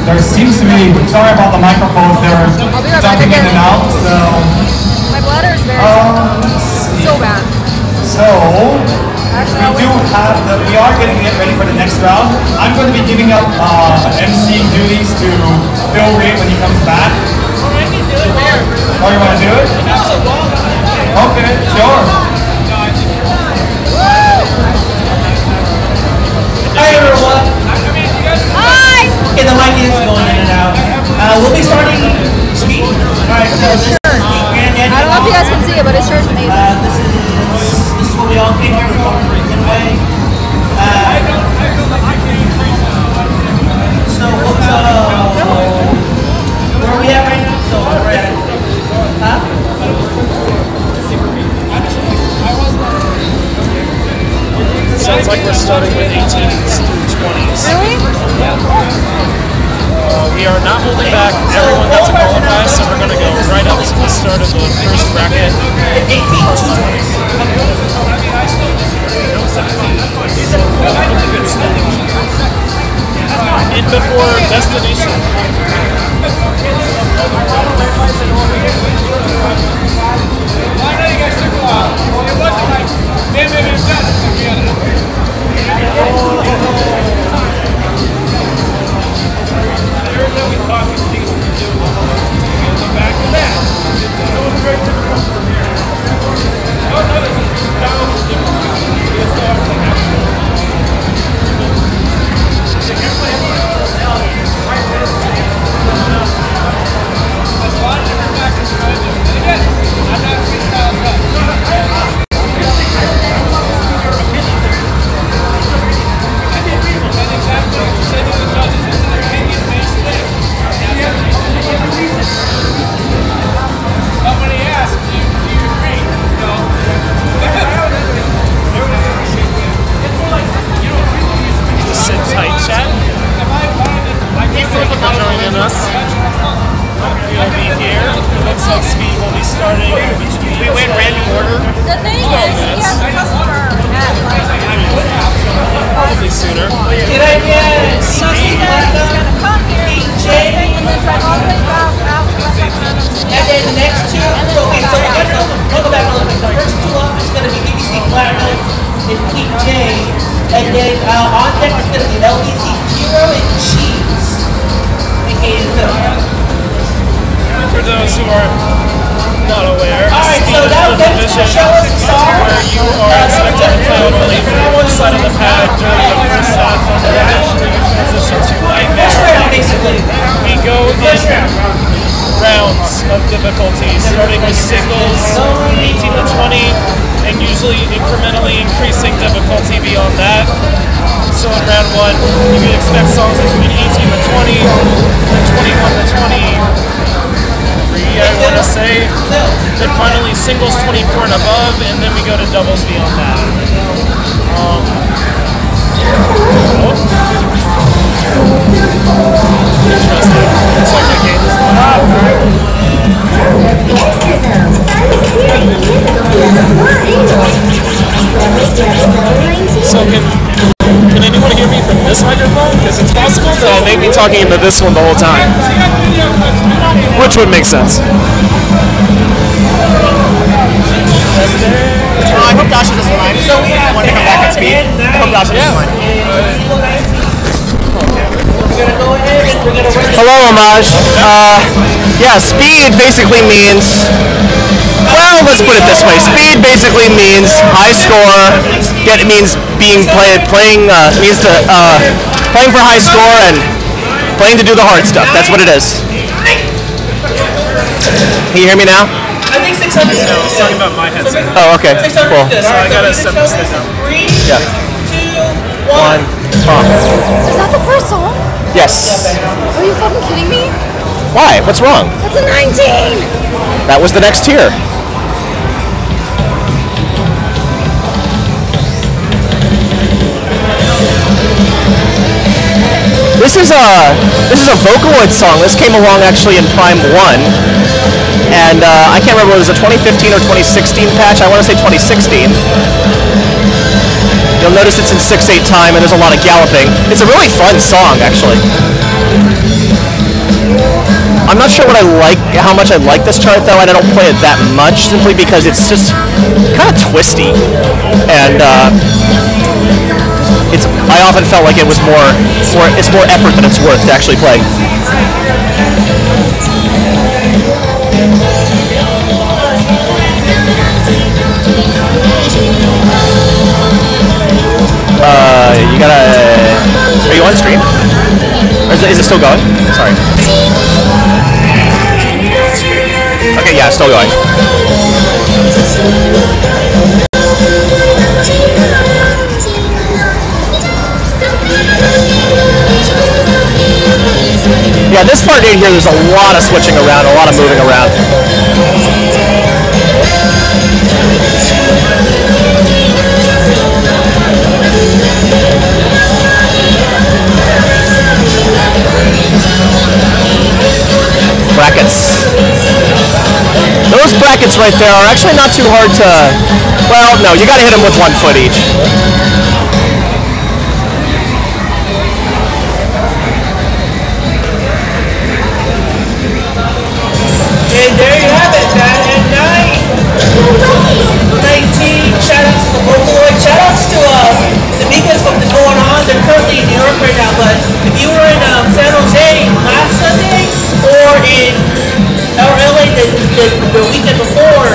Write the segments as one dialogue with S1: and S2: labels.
S1: There seems to be, sorry about the microphones, they're jumping in and out, so...
S2: My bladder is very so bad.
S1: So, we are getting it ready for the next round. I'm going to be giving up MC duties to Bill Reed when he comes back. Oh, you want to do it? Okay, sure.
S3: Hi everyone.
S2: Hi.
S3: Okay, the mic is going in and out. We'll be starting speed. Alright, so this is
S2: I don't know if you guys can see it, but it sure is amazing.
S3: This is what we all came here for. Anyway. So where are we at right now? So we're at
S4: Sounds like we're starting with 18s through 20s.
S2: Really?
S4: Yeah. We are not holding back everyone that's a qualifier, so we're going to go right up to the start of the first bracket.
S3: 18 to 20.
S4: In before destination.
S5: I know you guys took a while. It wasn't like, maybe it's done.
S4: Singles 24 and above, and then we go to doubles beyond that. Interesting. Looks like the game is up. So can anyone hear me from this microphone? Because it's possible that I may be talking into this one the whole time. Which would make sense.
S6: I hope Dasha doesn't mind. So we want to come back at speed. I hope Dasha doesn't mind.
S7: Hello, Homage. Yeah, speed basically means, well, let's put it this way. Speed basically means high score. It means playing for high score and playing to do the hard stuff. That's what it is. Can you hear me now?
S3: I think 600.
S4: No, I was talking about my headset.
S7: Oh, okay. Cool.
S4: So I gotta set this thing up.
S3: 3,
S7: Yeah.
S3: 2,
S7: 1.
S3: 1.
S2: Is that the first song?
S7: Yes.
S2: Are you fucking kidding me?
S7: Why? What's wrong?
S2: That's a 19!
S7: That was the next tier. This is a Vocaloid song. This came along actually in Prime 1. And I can't remember, it was a 2015 or 2016 patch. I want to say 2016. You'll notice it's in 6/8 time and there's a lot of galloping. It's a really fun song, actually. I'm not sure how much I like this chart though, and I don't play it that much simply because it's just kind of twisty, and I often felt like it was it's more effort than it's worth to actually play. Are you on stream? Or is it still going? Sorry. Okay, yeah, it's still going. Yeah, this part in here, there's a lot of switching around, a lot of moving around. Brackets. Those brackets right there are actually not too hard to, well, no, you gotta hit them with 1 foot each.
S3: And there you have it, that at 19. Shoutouts to the Vocaloid. Shoutouts to the Mikas from the going on. They're currently in New York right now, but if you were in San Jose last Sunday or in LA the weekend before,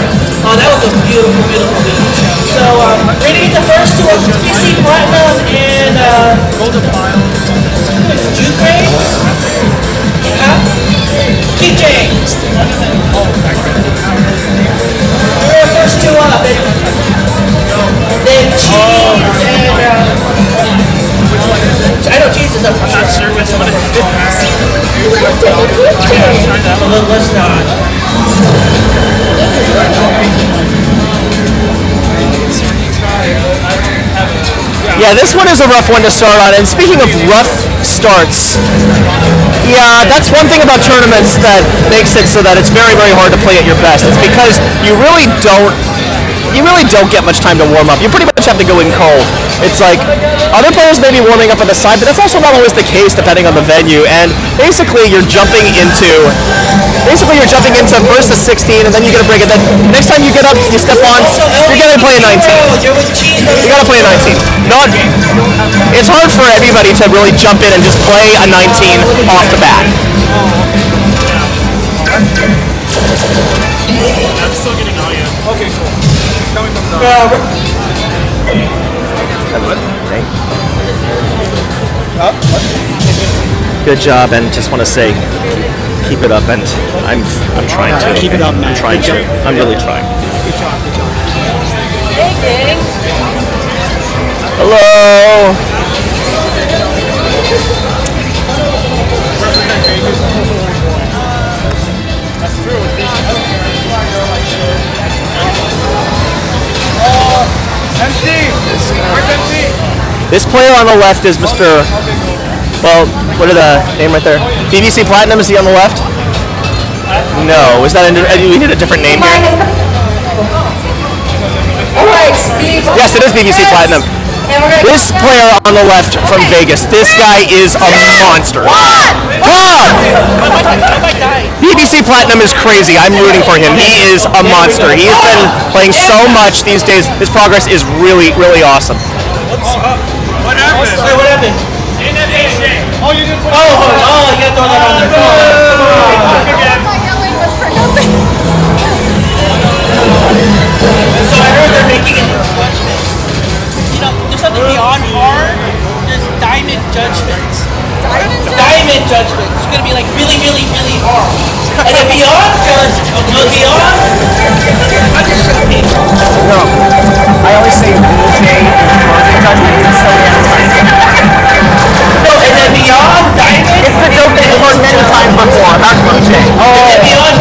S3: that was a beautiful, beautiful weekend show. So we're gonna get the first two of BC Platinum and Juke Ray. Keep James. We're the first two up. Then Cheese and I know Cheese is up for sure. I'm not sure which one it is. Let's not.
S7: Yeah, this one is a rough one to start on. And speaking of rough starts, yeah, that's one thing about tournaments that makes it so that it's very, very hard to play at your best. It's because you really don't get much time to warm up. You pretty much have to go in cold. It's like other players may be warming up on the side, but that's also not always the case depending on the venue. And basically you're jumping into first a 16, and then you get a break. And then next time you get up, you step on, you're gonna play a 19. You gotta play a 19. It's hard for everybody to really jump in and just play a 19 off the bat.
S4: I'm still getting audio.
S5: Okay, cool. Coming from the...
S7: Good job, and just want to say, keep it up, and I'm trying to.
S6: Keep it up, man.
S7: I'm trying to. I'm really trying.
S6: Good job, good job.
S2: Hey, gang.
S7: Hello.
S5: That's true. MC! Where's MC?
S7: This player on the left is Mr. Well, what are the name right there? BBC Platinum, is he on the left? No, is that we need a different name here?
S2: Alright, Steve.
S7: Yes, it is BBC Platinum. This player on the left from Vegas, this guy is a monster. BBC Platinum is crazy. I'm rooting for him. He is a monster. He's been playing so much these days. His progress is really, really awesome.
S5: What happened?
S3: Wait, what happened?
S5: Oh, you didn't put
S3: Oh, you gotta throw that on there.
S2: My yelling was for nothing.
S3: So I heard they're making it. You know, there's something beyond hard. There's diamond judgments. Diamond judgments. It's gonna be like really, really, really hard. And then beyond beyond.
S7: No, I always say
S3: No, and then beyond diamond.
S7: it's the joke that you've heard many times before about DJ.
S3: And then beyond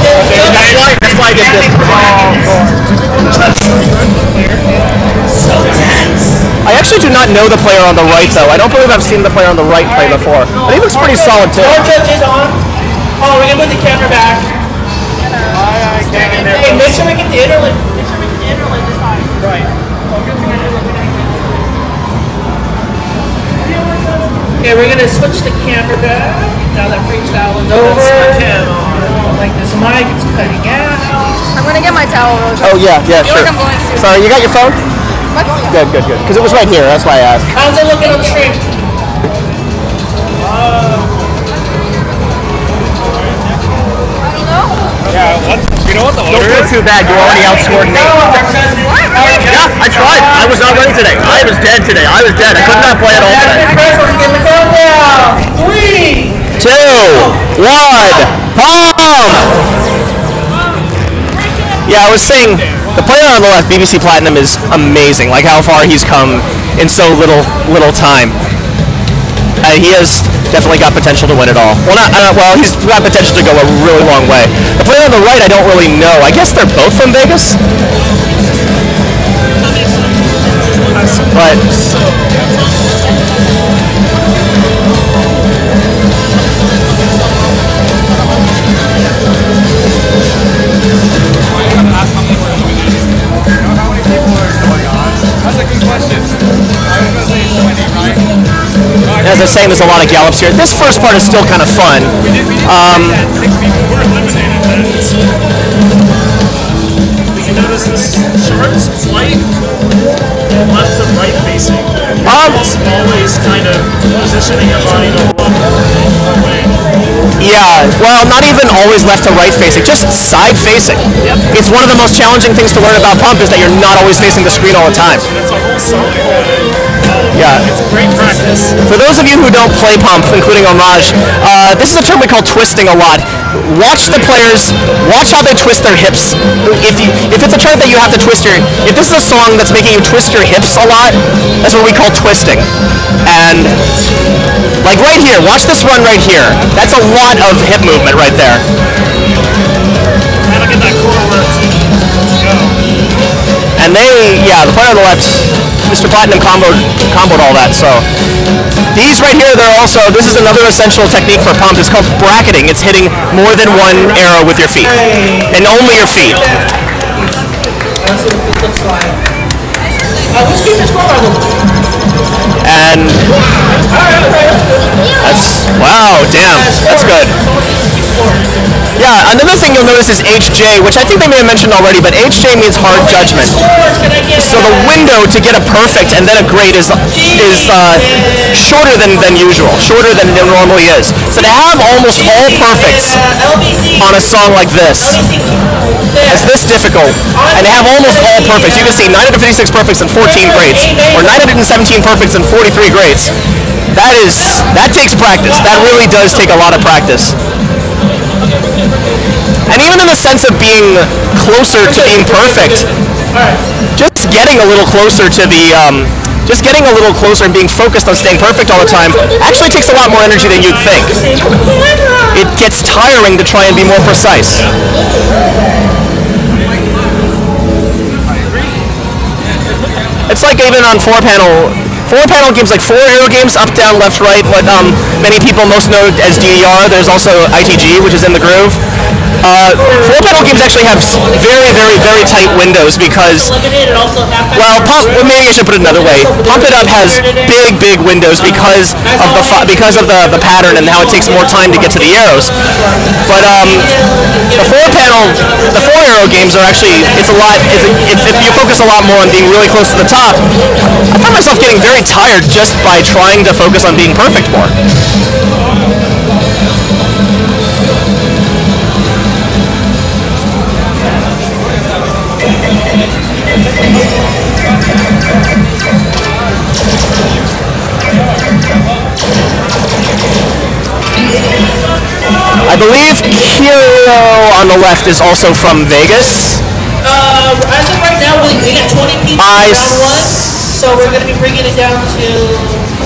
S7: That's why I did this.
S3: So tense.
S7: I actually do not know the player on the right, though. I don't believe I've seen the player on the right play before. But he looks pretty solid, too.
S3: Our judge is on. Oh, we're gonna put the camera back. Hey, make sure we get the interlink. Make sure we get the interlink this time.
S5: Right.
S3: Okay, we're gonna switch the camera back. Now that freestyle is over. Like this mic, it's cutting out.
S2: I'm gonna get my towel real quick.
S7: Oh yeah,
S2: I feel
S7: sure.
S2: like I'm going to.
S7: Sorry, you got your phone?
S2: My phone, yeah.
S7: Good. Because it was right here. That's why I asked.
S3: How's it looking on the stream?
S5: Yeah, you know what the order
S7: Don't feel
S5: is?
S7: too bad. You already outscored me. Yeah, I tried. I was not ready today. I was dead today. I could not play at all today.
S3: 3,
S7: 2, 1, bomb! Yeah, I was saying the player on the left, BBC Platinum, is amazing. Like how far he's come in so little time. He has definitely got potential to win it all. Well, he's got potential to go a really long way. The player on the right, I don't really know. I guess they're both from Vegas. But
S5: That's a good question. I was gonna say 20, right?
S7: as I was saying, there's a lot of gallops here. This first part is still kind of fun.
S5: We had 6 people who were eliminated.
S4: You notice this chart's quite left to right facing. It's always kind of positioning your body to walk away.
S7: Yeah, well, not even always left to right facing, just side facing. It's one of the most challenging things to learn about Pump is that you're not always facing the screen all the time.
S4: It's a whole song.
S7: Yeah.
S4: It's great practice.
S7: For those of you who don't play Pump, including Homage, this is a term we call twisting a lot. Watch the players, watch how they twist their hips. If it's a chart that you have to twist if this is a song that's making you twist your hips a lot, that's what we call twisting. And like right here, watch this run right here. That's a lot of hip movement right there.
S4: Gotta get that core worked. Let's go.
S7: And the player on the left, Mr. Platinum comboed all that, so. These right here, this is another essential technique for Pump. It's called bracketing. It's hitting more than one arrow with your feet. And only your feet.
S3: That's what it looks like. Let's keep this going.
S7: And wow, damn, that's good. Yeah, another thing you'll notice is HJ, which I think they may have mentioned already, but HJ means hard judgment. So the window to get a perfect and then a great is shorter than usual, shorter than it normally is. So to have almost all perfects on a song like this is this difficult, and to have almost all perfects, you can see 956 perfects and 14 greats, or 917 perfects and 43 greats. That takes practice. That really does take a lot of practice. And even in the sense of being closer to being perfect, just getting a little closer to and being focused on staying perfect all the time actually takes a lot more energy than you'd think. It gets tiring to try and be more precise. It's like even on four-panel games like 4 arrow games, up, down, left, right, what many people most know as DDR. There's also ITG, which is in the groove. 4-panel games actually have very, very, very tight windows because, well, maybe I should put it another way. Pump It Up has big, big windows because of the pattern and how it takes more time to get to the arrows. But the 4-arrow games are actually, if you focus a lot more on being really close to the top, I found myself getting very tired just by trying to focus on being perfect more. I believe Kiro on the left is also from Vegas.
S3: As of right now, we got 20 people in round 1, so we're going to be bringing it down to...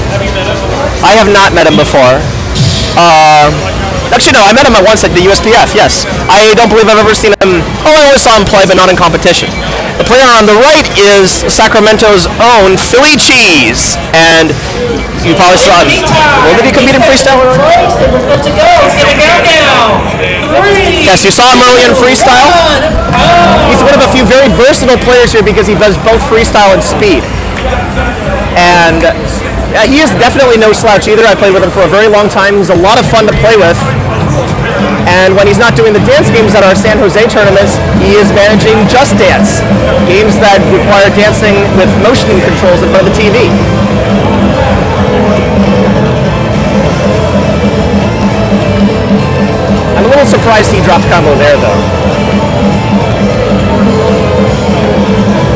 S3: Have you met him before?
S7: I have not met him before. Actually, no, I met him once at the USPF, yes. I don't believe I've ever seen him... Oh, I always saw him play, but not in competition. The player on the right is Sacramento's own Philly Cheese, and you probably saw him. Well, did he compete in freestyle?
S3: We're good to go. It's going to go now. 3.
S7: Yes, you saw him early in freestyle. He's one of a few very versatile players here because he does both freestyle and speed. And Yeah, he is definitely no slouch either. I played with him for a very long time. He's a lot of fun to play with. And when he's not doing the dance games at our San Jose tournaments, he is managing Just Dance, games that require dancing with motion controls in front of the TV. I'm a little surprised he dropped combo there, though.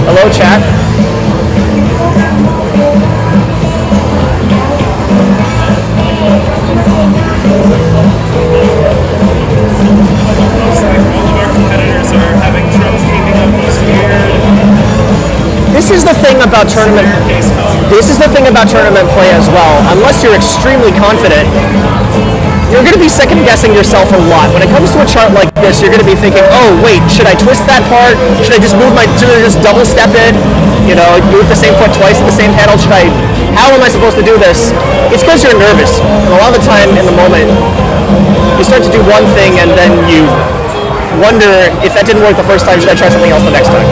S7: Hello, chat. This is the thing about tournament. This is the thing about tournament play as well. Unless you're extremely confident, you're going to be second guessing yourself a lot. When it comes to a chart like this, you're going to be thinking, oh wait, should I twist that part? Should I just double step it? You know, move the same foot twice at the same pedal? How am I supposed to do this? It's because you're nervous. And a lot of the time in the moment, you start to do one thing and then you wonder if that didn't work the first time, should I try something else the next time?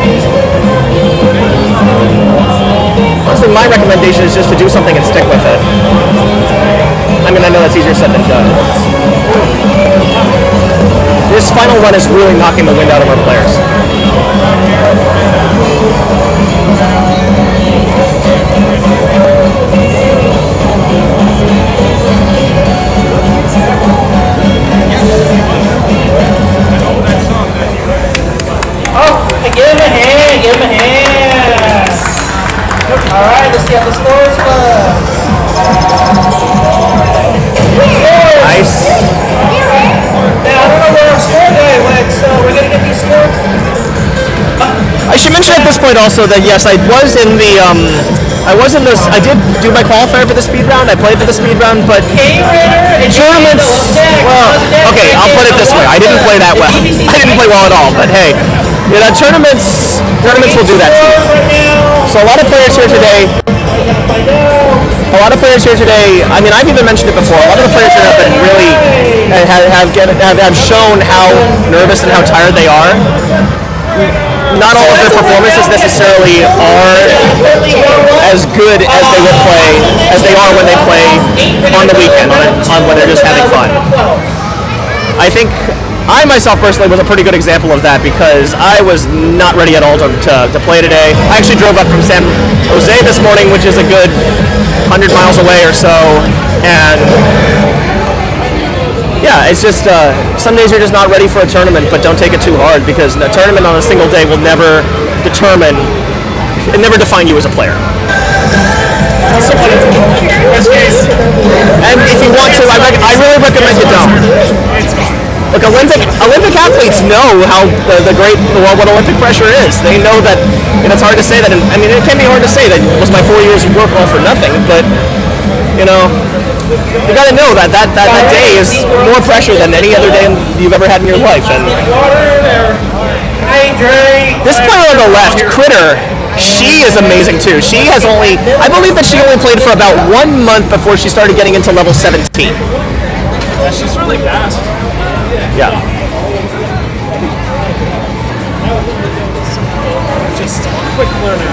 S7: Honestly, my recommendation is just to do something and stick with it. I mean, I know that's easier said than done. This final run is really knocking the wind out of our players.
S3: Give him a hand, give him a hand. Alright, let's see how the scores look.
S7: Nice.
S3: Now, I don't know where our score guy went, so we're going to get these scores.
S7: I should mention at this point also that yes, I did do my qualifier for the speed round. I played for the speed round, but tournaments, well, okay, I'll put it this way. I didn't play that well. I didn't play well at all, but hey, you know, tournaments will do that too. So a lot of players here today, I mean, I've even mentioned it before, a lot of the players here have been really, have shown how nervous and how tired they are. Not all of their performances necessarily are as good as they would play, as they are when they play on the weekend, on when they're just having fun. I think I myself personally was a pretty good example of that because I was not ready at all to play today. I actually drove up from San Jose this morning, which is a good 100 miles away or so, and yeah, it's just some days you're just not ready for a tournament, but don't take it too hard because a tournament on a single day will never define you as a player. And if you want to, I really recommend you don't. Look, Olympic athletes know how what Olympic pressure is. They know that, and it's hard to say that. I mean, it can be hard to say that was my 4 years of work all for nothing, but you know. You got to know that day is more pressure than any other day you've ever had in your life. And this player on the left, Critter, she is amazing too. She has I believe that she only played for about 1 month before she started getting into level 17.
S4: Yeah, she's really fast.
S7: Yeah.
S4: Just quick learner.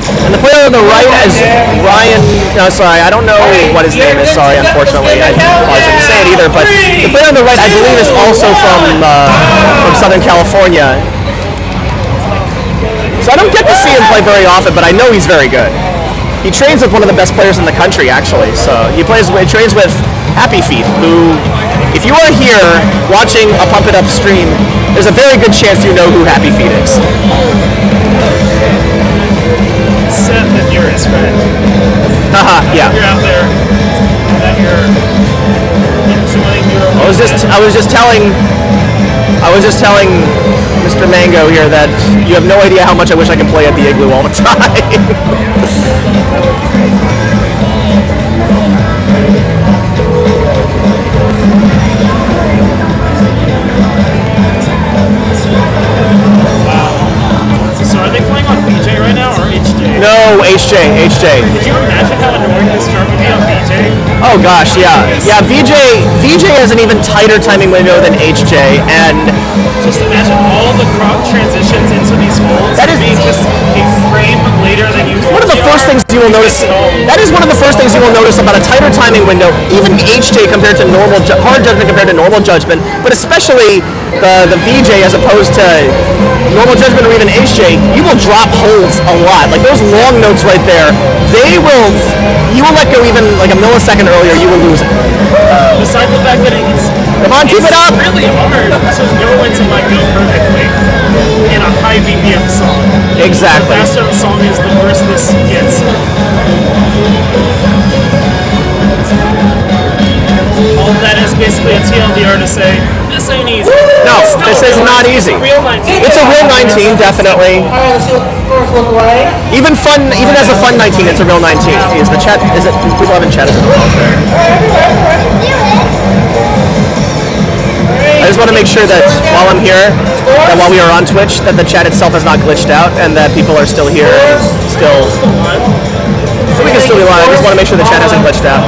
S7: And the player on the right is Ryan. No, sorry, I don't know what his name is. Sorry, unfortunately, I didn't say it either. But the player on the right, I believe, is also from Southern California. So I don't get to see him play very often, but I know he's very good. He trains with one of the best players in the country, actually. So he trains with Happy Feet, who, if you are here watching a Pump It Up stream, there's a very good chance you know who Happy Feet is.
S4: Seth, if you're his friend.
S7: Haha, yeah.
S4: You're out there, that you're enjoying your
S7: I was just telling Mr. Mango here that you have no idea how much I wish I could play at the Igloo all the time.
S4: So are they playing on BJ right now or HJ?
S7: No, HJ.
S4: Did you imagine how annoying this start would be be on BJ.
S7: Oh gosh, yeah. Yeah, VJ has an even tighter timing window than HJ, and
S4: just imagine all the crowd transitions into these holds.
S7: That is
S4: being just a frame later than usual.
S7: one of the first things you will notice. That is one of the first things you will notice about a tighter timing window, even HJ compared to hard judgment compared to normal judgment, but especially the VJ as opposed to normal judgment or even HJ. You will drop holds a lot. Like those long notes right there, you will let go even like a millisecond earlier, you will lose it.
S4: Besides the fact that it's
S7: Come on, keep it up!
S4: really hard to know when to let go perfectly in a high BPM song.
S7: Exactly.
S4: The faster the song is, the worse this gets. All of that is basically a TLDR to say, this ain't easy.
S7: No, this is not easy. It's a real 19, definitely.
S3: Alright, let's see what the scores look like.
S7: Even as a fun 19, it's a real 19. Is the chat? Is it? People haven't chatted in a while. I just want to make sure that while I'm here, that while we are on Twitch, that the chat itself has not glitched out and that people are still here, still. So we can still be live. I just want to make sure the chat hasn't glitched out.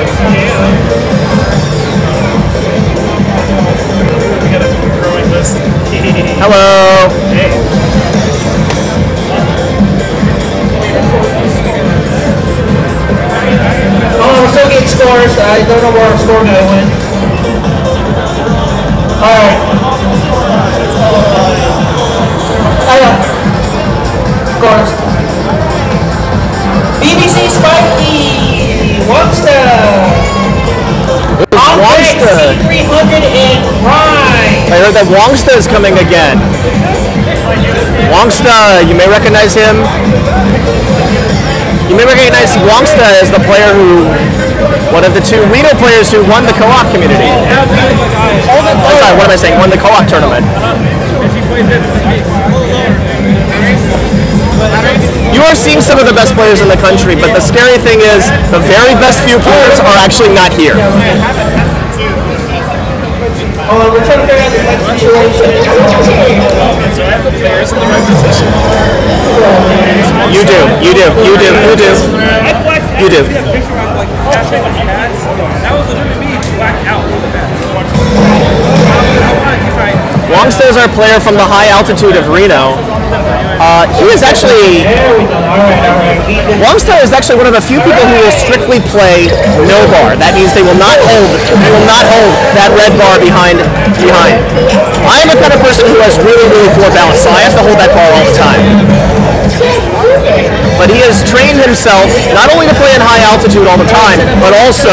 S7: Hello.
S4: Hey.
S3: Oh, we're still getting scores. I don't know where our score guy went. Alright. Scores. BBC Spiky Wongsta.
S7: Wongsta.
S3: C300 and Prime.
S7: I heard that Wongsta is coming again. Wongsta, you may recognize him. You may recognize Wongsta as the player one of the two Reno players who won the co-op community. Sorry, what am I saying? Won the co-op tournament. You are seeing some of the best players in the country, but the scary thing is the very best few players are actually not here.
S3: Oh, we're trying to figure out the next situation.
S4: So I have the players in the right position.
S7: You do. You do. You do. You do. You do.
S5: That was literally me blacked out with the bat.
S7: Wongsta is our player from the high altitude of Reno. He is actually Wongsta is actually one of the few people who will strictly play no bar. That means they will not hold that red bar behind. I am the kind of person who has really poor balance, so I have to hold that bar all the time. But he has trained himself not only to play in high altitude all the time, but also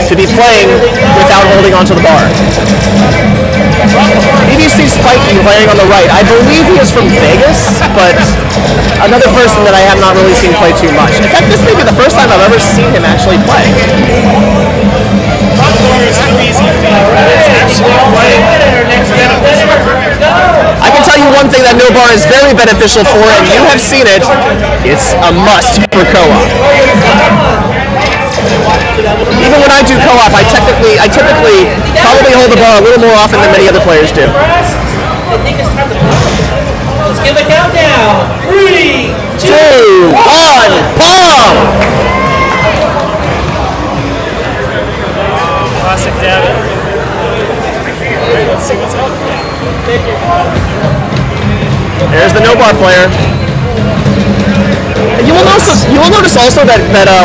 S7: to be playing without holding onto the bar. BBC Spiky playing on the right. I believe he is from Vegas, but another person that I have not really seen play too much. In fact, this may be the first time I've ever seen him actually play. I can tell you one thing that no bar is very beneficial for, and you have seen it. It's a must for co-op. Even when I do co-op, I typically probably hold the bar a little more often than many other players do.
S3: Let's give a countdown. 3,
S7: 2, 1, palm!
S4: Classic David. Alright, let's see what's up.
S7: There's the no bar player. You will notice also that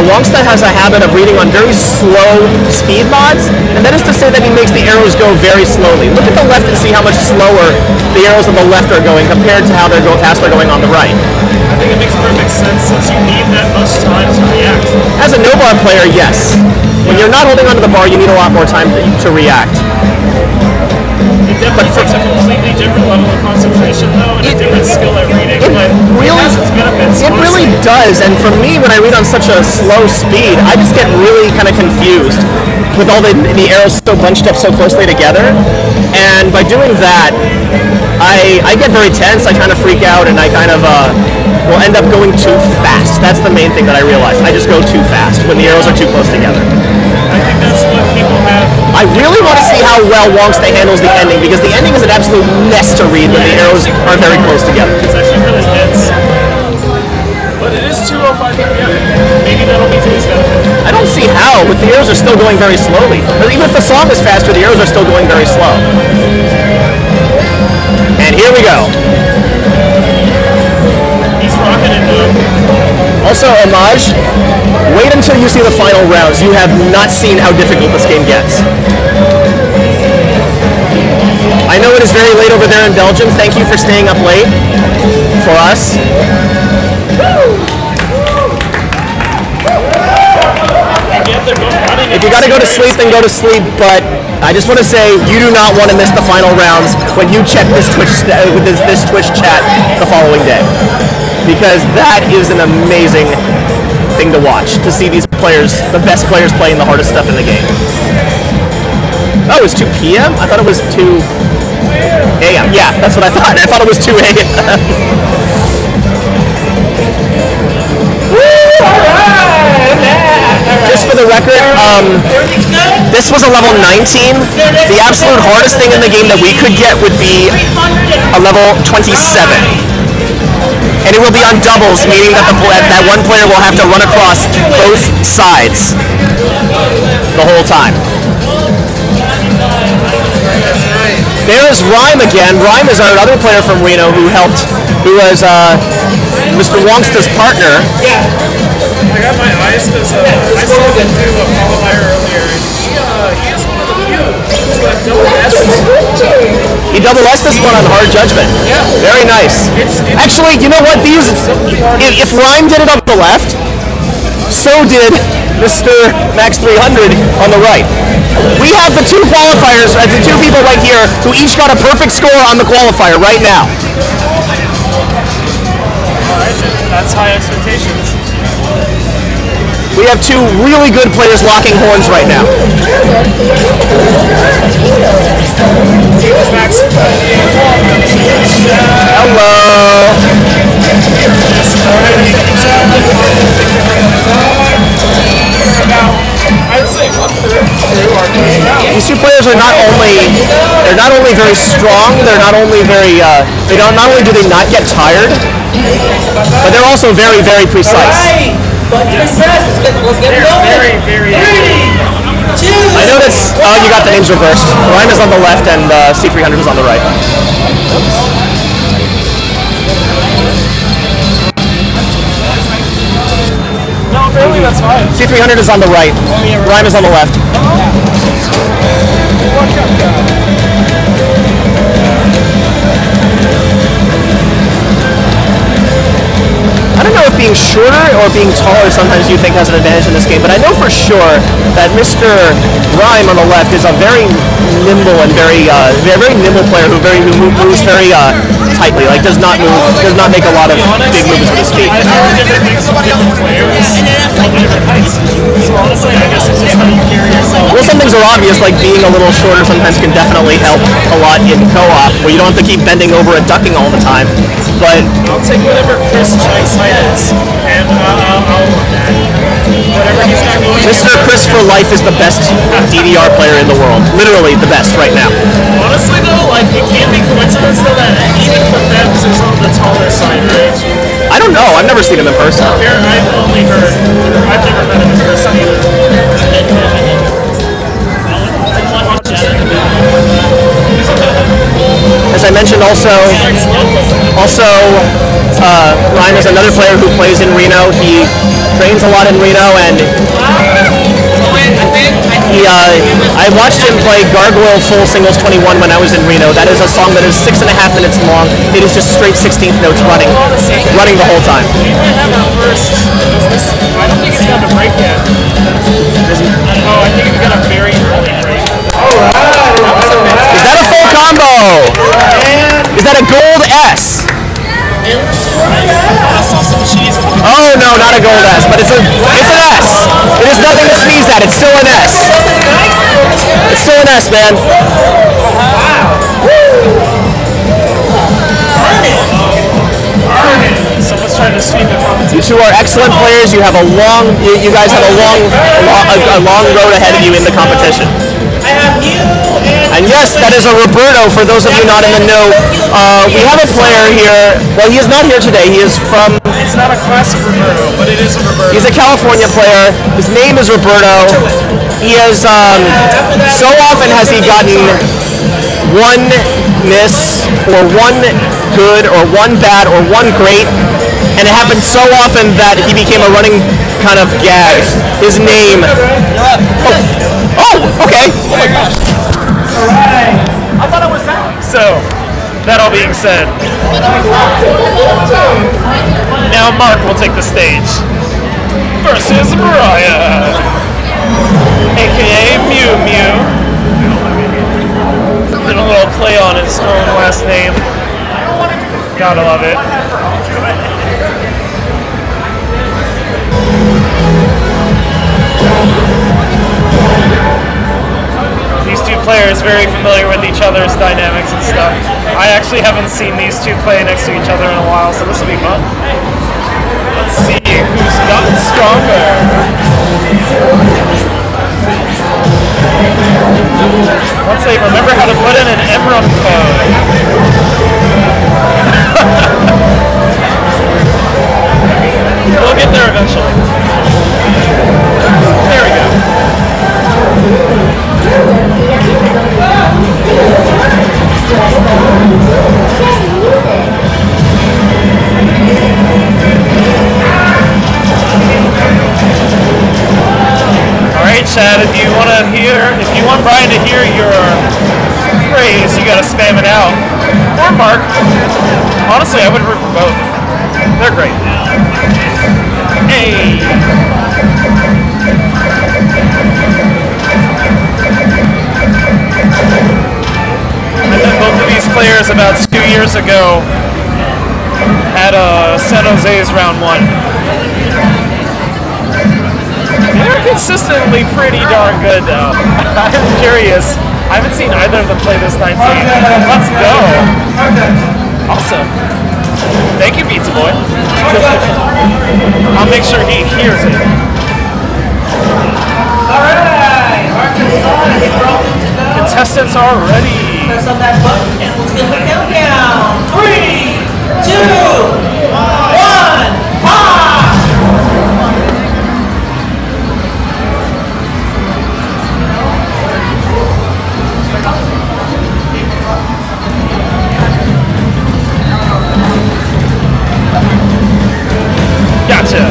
S7: Wongsta has a habit of reading on very slow speed mods, and that is to say that he makes the arrows go very slowly. Look at the left and see how much slower the arrows on the left are going compared to how fast they're going on the right.
S4: I think it makes perfect sense since you need that much time to react.
S7: As a no bar player, yes. When you're not holding onto the bar, you need a lot more time to react.
S4: It definitely takes a completely different level of concentration, though, and a different skill at reading. But it has its benefits.
S7: It really does, and for me, when I read on such a slow speed, I just get really kind of confused with all the arrows so bunched up so closely together. And by doing that, I get very tense. I kind of freak out, and I kind of will end up going too fast. That's the main thing that I realized. I just go too fast when the arrows are too close together.
S4: I think that's what people have.
S7: I really want to see how well Wongsta handles the ending, because the ending is an absolute mess to read when the arrows are very close together.
S4: It's actually really dense. But it is 2:05 p.m. Maybe that'll be today's benefit.
S7: I don't see how if the arrows are still going very slowly. Or even if the song is faster, the arrows are still going very slow. And here we go.
S4: He's rocking it, dude.
S7: Also, Homage, wait until you see the final rounds. You have not seen how difficult this game gets. I know it is very late over there in Belgium. Thank you for staying up late for us. If you gotta go to sleep, then go to sleep, but I just want to say you do not want to miss the final rounds when you check this Twitch chat the following day, because that is an amazing thing to watch, to see these players, the best players, playing the hardest stuff in the game. Oh, it's 2 p.m.? I thought it was 2 a.m. Yeah, that's what I thought. I thought it was 2 a.m. Just for the record, this was a level 19. The absolute hardest thing in the game that we could get would be a level 27. And it will be on doubles, meaning that that one player will have to run across both sides the whole time. There is Rhyme again. Rhyme is our other player from Reno who was Mr. Wongsta's partner.
S4: Yeah. I got my eyes because I saw him do a qualifier earlier, and he is one of the few who got double S's.
S7: He double S this one on Hard Judgment.
S4: Yeah.
S7: Very nice. Actually, you know what? If Rhyme did it on the left, so did Mr. Max 300 on the right. We have the two qualifiers, the two people right here who each got a perfect score on the qualifier right now.
S4: Alright, that's high expectations.
S7: We have two really good players locking horns right now. Hello. These two players are not only very strong, they're not only very not only do they not get tired, but they're also very, very precise.
S4: Very, very.
S7: I know that's. Oh, you got the names reversed. Rhyme is on the left and C300 is on the right.
S4: No, really, that's fine.
S7: C300 is on the right. Rhyme is on the left. I don't know if being shorter or being taller sometimes you think has an advantage in this game, but I know for sure that Mr. Rhyme on the left is a very nimble and very nimble player who moves very tightly, like does not make a lot of big moves with his feet. Well, some things are obvious, like being a little shorter sometimes can definitely help a lot in co-op, where you don't have to keep bending over and ducking all the time. But
S4: I'll take whatever Chris Chang's height is, and I'll want that. Whatever he's got going.
S7: Mr. Chris for life is the best DDR player in the world. Literally the best right now.
S4: Honestly though, like it can't be coincidence though that even for Febs is on the taller side, right?
S7: I don't know. I've never seen him in person.
S4: I've only heard. I've never met him in person either.
S7: As I mentioned, also Ryan is another player who plays in Reno. He trains a lot in Reno, and I watched him play Gargoyle Full Singles 21 when I was in Reno. That is a song that is 6.5 minutes long. It is just straight 16th notes running the whole time.
S4: I don't think it's got a break yet. Oh, I think it's got a very early break.
S7: Is that a full combo? Is that a gold S? Oh no, not a gold S, but it's an S. It is nothing to sneeze at. It's still an S. It's still an S, man.
S4: Someone's trying to sweep the competition.
S7: You two are excellent players. You have you guys have a long road ahead of you in the competition.
S3: I have you and
S7: And yes, that is a Roberto, for those of you not in the know. We have a player here. Well, he is not here today. He is from...
S4: It's not a classic Roberto, but it is a Roberto.
S7: He's a California player. His name is Roberto. He has... so often has he gotten one miss, or one good, or one bad, or one great. And it happened so often that he became a running kind of gag. His name... Oh, okay. Oh my gosh. I thought it was that.
S4: So, that all being said, now Mark will take the stage versus Mariah, aka Mew Mew. Did a little play on his own last name. Gotta love it. These two players very familiar with each other's dynamics and stuff. I actually haven't seen these two play next to each other in a while, so this will be fun. Let's see who's gotten stronger. Once they remember how to put in an MRUM code. We'll get there eventually. There we go. Alright, Chad, if you want Brian to hear your phrase, you gotta spam it out. Or Mark. Honestly, I would root for both. They're great. Hey! I met both of these players about 2 years ago at San Jose's round 1. They're consistently pretty darn good though. I'm curious. I haven't seen either of them play this 19. Let's go. Awesome. Thank you, Pizza Boy. I'll make sure he hears it.
S3: Alright,
S4: Contestants are ready.
S3: press on that button and let's get the countdown. 3, 2, 1, pop!
S4: Gotcha.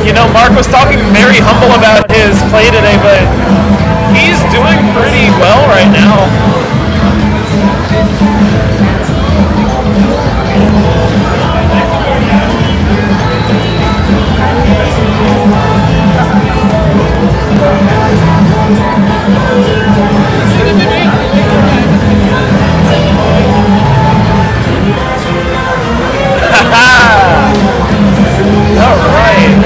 S4: You know, Mark was talking very humble about his play today, but he's doing pretty well right now. All right.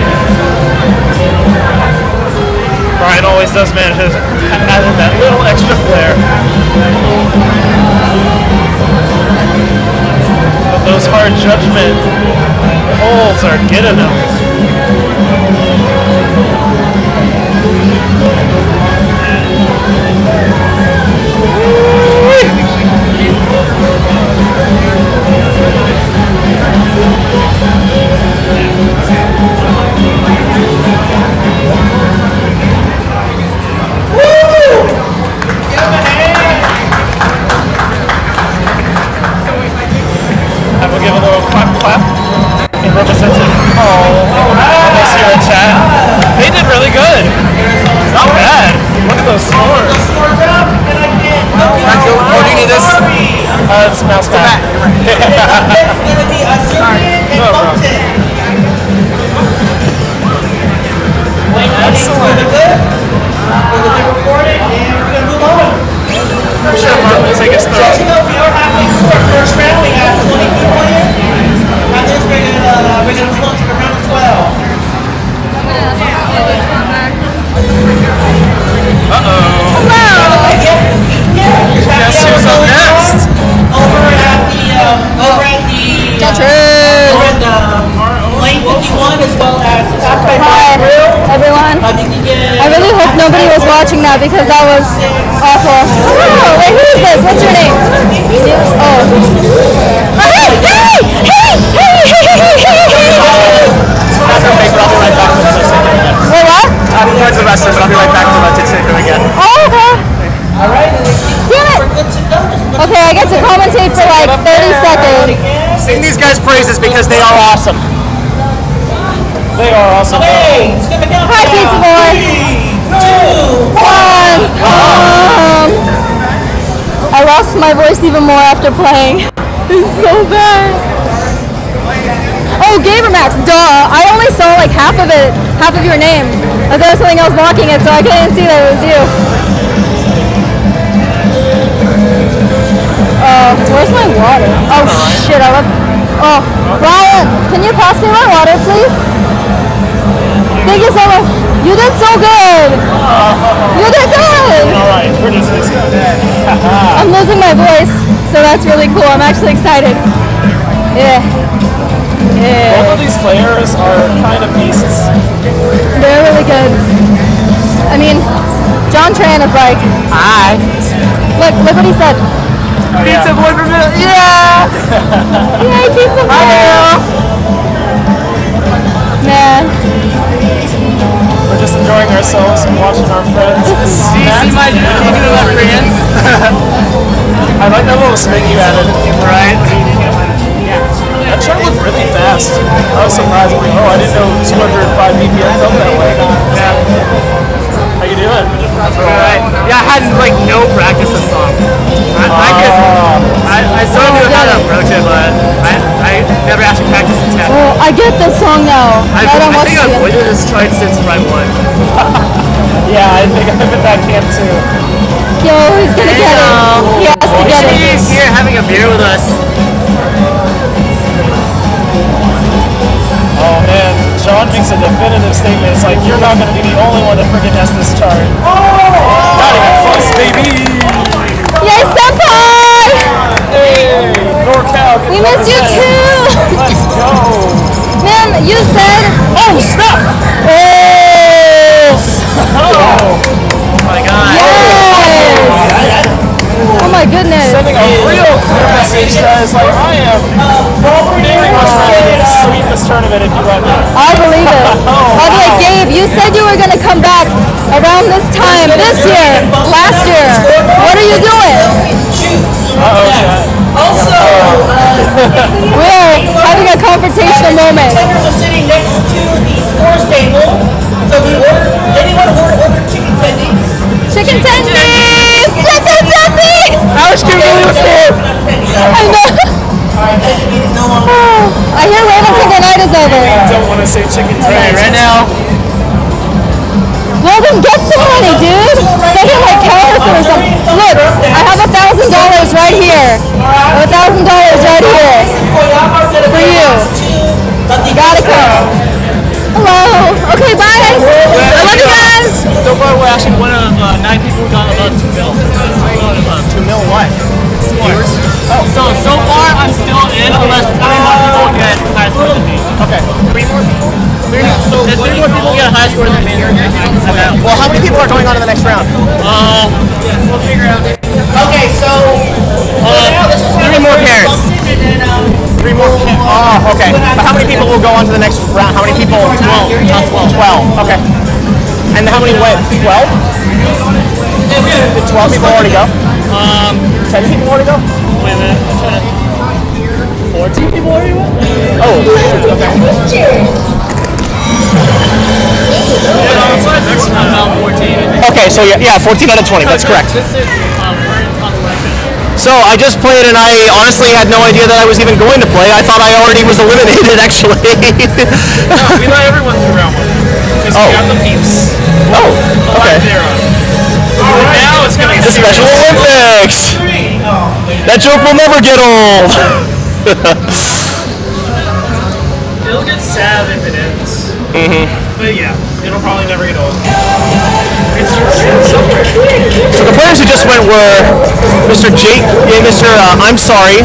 S4: Brian always does manage to add in that little extra flair. But those hard judgment holes are getting him. I will give a little clap in representation. Almost here in chat. They did really good. Not bad. Look at those scores.
S6: Oh, do you need this?
S4: It's mouse pad. No problem. Excellent. I'm sure Mark will take us through.
S3: We are halfway through our first round. We have 20 people here.
S4: They are awesome.
S3: Okay, skip it down.
S2: Hi, Pizza Boy.
S3: 3, 2, 1.
S2: I lost my voice even more after playing. It's so bad. Oh, Gamermax, duh. I only saw like half of it, half of your name. There was something else blocking it, so I couldn't see that it was you. Where's my water? Oh shit, I left. Oh, Ryan, can you pass me my water, please? Thank you so much. You did so good. You did good.
S4: Alright, we're just
S2: I'm losing my voice, so that's really cool. I'm actually excited. Yeah.
S4: Both of these players are kind of beasts.
S2: They're really good. I mean, John Tran is like, hi. Look what he said.
S4: Oh, yeah.
S2: Pizza boy from Middle. Yeah. Yay, pizza boy. Man.
S4: We're just enjoying ourselves and watching our friends.
S5: Do you see my friends?
S4: I like that little spin you added.
S5: Right?
S4: That chart looked really fast. I was surprised. I'm like, oh, I didn't know 205 BPM felt that way.
S5: Yeah.
S4: How you doing?
S5: Alright. Yeah, I had like no practice this song. I sort of knew how to approach it, but I never actually practiced the test.
S2: Oh, I get this song now.
S5: I think I've avoided this chart since Prime 1.
S4: Yeah, I think I'm in that camp too.
S2: Yo, he's gonna get it. He has to get it.
S5: He's here having a beer with us.
S4: Oh man, John makes a definitive statement. It's like, you're not going to be the only one to freaking test this chart. Not even close, baby!
S2: Yay, senpai!
S4: Hey, NorCal.
S2: We missed you too!
S4: Let's go!
S2: Man, you said...
S4: Oh, snap!
S2: Oh!
S5: Oh my god.
S2: Yes! Oh my goodness.
S4: Sending a real clear message that is like, I am very much ready to sweep this tournament if you let me.
S2: I believe it. By the way, Gabe, you said you were going to come back around this time this year, last year. What are you doing?
S3: Also,
S2: We're having a confrontational moment.
S3: players are sitting next to the scores table. So we ordered, anyone order chicken tendies?
S2: Chicken tendies! Chicken tendies!
S4: I was cute, really was here.
S2: I know. Oh, I hear wait until the night is over.
S4: I don't want to say chicken tendies.
S5: Right now.
S2: Well, then get some money, dude. They can like counterfeit or something. Look, I have $1,000 right here. I have $1,000 right here. For you. You gotta come. Hello. Okay, bye. I love you guys.
S5: So far, we're actually one of 9 people who got above 2 mil. 2
S6: mil what?
S5: Viewers. So far, I'm still in unless 3 more people get high score than me.
S6: Okay.
S5: 3 more people? If 3 more people get a high score than me, I'm out.
S6: Well, how many people are going on to the next round?
S5: We'll figure out.
S3: Okay, so
S5: 3 more pairs.
S6: 3 more. Oh, okay. But how many people will go on to the next round? How many people?
S5: 12. Not 12.
S6: 12. Okay. And how many went? 12? Did 12 people already go? 10 people already go?
S5: Wait a minute. I'm trying to... 14 people already went?
S6: Oh,
S5: Yeah, it's like next time about 14.
S6: okay. So yeah, 14 out of 20. That's correct.
S5: This is, we're in consolation.
S7: So I just played and I honestly had no idea that I was even going to play. I thought I already was eliminated actually.
S4: No, we let everyone through round 1. Because we got the peeps.
S7: Oh, okay.
S4: Right now it's going to
S7: The Special Olympics! That joke will never get old!
S4: It'll get sad if it ends. But yeah, it'll probably never get old.
S7: So the players who just went were Mr. I'm Sorry,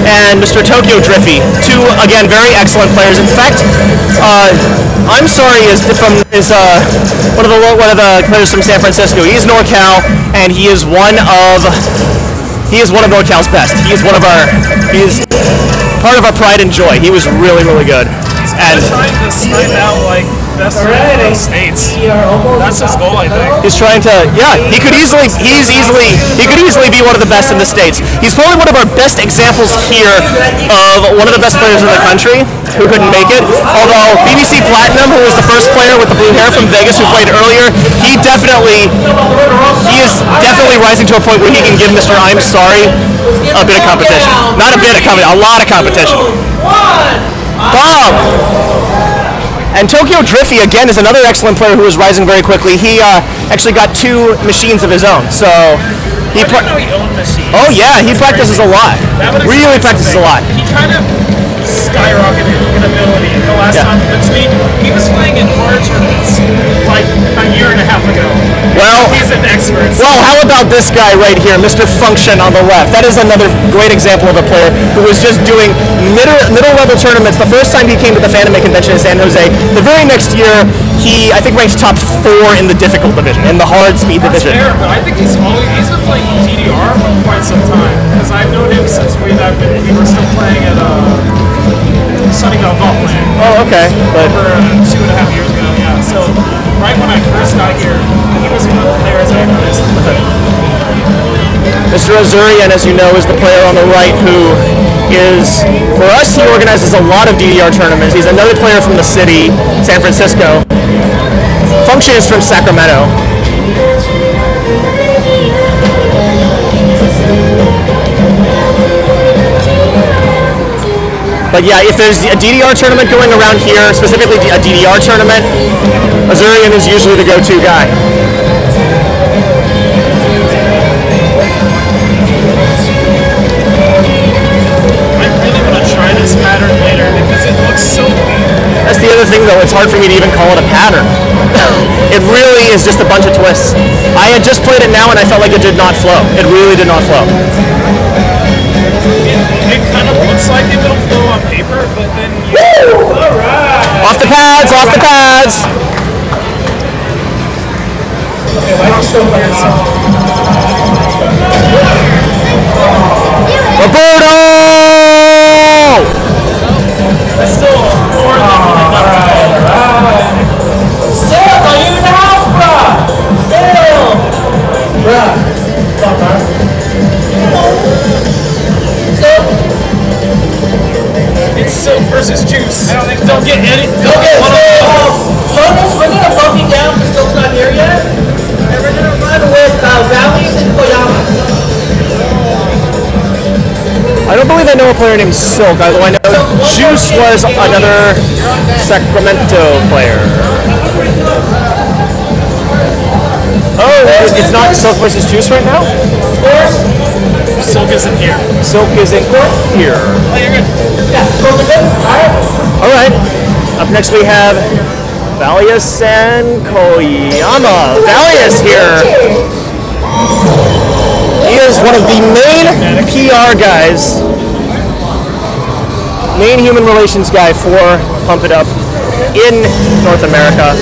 S7: and Mr. Tokyo Driffy. 2, again, very excellent players. In fact, I'm Sorry is one of the players from San Francisco. He's NorCal, and he is one of NorCal's best. He is part of our pride and joy. He was really, really good.
S4: And trying to snipe out like best of the states. That's his goal, I think.
S7: He's trying to, he could easily be one of the best in the States. He's probably one of our best examples here of one of the best players in the country. who couldn't make it. Although BBC Platinum, who was the first player with the blue hair from Vegas who played earlier, he is definitely rising to a point where he can give Mr. I'm Sorry a bit of competition. Not a bit of competition, a lot of competition. Bob! And Tokyo Driffy, again, is another excellent player who is rising very quickly. He actually got 2 machines of his own, so... Oh yeah, he practices a lot. Really practices a lot.
S4: He kind of skyrocketed in ability the last time between. He was playing in hard tournaments like a year and a half ago.
S7: Well,
S4: he's an expert.
S7: Well, how about this guy right here, Mr. Function on the left? That is another great example of a player who was just doing middle-level tournaments. The first time he came to the Fanime Convention in San Jose, the very next year, he, I think, ranked top 4 in the difficult division, in the hard speed division.
S4: Fair, but I think he's been playing DDR for quite some time, because I've known him since we were still playing at Sunnyvale Golf Land.
S7: Oh, okay. But
S4: over 2.5 years ago, yeah. So right when I first got here, he was one of the players I noticed.
S7: Mr. Azurian, as you know, is the player on the right who is, for us, he organizes a lot of DDR tournaments. He's another player from the city, San Francisco. Function is from Sacramento. But yeah, if there's a DDR tournament going around here, specifically a DDR tournament, Azurian is usually the go-to guy.
S4: I really want to try this pattern later because it looks so weird.
S7: That's the other thing though, it's hard for me to even call it a pattern. It really is just a bunch of twists. I had just played it now and I felt like it did not flow. It really did not flow.
S4: It kind of looks like it will flow on paper, but then you... Alright!
S7: Off the pads, off the pads! Roberto!
S4: That's still more than
S3: Sam, are you in the house, bruh? Sam! Bruh.
S4: It's silk versus juice. Don't get any.
S3: Don't get Jonas, we're gonna bump you down because Silk's not here yet. And we're gonna run with Valleys and Koyama.
S7: I don't believe I know a player named Silk, although I know Juice was another Sacramento player. Oh, it's not Silk versus Juice right now?
S4: Silk isn't here.
S7: Silk isn't here.
S3: Oh, you're good. Yeah, Silk is good.
S7: Alright. Up next we have Valius and Koyama. Valius here. He is one of the main PR guys, main human relations guy for Pump It Up in North America.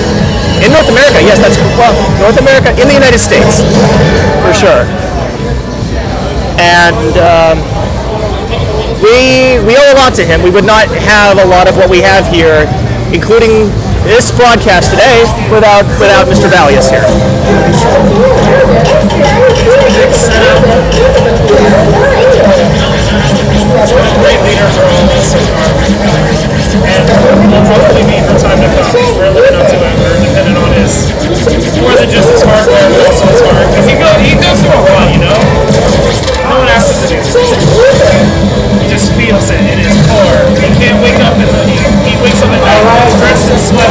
S7: In North America, yes, that's, well, North America, in the United States, for sure. And we owe a lot to him. We would not have a lot of what we have here, including this broadcast today, without Mr. Valius here.
S4: Great leader for all of us so far. And will probably be for time to come. We're living up to it. We're dependent on his, more than just his hardware, but also his heart. Because he goes through a lot, you know? No one asks him to do this. He just feels it in his core. He can't wake up and he wakes up at night, drenched in sweat.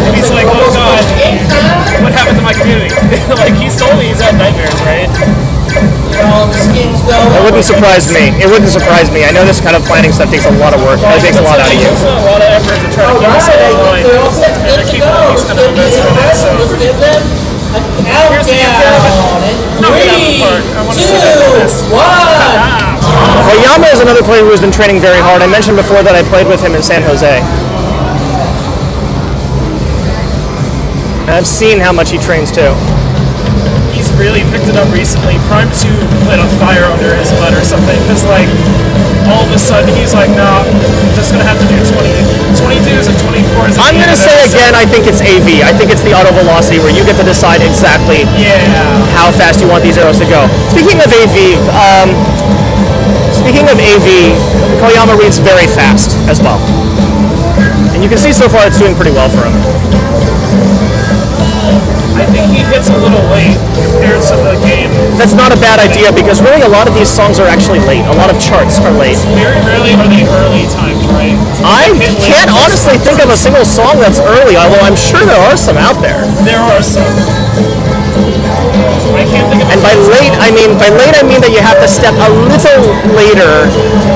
S4: And he's like, oh God, what happened to my community? Like, he's told me he's had nightmares, right?
S7: It wouldn't surprise me. It wouldn't surprise me. I know this kind of planning stuff takes a lot of work. It takes a lot out of you.
S4: It's a lot of effort to try to keep us online and to keep all these kind of events running. So here's the knock it out of the park. I want to see that bonus.
S7: Koyama is another player who has been training very hard. I mentioned before that I played with him in San Jose. And I've seen how much he trains too.
S4: He's really picked it up recently. Prime 2 lit a fire under his butt or something. Because, like, all of a sudden he's like, no, I'm just going to have to do 22s and 24s.
S7: I'm going to say again, I think it's AV. I think it's the auto velocity where you get to decide exactly how fast you want these arrows to go. Speaking of AV, Speaking of AV, Koyama reads very fast as well. And you can see so far it's doing pretty well for him.
S4: I think he hits a little late compared to the game.
S7: That's not a bad idea because really a lot of these songs are actually late. A lot of charts are late.
S4: Very rarely are they early times, right?
S7: I can't honestly think of a single song that's early, although I'm sure there are some out there.
S4: There are some. I can't think of.
S7: And by late I mean that you have to step a little later.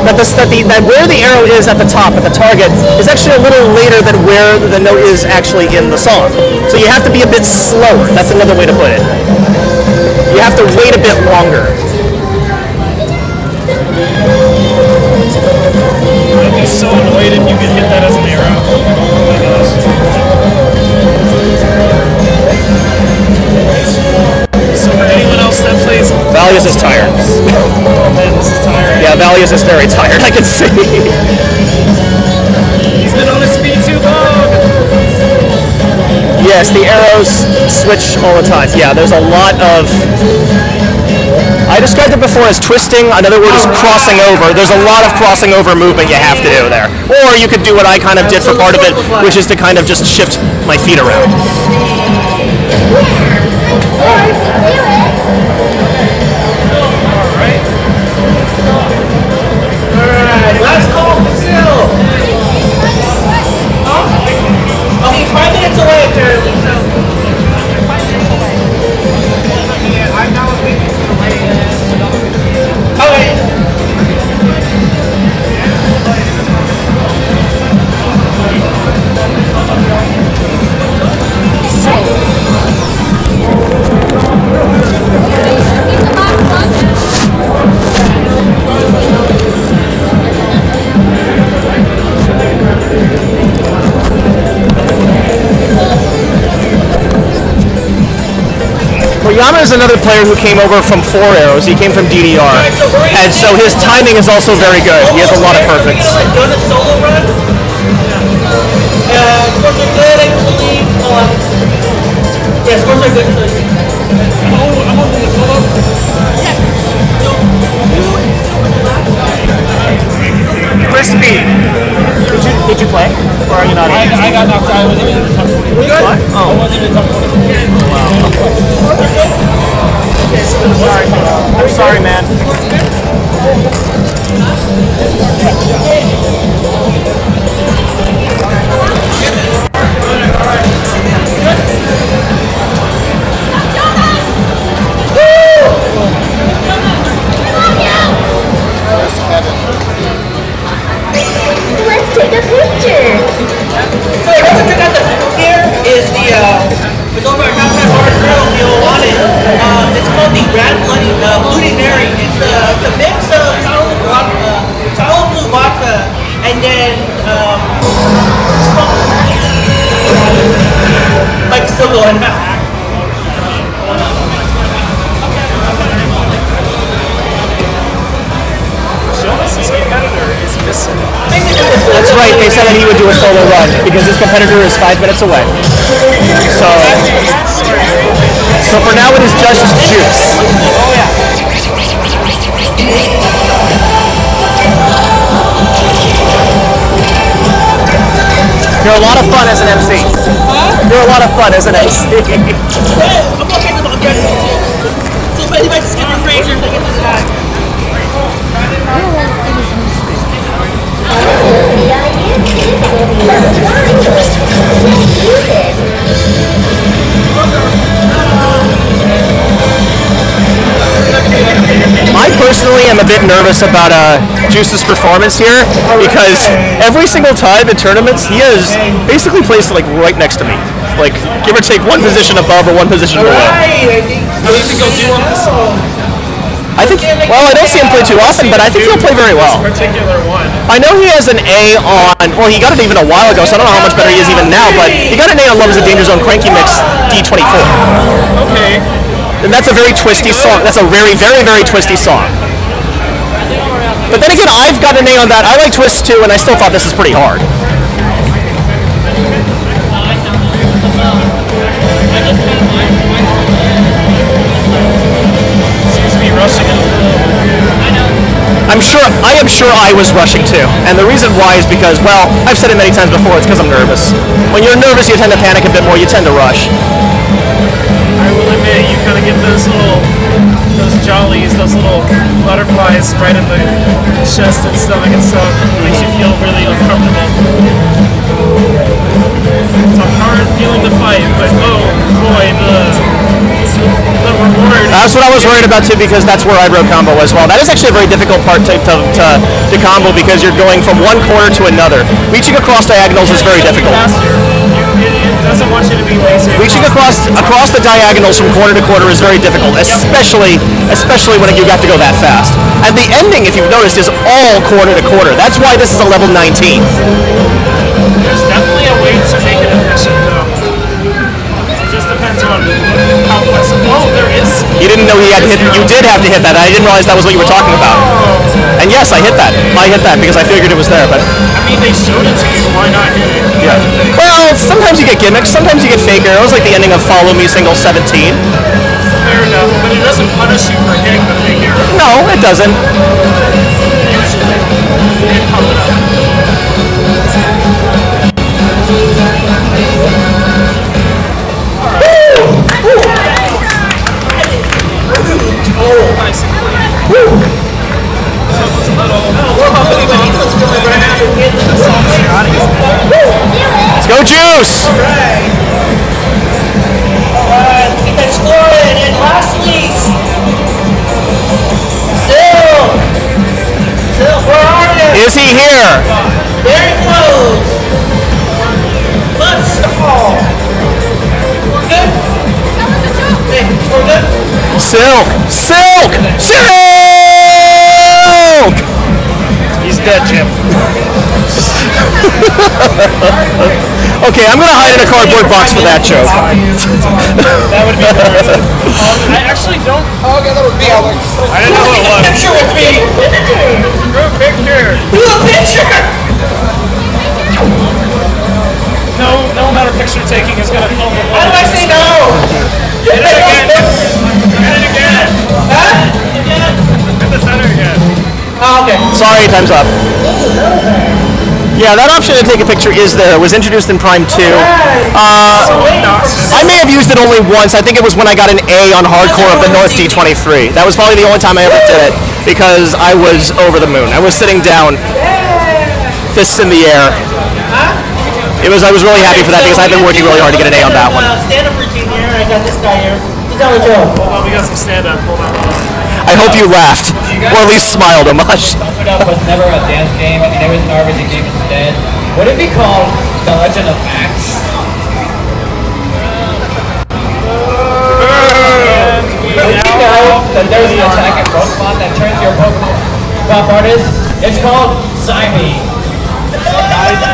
S7: That where the arrow is at the top, at the target, is actually a little later than where the note is actually in the song. So you have to be a bit slower. That's another way to put it. You have to wait a bit longer.
S4: I'd be so annoyed if you could hit that as an arrow. Oh my gosh. So for anyone else that plays...
S7: Valius is tired.
S4: Oh man, this is tired.
S7: Yeah, Valius is very tired, I can see.
S4: He's been on his feet too long.
S7: Yes, the arrows switch all the time. Yeah, there's a lot of... I described it before as twisting. Another word is crossing over. There's a lot of crossing over movement you have to do there. Or you could do what I kind of did for part of it, which is to kind of just shift my feet around.
S3: Alright, last call for Phil. Okay, 5 minutes away apparently, so.
S5: I'm not thinking to the lady.
S3: Okay.
S7: Koyama is another player who came over from 4 arrows. He came from DDR. And so his timing is also very good. He has a lot of perfects.
S3: Done a solo run. Scores are good, I believe. Yeah, scores are good.
S4: I'm holding the solo.
S7: Crispy. Did you play? Or are you not in?
S4: I got knocked out. I wasn't in the top 20.
S7: What? Oh.
S4: I wasn't in the top 20. Wow.
S7: I'm sorry, man.
S8: Let's take a picture.
S3: So another thing that's here is the it's over at Mountain Bar Grill if you want it. It's called the Bloody Mary. It's a mix of Talo Blue vodka and then like still going back.
S4: His competitor is missing.
S7: That's right, they said that he would do a solo run because his competitor is 5 minutes away. So for now it is just Juice.
S4: Oh yeah.
S7: You're a lot of fun as an MC. You're a lot of fun as an MC.
S3: I'm okay with all good. So if anybody skip your Frasers, I get this guy.
S7: I personally am a bit nervous about Juice's performance here because every single time in tournaments he has basically placed like right next to me, like give or take one position above or one position below. I think, well, I don't see him play too often, but I think he'll play very well.
S4: Particular one.
S7: I know he has an A on, well, he got it even a while ago, so I don't know how much better he is even now, but he got an A on Love is a Danger Zone Cranky Mix D24.
S4: Okay.
S7: And that's a very twisty song. That's a very, very, very twisty song. But then again, I've got an A on that. I like twists too, and I still thought this is pretty hard. I am sure I was rushing too. And the reason why is because, well, I've said it many times before, it's because I'm nervous. When you're nervous, you tend to panic a bit more, you tend to rush.
S4: I will admit, you kind of get those jollies, those little butterflies right in the chest and stomach and stuff. It makes you feel really uncomfortable. It's a hard feeling to fight, but oh boy, the reward.
S7: That's what I was worried about too, because that's where I broke combo as well. That is actually a very difficult part to combo, because you're going from one corner to another. Reaching across diagonals is very difficult.
S4: It doesn't want you to be lazy.
S7: Reaching across the diagonals from corner to corner is very difficult, especially when you have to go that fast. And the ending, if you've noticed, is all corner to corner. That's why this is a level 19.
S4: There's definitely a way to make it efficient, though. It just depends on how flexible. Oh, there is.
S7: You didn't know you did have to hit that. I didn't realize that was what you were talking about. And yes, I hit that. I hit that because I figured it was there, but...
S4: I mean, they showed it to you, why not hit it?
S7: Yeah. Well, sometimes you get gimmicks, sometimes you get fake arrows, like the ending of Follow Me Single 17.
S4: Fair enough, but it doesn't punish you for hitting the fake arrow.
S7: No, it doesn't.
S4: Usually. They pump it up. Nice and clean.
S7: Let's go, Juice!
S3: Alright, let's get that score in. And lastly, Sil, where are you?
S7: Is he here?
S3: Very close. Let's stall. We're good? Hey, we're good?
S7: Silk! Silk! Silk!
S4: He's dead, Jim.
S7: Okay, I'm gonna hide in a cardboard box for that joke.
S4: That would be good. I actually don't.
S5: Oh, okay, that was me, Alex.
S4: I didn't know what it was.
S3: Picture with me.
S4: Group picture.
S3: Do a picture.
S4: No amount of picture taking is gonna help.
S3: How do I say no?
S4: Hit it again. Hit it again.
S3: Huh?
S4: Hit the center again.
S3: Oh, okay.
S7: Sorry, time's up. Yeah, that option to take a picture is there. It was introduced in Prime 2. I may have used it only once. I think it was when I got an A on Hardcore of the North D23. That was probably the only time I ever did it, because I was over the moon. I was sitting down, fists in the air. I was really happy for that, because I've been working really hard to get an A on that one.
S3: Stand-up routine here. I got this guy here. He's on the joke.
S4: Oh, we got some stand-up. Hold on.
S7: I hope you laughed, or at least smiled a much.
S9: It up was never a dance game. I mean, it was an RPG game instead. Would it be called The Legend of Max? Did you know that there's an attack in Pokemon that turns your Pokemon pop artist? It's called Psyme.
S4: I do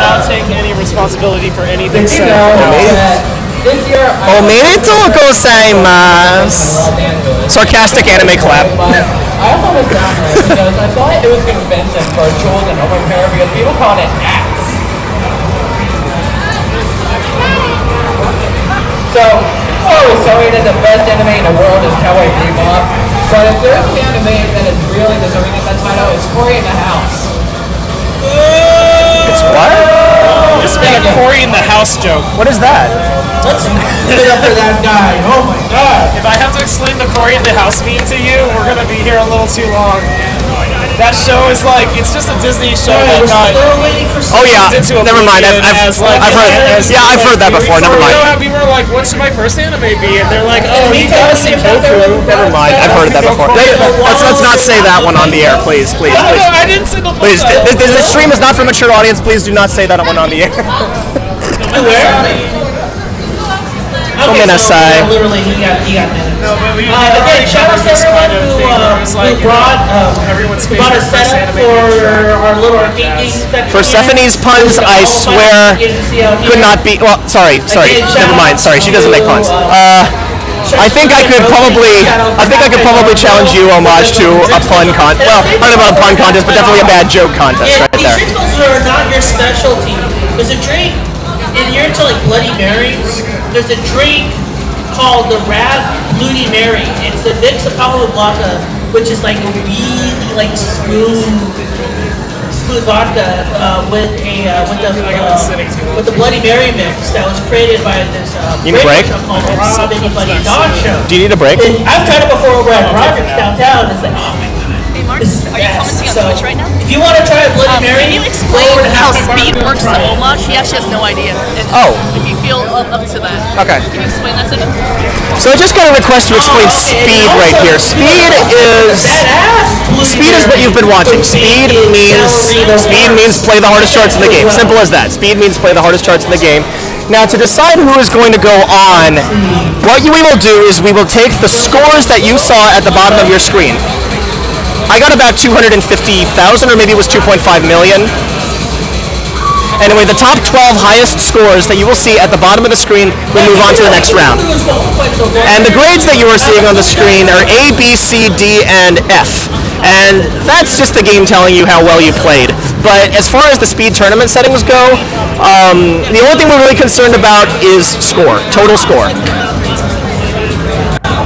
S4: not take any responsibility for anything
S9: Did you
S4: said.
S9: know that this year
S7: Omedetou gozaimasu. Sarcastic anime clap.
S9: I also was down there because I thought it was convincing for a children over here because people called it axe. So, I was sorry that the best anime in the world is Cowboy Bebop. But if there's an anime that is really deserving of that title, it's Cory in the House.
S7: It's what?
S4: It's been a Cory in the House joke.
S7: What is that?
S3: Let's give it up for that guy. Oh my god.
S4: If I have to explain the Cory in the House meme to you, we're gonna be here a little too long. That show is like, it's just a Disney show that got
S7: Oh yeah,
S4: into
S7: never mind. I've heard that before. Never mind.
S4: You know how people are like, what should my first anime be? And they're like, oh, you gotta see Goku.
S7: Never mind. I've heard that before. Let's not say that one on the air, please. Please.
S4: No, I didn't say the
S7: Please. This stream is not for mature audience. Please do not say that one on the air. Omenasai.
S3: Literally, he got that.
S4: No, but we
S3: Again, shout out to everyone who brought
S4: everyone's
S3: a setup for our little arcade game section.
S7: Persephone's puns, I swear, could not be. Well, sorry. Never mind. Sorry, she doesn't make puns. I think I could probably challenge you, Homage, to a pun contest. Well, I don't know about a pun contest, but definitely a bad joke contest right there.
S3: These rituals are not your specialty. There's a drink, and you're into like Bloody Marys. There's a drink called the Rad Bloody Mary. It's a mix of Pablo Blanca which is like a really like smooth vodka with the Bloody Mary mix that was created by this
S7: you need a break?
S3: called Rob Anybody Dog Show.
S7: Do you need a break?
S3: And I've tried it before over at Rogers downtown. It's like, oh my god.
S2: Hey Mark,
S3: this is the
S2: are you
S3: best.
S2: commenting on
S3: So,
S2: Twitch right now?
S3: if you want to try a Bloody Mary,
S2: Can you explain how speed works so much? He actually has no idea. And if you feel up to that.
S7: Okay.
S2: Can you explain that to him?
S7: So I just got a request to explain speed right here. Speed is what you've been watching. Speed means play the hardest charts in the game. Simple as that. Speed means play the hardest charts in the game. Now, to decide who is going to go on, what we will do is we will take the scores that you saw at the bottom of your screen. I got about 250,000, or maybe it was 2.5 million. Anyway, the top 12 highest scores that you will see at the bottom of the screen will move on to the next round. And the grades that you are seeing on the screen are A, B, C, D, and F. And that's just the game telling you how well you played. But as far as the speed tournament settings go, the only thing we're really concerned about is score, total score.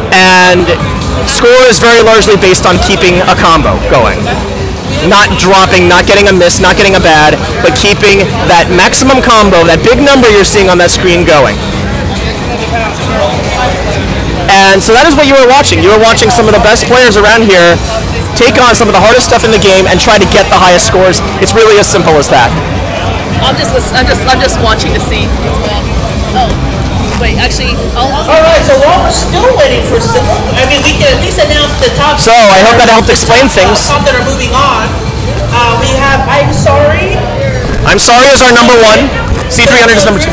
S7: And score is very largely based on keeping a combo going. Not dropping, not getting a miss, not getting a bad, but keeping that maximum combo, that big number you're seeing on that screen going. And so that is what you were watching. You were watching some of the best players around here take on some of the hardest stuff in the game and try to get the highest scores. It's really as simple as that.
S2: I'm just watching to see. Oh, wait, actually,
S3: all right, so while we're still waiting for Simple, I mean, we can at least announce the top.
S7: So I hope that helped explain things.
S3: That are moving on. We have I'm Sorry.
S7: I'm Sorry is our number 1. C300 is number 2.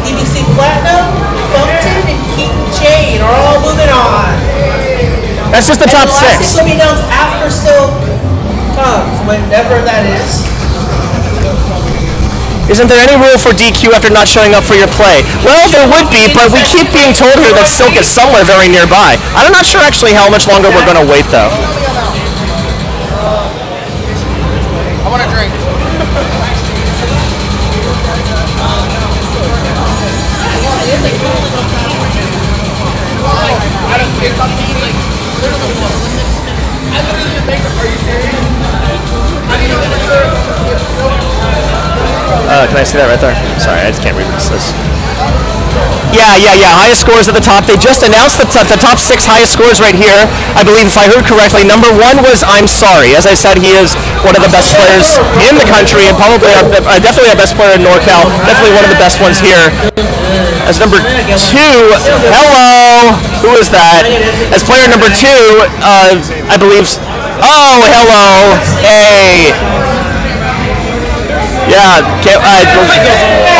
S3: BBC Platinum, Funkton, and King Jane are all moving on.
S7: That's just the top 6.
S3: Last will be announced after Silk comes, whenever that is.
S7: Isn't there any rule for DQ after not showing up for your play? Well, there would be, but we keep being told here that Silk is somewhere very nearby. I'm not sure actually how much longer we're going to wait, though.
S6: I want a drink.
S7: Can I see that right there? Sorry, I just can't read what it says. Yeah. Highest scores at the top. They just announced the top 6 highest scores right here. I believe, if I heard correctly, number 1 was I'm Sorry. As I said, he is one of the best players in the country and probably definitely our best player in NorCal. Definitely one of the best ones here. As number 2, hello, who is that? As player number 2, I believe. Oh, hello, hey. Yeah,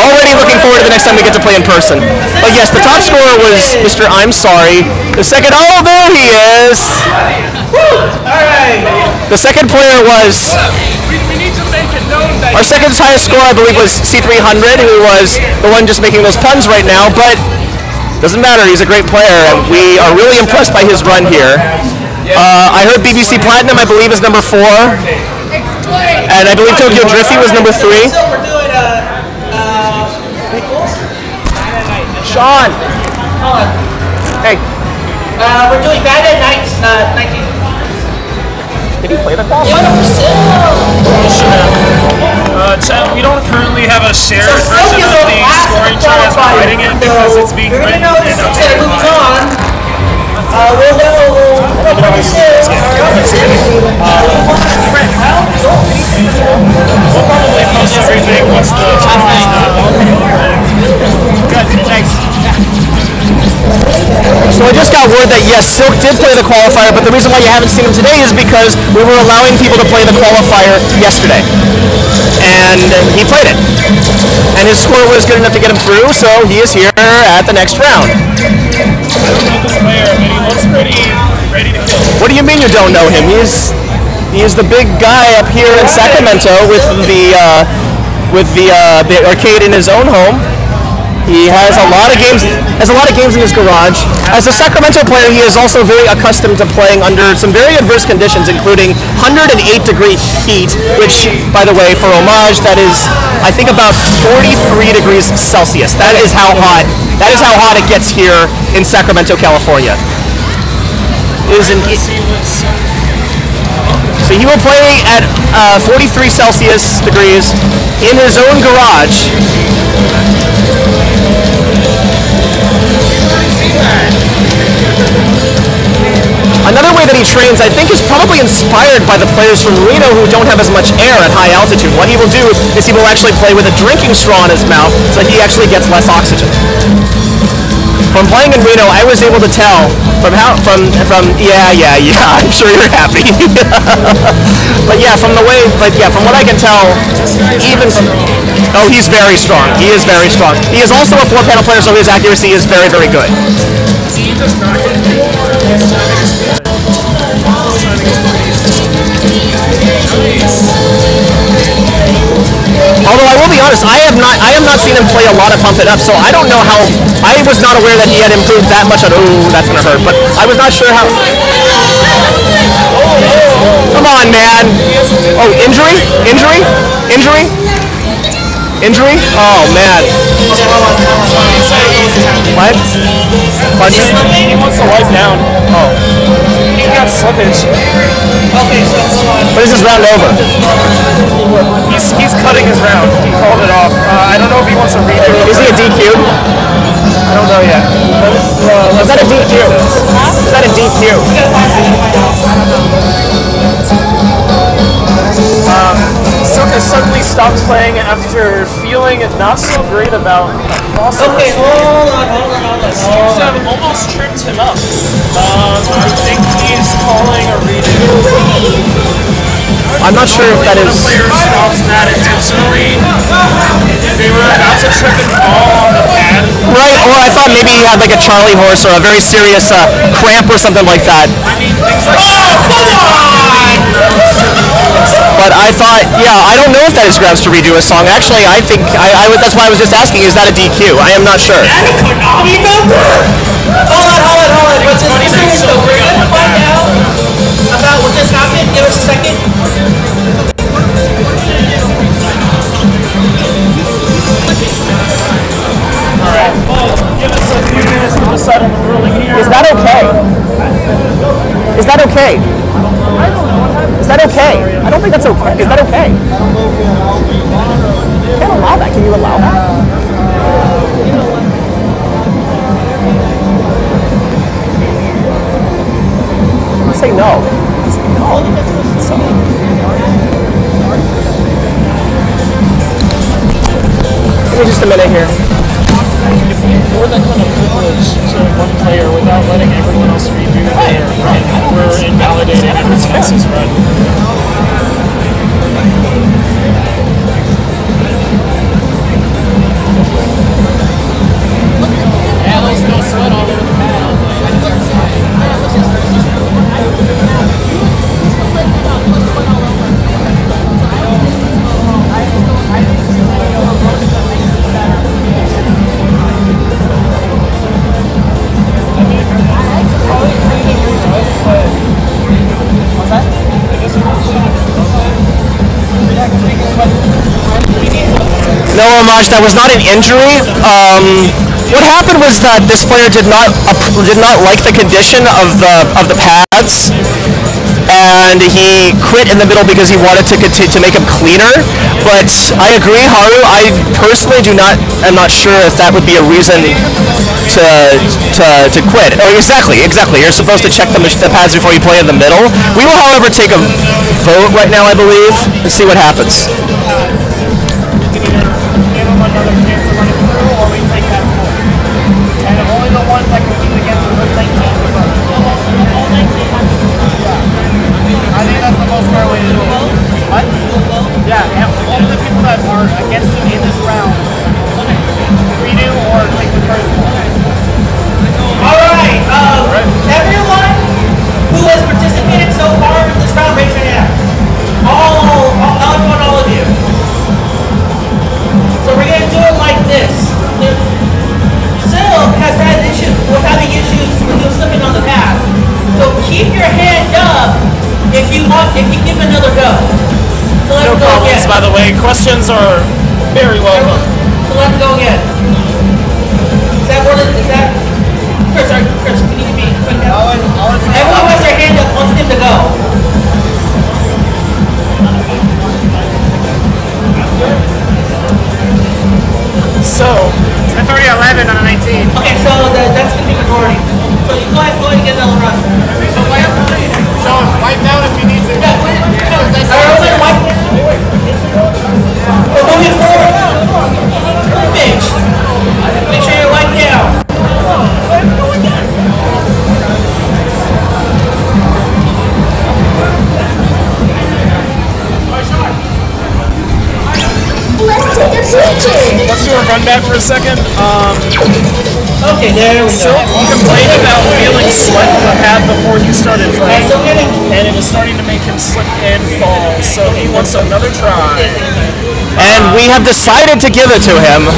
S7: already looking forward to the next time we get to play in person. But yes, the top scorer was Mr. I'm Sorry. The second, oh, there he is. The second player was, our second highest score, I believe, was C300, who was the one just making those puns right now, but doesn't matter, he's a great player, and we are really impressed by his run here. I heard BBC Platinum, I believe, is number 4. And I believe Tokyo Drifty was number 3. Sean! Hey.
S3: We're doing Bad at Night 19.
S7: Did he play the ball?
S5: We don't currently have a shared version of the scoring chart as we're writing it because it's being written in
S3: We'll know pretty soon.
S5: We'll probably post everything once the tournament's done. Good, thanks.
S7: So I just got word that yes, Silk did play the qualifier, but the reason why you haven't seen him today is because we were allowing people to play the qualifier yesterday. And he played it. And his score was good enough to get him through, so he is here at the next round.
S5: I don't know this player, but he looks pretty ready to kill.
S7: What do you mean you don't know him? He's the big guy up here in Sacramento with the arcade in his own home. He has a lot of games. In his garage. As a Sacramento player, he is also very accustomed to playing under some very adverse conditions, including 108-degree heat, which, by the way, for homage, that is, I think, about 43 degrees Celsius. That is how hot. That is how hot it gets here in Sacramento, California. So he will play at 43 Celsius degrees in his own garage. Another way that he trains, I think, is probably inspired by the players from Reno who don't have as much air at high altitude. What he will do is he will actually play with a drinking straw in his mouth so that he actually gets less oxygen. From playing in Reno, I was able to tell from yeah, I'm sure you're happy. But yeah, from the way, from what I can tell, even from, oh, he's very strong. He is very strong. He is also a 4-panel player, so his accuracy is very, very good. Although I will be honest, I have not seen him play a lot of Pump It Up, so I don't know how. I was not aware that he had improved that much on. Ooh, that's gonna hurt. But I was not sure how. Come on, man. Oh, injury? Oh man. What?
S4: He wants to wipe down.
S7: Oh.
S4: He got slippage.
S3: Okay, so hold on.
S7: But is this round over?
S4: He's cutting his round. He called it off. I don't know if he wants to redo it.
S7: Is he a DQ?
S4: I don't know yet.
S7: Is that a DQ? Is that a DQ?
S4: Suka suddenly stopped playing after feeling not so great about crossover.
S3: Okay, hold on.
S4: Seems to have almost tripped him up. I think he's calling a redo.
S7: I'm not sure if that is.
S4: The player stops that intentionally. They were about to trip and fall on the pad.
S7: Right, or I thought maybe he had like a Charlie horse or a very serious cramp or something like that.
S4: I mean, things like
S7: But I thought, I don't know if that is grounds to redo a song. Actually, I think that's why I was just asking, is that a DQ? I am not sure.
S3: Hold on. What's funny is so we're gonna find out about what just happened. Give us a second.
S4: Alright, give us a few minutes to decide on the ruling here.
S7: Is that okay? Is that okay? Is that okay? I don't think that's okay. Is that okay? You can't allow that. Can you allow that? Say no. Say no. So. Give me just a minute here.
S4: For that kind of privilege to one player without letting everyone else redo their run, we're invalidating everyone else's run. Yeah, there's no sweat all over the pad.
S7: No, Homage, that was not an injury. What happened was that this player did not like the condition of the pads, and he quit in the middle because he wanted to continue to make them cleaner. But I agree, Haru. I personally am not sure if that would be a reason to quit. Oh, exactly. You're supposed to check the pads before you play in the middle. We will, however, take a vote right now, I believe, and see what happens.
S3: Everyone who has participated so far in this round, raise your hand. All of you. So we're going to do it like this. Sil has had issues with having issues with you slipping on the path. So keep your hand up if you give another go. So let's
S4: no
S3: go
S4: comments,
S3: again.
S4: by the way. Questions are very welcome.
S3: So let's go again. Is that Chris, can you give me a quick help? Everyone has their hand up, wants them to go.
S5: run back for a second.
S3: Okay, there we go.
S5: Silk complained about feeling sweat in the pad before he started playing, and it was starting to make him slip and fall, so he wants another try.
S7: And we have decided to give it to him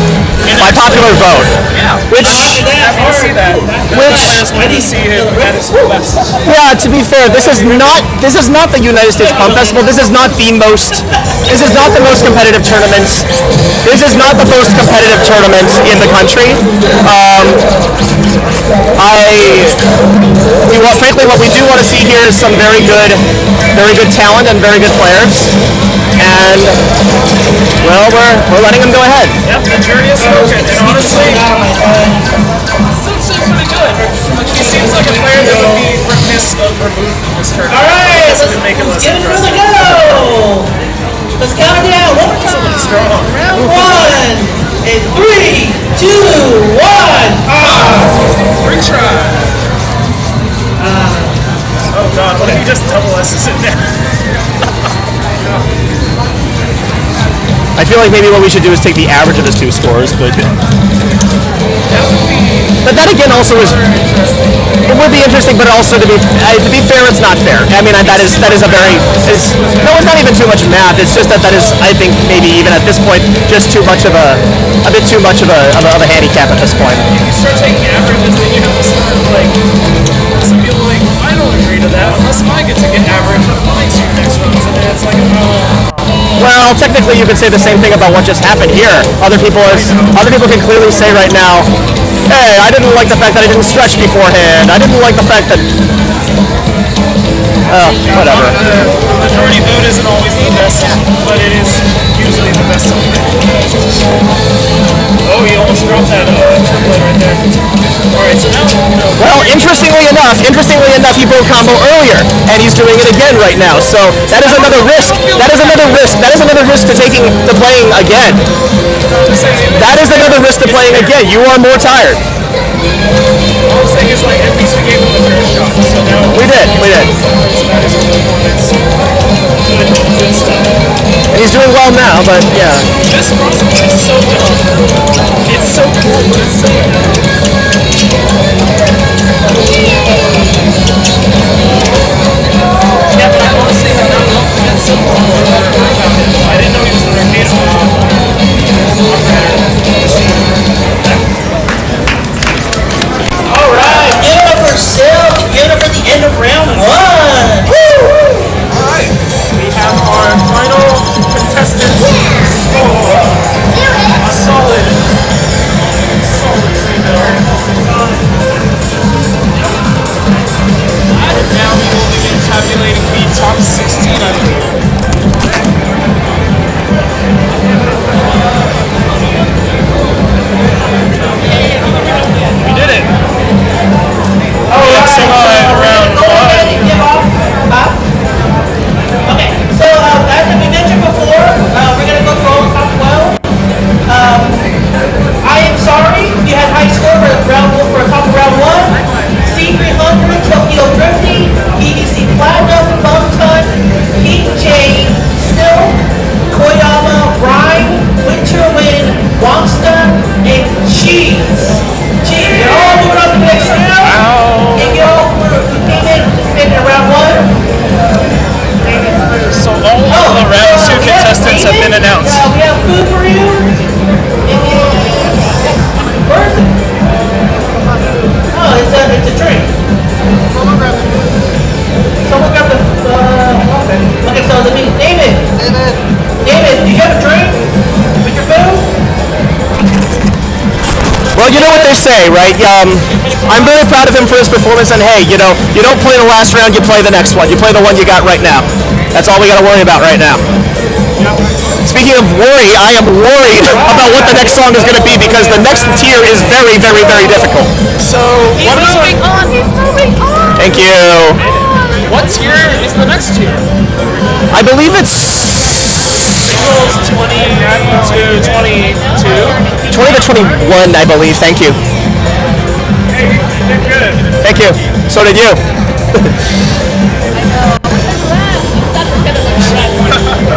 S7: by popular vote.
S5: Yeah.
S7: Which,
S5: happy to see that. Players want to see him at his best.
S7: yeah, to be fair, this is not the United States Pump Festival. This is not the most competitive tournament. This is not the most competitive tournament in the country. Frankly, what we do want to see here is some very good talent and very good players. And well, we're letting him go ahead.
S5: Yep, the jury is spoken, and honestly, Silk's pretty good. He seems like a player that would be remiss of remove in this tournament.
S3: All right, let's
S5: make it less
S3: give it
S5: interesting.
S3: another go. Let's count it down. One more time.
S5: Strong.
S3: Round one. And 3, 2, 1.
S5: Retry. Oh God, what if he just double S's in there?
S7: I feel like maybe what we should do is take the average of his two scores, but that again also is it would be interesting, but also to be fair, it's not fair. I mean, that is a very it's not even too much math. It's just that is, I think, maybe even at this point just too much of a bit too much of a handicap at this point.
S5: If you start taking averages, then you have to start like some people like I don't agree to that unless I get to get average on my two next ones, and then it's like
S7: Well, technically, you could say the same thing about what just happened here. Other people can clearly say right now, hey, I didn't like the fact that I didn't stretch beforehand. I didn't like the fact that... whatever.
S5: The majority vote isn't always the best, but it is usually the best something. Oh, he almost dropped that triplet right there. Alright, so now...
S7: Well, interestingly enough, he broke combo earlier, and he's doing it again right now. So that is another risk. That is another risk to playing again. That is another risk to playing again. You are more tired.
S5: All I'm saying is, like, at least we gave him the third shot. So now
S7: We did.
S5: So that is a really good stuff.
S7: And he's doing well now, but yeah.
S5: This crossplay is so dumb. It's so cool, but it's so dumb. Yeah, but I honestly have not known that so long. I didn't know he was an arcade.
S3: Alright, give it up for Silk. Give it up for the end of round one. Woo!
S5: Alright, we have our final contestant score. A solid 3-0. And now we will begin tabulating the top 16, I believe. We did it! Oh, that's around one.
S3: Okay, so as we mentioned before, we're going to go through all the top 12. I am sorry you had high score for top of round one. C300, Tokyo Drifting, BBC Platinum, Bumtun, Pete Jane, Silk, Koyama, Rhyme, Winter Wind, Wongsta, and Cheese. You're all moving up to the next round. And you all participated in round one.
S5: So all of the round two contestants have been announced.
S3: We have food for you. Where is it? Oh, it's a drink. Someone grab the. Okay, so let me. David, do you have a drink with your food?
S7: Well, you know what they say, right? I'm very proud of him for his performance, and hey, you don't play the last round, you play the next one. You play the one you got right now. That's all we got to worry about right now. Speaking of worry, I am worried about what the next song is going to be because the next tier is very, very, very difficult.
S5: So, what is
S2: He's moving on.
S7: Thank you.
S5: What tier is the next tier?
S7: I believe it's
S5: Singles 20 to 22.
S7: 20 to 21, I believe. Thank you.
S5: Hey, you did good.
S7: Thank you. So did you.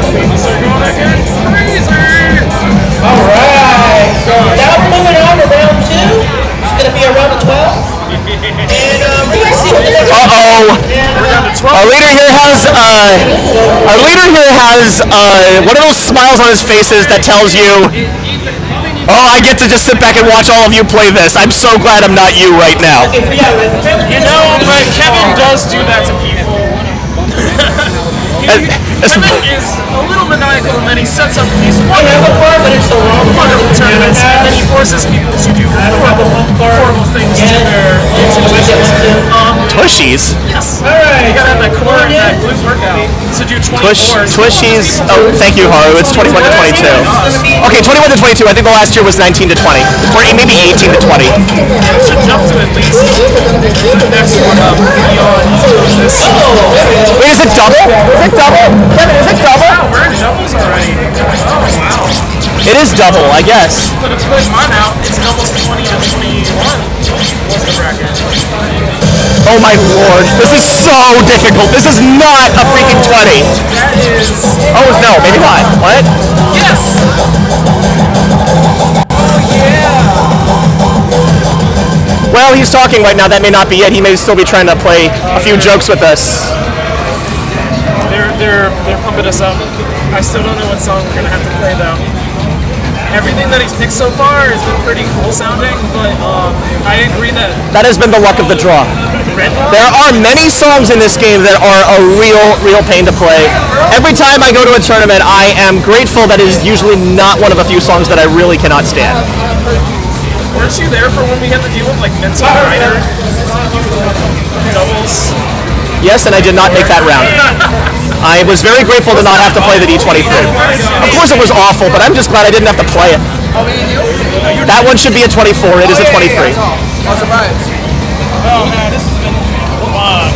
S5: These are going again crazy.
S3: Alright, so
S7: has one of those smiles on his faces that tells you, oh, I get to just sit back and watch all of you play this. I'm so glad I'm not you right now.
S4: You know, but Kevin does do that to people. Kevin is a little maniacal, and then he sets up these wonderful tournaments, and then he forces people to do horrible things to their tushies.
S7: Tushies?
S4: Yes. You gotta have that core and that glute workout to do 24.
S7: Tushies. Oh, thank you, Haru. It's 21 to 22. Okay, 21 to 22. I think the last year was 19 to 20. Or maybe 18 to 20.
S4: I should jump to at least the next one up beyond this.
S7: Wait, is it double? Is it double? Kevin, is it double?
S4: Wow, we're in doubles already. Oh, wow.
S7: It is double, I guess.
S4: But if you put mine out, it's doubles 20 to 21. What's the bracket?
S7: Oh my lord, this is so difficult. This is not a freaking 20.
S4: That is...
S7: Oh no, maybe not. What?
S4: Yes! Oh yeah!
S7: Well, he's talking right now. That may not be it. He may still be trying to play a few jokes with us.
S4: They're pumping us up. I still don't know what song we're gonna have to play though. Everything that he's picked so far has been pretty cool sounding, but I agree that
S7: has been the luck of the draw. There are many songs in this game that are a real pain to play. Every time I go to a tournament, I am grateful that it is usually not one of a few songs that I really cannot stand.
S4: Weren't you there for when we had to deal with like Mental Rider doubles?
S7: Yes, and I did not make that round. I was very grateful to not have to play the D23. Of course it was awful, but I'm just glad I didn't have to play it. That one should be a 24. It is a 23.
S5: I'm surprised.
S4: Oh man, this has been fun.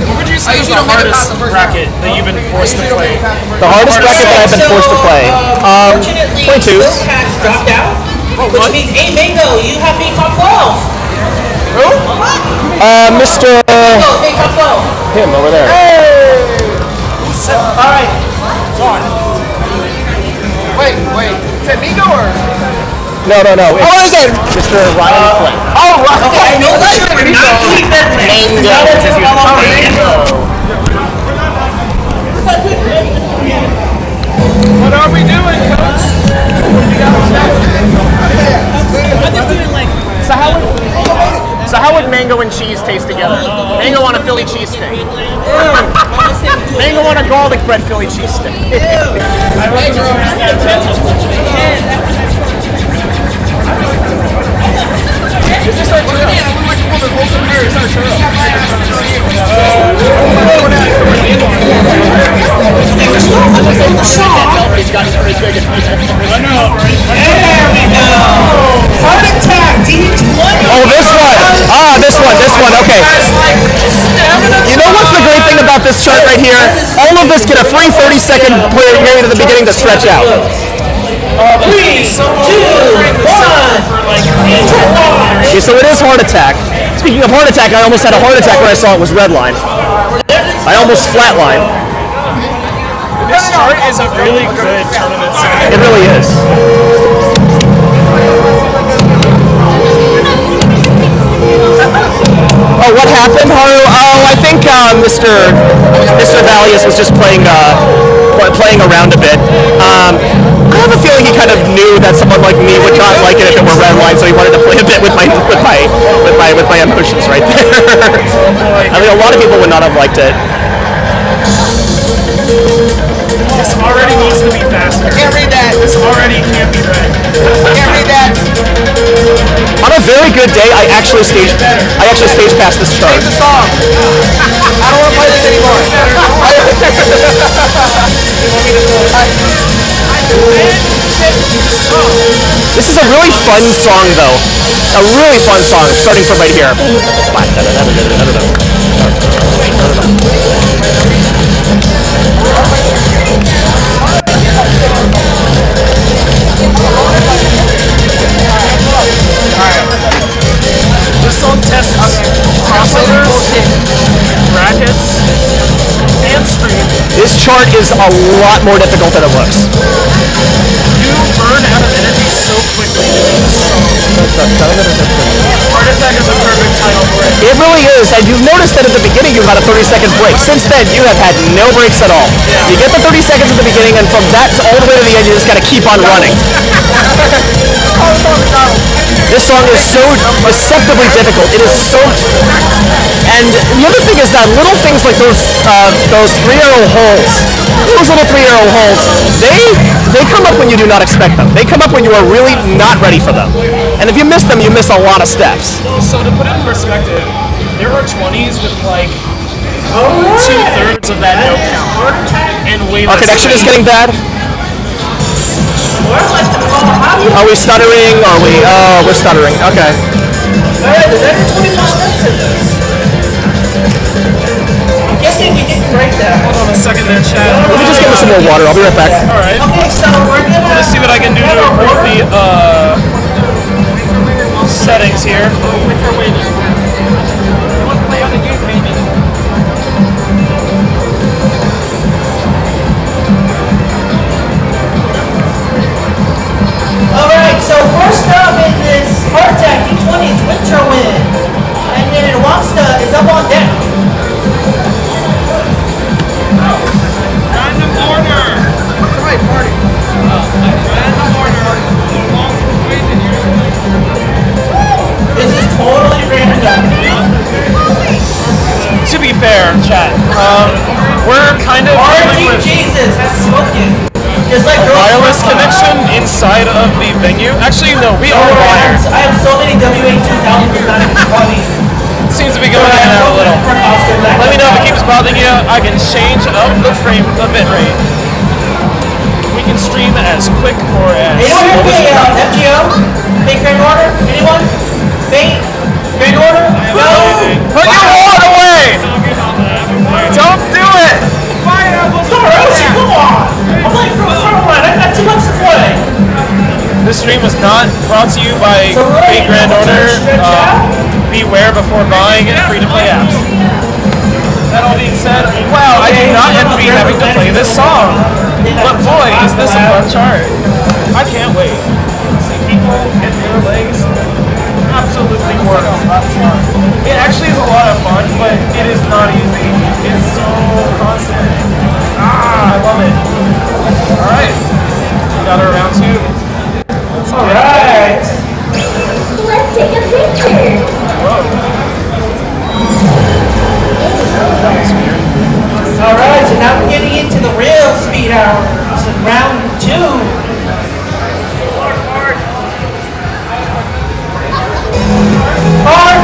S4: What would you say is the hardest bracket that you've been forced to play?
S7: The hardest bracket that I've been forced to play? 22s.
S3: Dropped out, which means, hey Mango, you have me top 12.
S7: Who? Mr. Him over there.
S5: Hey!
S3: Alright.
S5: Wait. Is it Nico or?
S7: No.
S5: What is it?
S7: Mr. Ryan Flynn.
S5: Oh, right.
S3: Okay, no, we're not doing that.
S4: What are we doing, coach?
S7: So how would mango and cheese taste together? Mango on a Philly cheesesteak. Mango on a garlic bread Philly cheesesteak.
S5: Is this our churro? Yeah, we like to pull the whole thing here. It's our churro.
S1: I know. There we go. Heart attack, D20.
S7: Oh, this one. This one. Okay. You know what's the great thing about this chart right here? All of us get a free 30-second period at the beginning to stretch out.
S3: 3, 2, 1.
S7: Okay, so it is heart attack. Speaking of heart attack, I almost had a heart attack when I saw it was redline. I almost flatlined.
S4: This chart is a really good tournament set.
S7: It really is. Oh, what happened, Haru? Oh, I think Mr. Valius was just playing around a bit. I have a feeling he kind of knew that someone like me would not like it if it were redline, so he wanted to play a bit with my emotions right there. I mean, a lot of people would not have liked it.
S4: This already needs to be faster.
S5: Can't read that.
S4: This already can't be read.
S5: Can't read that.
S7: On a very good day, I actually stage passed this chart.
S5: Change the song. I don't want to play this anymore.
S7: This is a really fun song, though. A really fun song, starting from right here.
S4: This song tests crossovers, brackets, and stream.
S7: This chart is a lot more difficult than it looks.
S4: You burn out of energy so quickly doing this song. Heart Attack is a perfect title for
S7: It really is, and you've noticed that at the beginning you had a 30-second break. Since then, you have had no breaks at all. You get the 30 seconds at the beginning, and from that all the way to the end, you just got to keep on running. This song is so deceptively difficult. It is so... And the other thing is that little things like those 3-arrow holes, those little 3-arrow holes, they come up when you do not expect them. They come up when you are really not ready for them. And if you miss them, you miss a lot of steps.
S5: So to put it in perspective, there are 20s with like 2/3 of that no count. And way
S7: Our connection is getting bad. Are we stuttering? Are we? Oh, we're stuttering. Okay.
S3: I'm guessing we didn't break that.
S5: Hold on a second there, Chad.
S7: Let me just get me some more water. I'll be right back.
S5: Alright.
S3: Okay, so we're gonna...
S5: Let's see what I can do to improve the settings here.
S3: Alright, so first up in this hard attack D20 is Winter Wind. And then Wasta is up on deck.
S5: Random order!
S9: Right, party.
S5: Random order.
S3: This is totally random.
S5: To be fair, chat, we're kind of dealing with
S3: Jesus has spoken. Just like
S5: wireless connection inside of the venue. Actually, no, we are wired.
S3: I have so many WA2000s not even funny.
S5: Seems to be going in and out a little. Let me know if it keeps bothering you. I can change up the bit rate. We can stream as quick or as
S3: Anyone
S5: slow as
S3: here
S5: we
S3: play FGO? Big Grand Order? Anyone? Bait? Grand Order? No!
S7: Put your water away! Don't do it!
S3: Rosie, come on! I'm playing for a I got too much to play.
S5: This stream was not brought to you by Big Grand Order. Beware before buying free-to-play apps. That all being said, wow, I do not envy having to play this song. But boy, is this a fun chart. I can't wait. See people hit their legs. Absolutely worth it. It actually is a lot of fun, but it is not easy. It's so constant. I love it. Alright. Got her around two.
S3: Alright.
S8: Let's take a picture.
S5: Whoa.
S3: Alright, so now we're getting into the real speed hour. So round 2. Hard.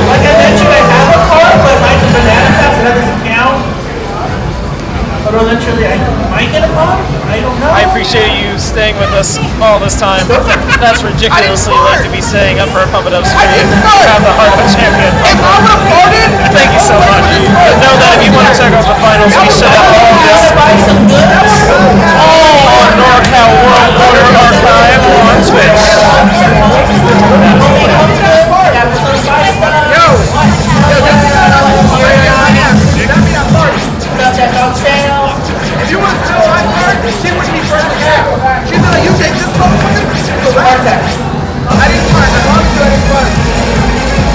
S3: Like I mentioned, I have a card, but mine's a banana pass, so that doesn't count. But eventually I might get a card? I don't know.
S5: I appreciate you staying with us all this time. That's ridiculously late to be staying up for a Pump It Up stream. You have the heart of a champion. Thank you so much. But know that if you want to check out the finals, we should have all this all on NorCal World Order Archive on Twitch.
S9: If you want to tell my part, she would be further down. She'd be like, you take this phone with me? Go back. I didn't fart. I promise you I didn't fart.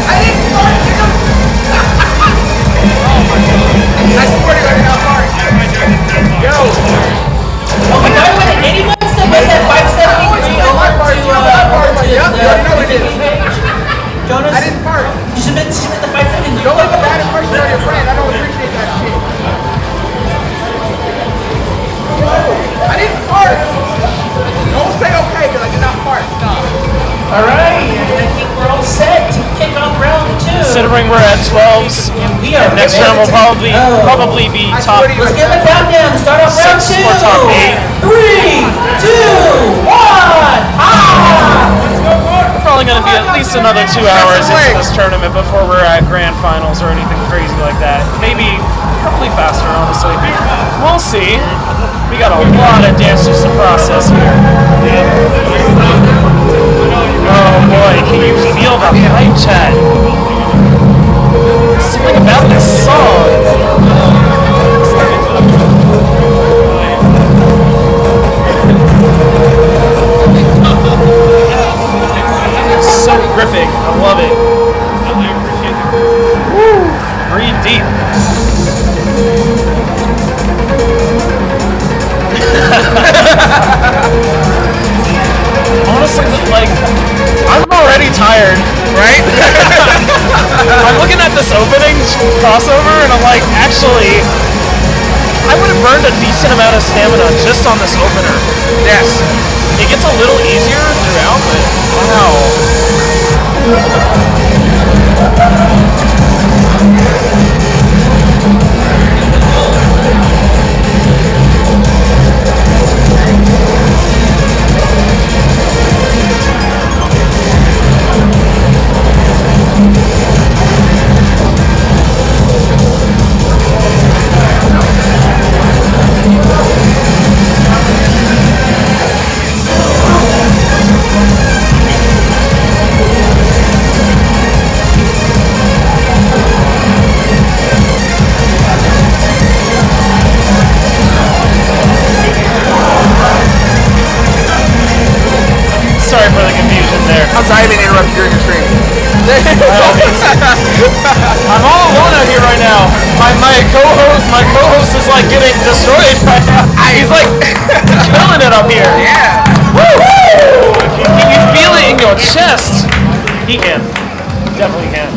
S9: I didn't fart, nigga. I swear to God, I did not fart. Yo.
S3: Oh my God, wait, anyone submit that 573 over to Jonas?
S9: I didn't fart.
S3: You submit the 573.
S9: Don't let the bad impression on your friend. I don't appreciate that shit. I didn't fart. Don't say okay because I did not fart. Stop.
S3: Alright, I think we're all set to kick off round 2.
S5: Considering we're at 12s, next round will probably be top
S3: Let's give a countdown to start off round 2.
S5: 6 or top 8.
S3: 3, 2, 1,
S5: We're probably going to be at least another 2 hours into this tournament before we're at grand finals or anything crazy like that. Maybe probably faster, honestly. We'll see. We got a lot of dancers to process here. Oh boy, can you feel the hype chat? Something about this song. Breathe deep. Honestly, like, I'm already tired, right? I'm looking at this opening crossover and I'm like, actually, I would have burned a decent amount of stamina just on this opener. Yes. It gets a little easier throughout, but wow. Sorry for the confusion there.
S6: I'm sorry I didn't interrupt during your stream.
S5: I'm all alone out here right now. My co-host is like getting destroyed right now. He's like killing it up here.
S6: Yeah.
S5: Woo! Can you feel it in your chest? He can. Definitely can.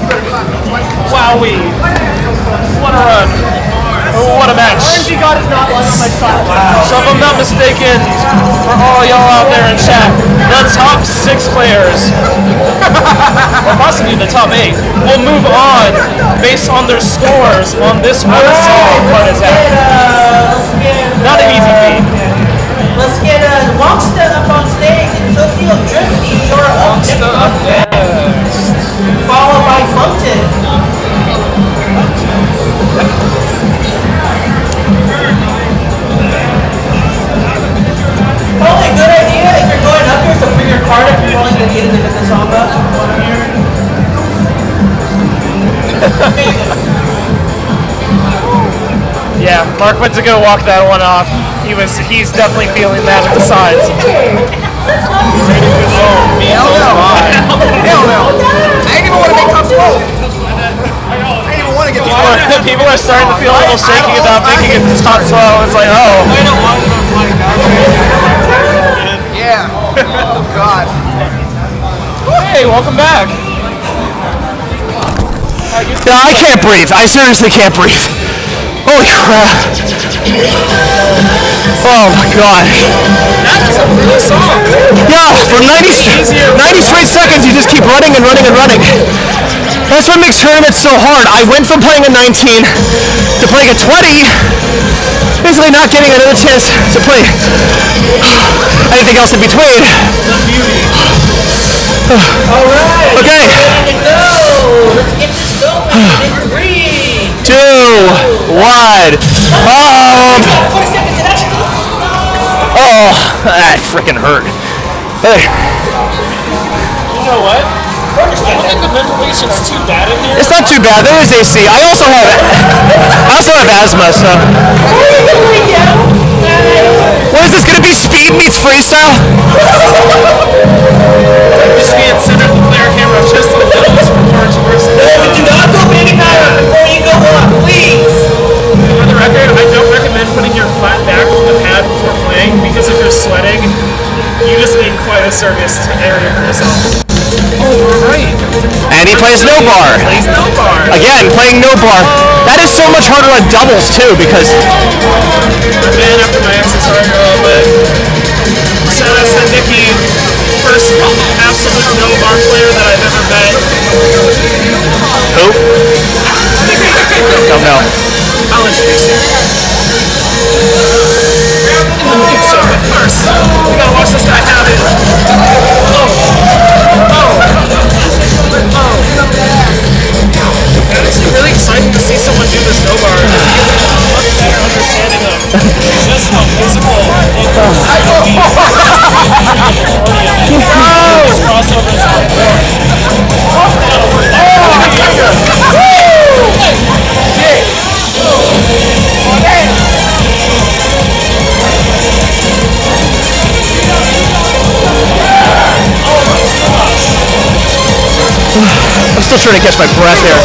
S5: Wowee. What a run. What a match. So if I'm not mistaken, for all y'all out there in chat, the top 6 players, or possibly the top 8, will move on based on their scores on this one song, Heart Attack. Not an easy feat.
S3: Let's get Wongsta up on stage and Tokyo Drifty, you're up next. Followed by Plumpton. Probably a good idea if you're going up here to bring your card if you're willing to get it to get the song up.
S5: Yeah, Mark went to go walk that one off. He's definitely feeling that at the sides.
S6: Hell no. Hell no. I didn't even want to make top 12. I didn't even want to get the
S5: People are starting to feel a little shaky about making it to top 12. It's like, oh.
S6: Yeah. Oh, God.
S5: Hey, welcome back.
S7: No, I can't breathe. I seriously can't breathe. Holy crap. Oh my gosh.
S5: That is a real song.
S7: Yeah, for 90 straight seconds you just keep running and running and running. That's what makes tournaments so hard. I went from playing a 19 to playing a 20, basically not getting another chance to play anything else in between.
S3: Alright,
S7: okay.
S3: Ready to go. Let's get this going. In 3,
S7: 2, 1. Oh, that freaking hurt. Hey.
S5: You know what? I don't think the ventilation's too bad in here.
S7: It's not too bad. There is AC. I also have asthma, so. What is this gonna be? Speed meets freestyle?
S5: Just being centered the player camera just a little more towards the
S3: do not go baby power before you go up, please.
S5: For the record, I don't recommend putting your flat back on the pad before playing because if you're sweating, you just need quite a service to area for yourself. Oh, right.
S7: And he plays no bar.
S5: Plays no bar.
S7: Again, playing no bar. That is so much harder on doubles too because.
S5: Man after my ex's heart, but shout out to Nikki, first absolute no bar player that I've ever met.
S7: Who?
S5: Nikki.
S7: Don't know.
S5: I'll introduce you. In the big show, but first, we gotta watch this guy have it. And it's really exciting to see someone do this no bar because you get a much better understanding of just how physical it can be. These crossovers are important.
S7: still trying to catch my breath here.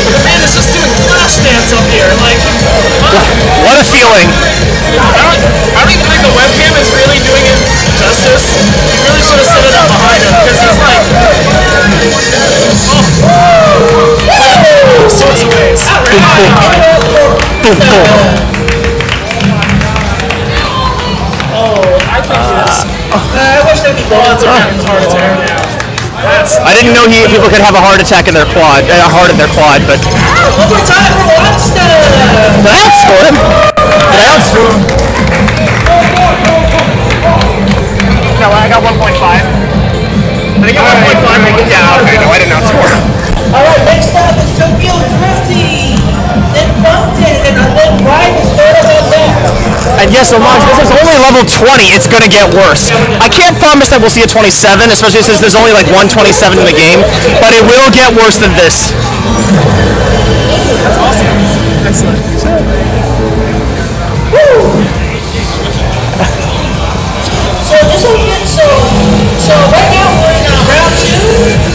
S5: The man is just doing flash dance up here. Like,
S7: what a feeling.
S5: I don't even think the webcam is really doing it justice. You really should have set it up behind him because he's like, all sorts of ways. I think I wish there'd be quads around the heart attack now.
S7: I didn't know people could have a heart attack in their quad, a heart in their quad, but.
S3: One more time for Watson!
S7: Did I outscore him? Did I outscore him?
S4: No, I got 1.5. I think I got 1.5. Yeah, okay, no, I didn't outscore him.
S3: Alright, next up is Tokyo Drifty, then Bumpton, and then Ryan is third about that.
S7: And yes, Homage, this is only level 20. It's going to get worse. I can't promise that we'll see a 27, especially since there's only like 127 in the game, but it will get worse than this.
S5: That's awesome. Excellent.
S3: So this will get so right now we're in round 2,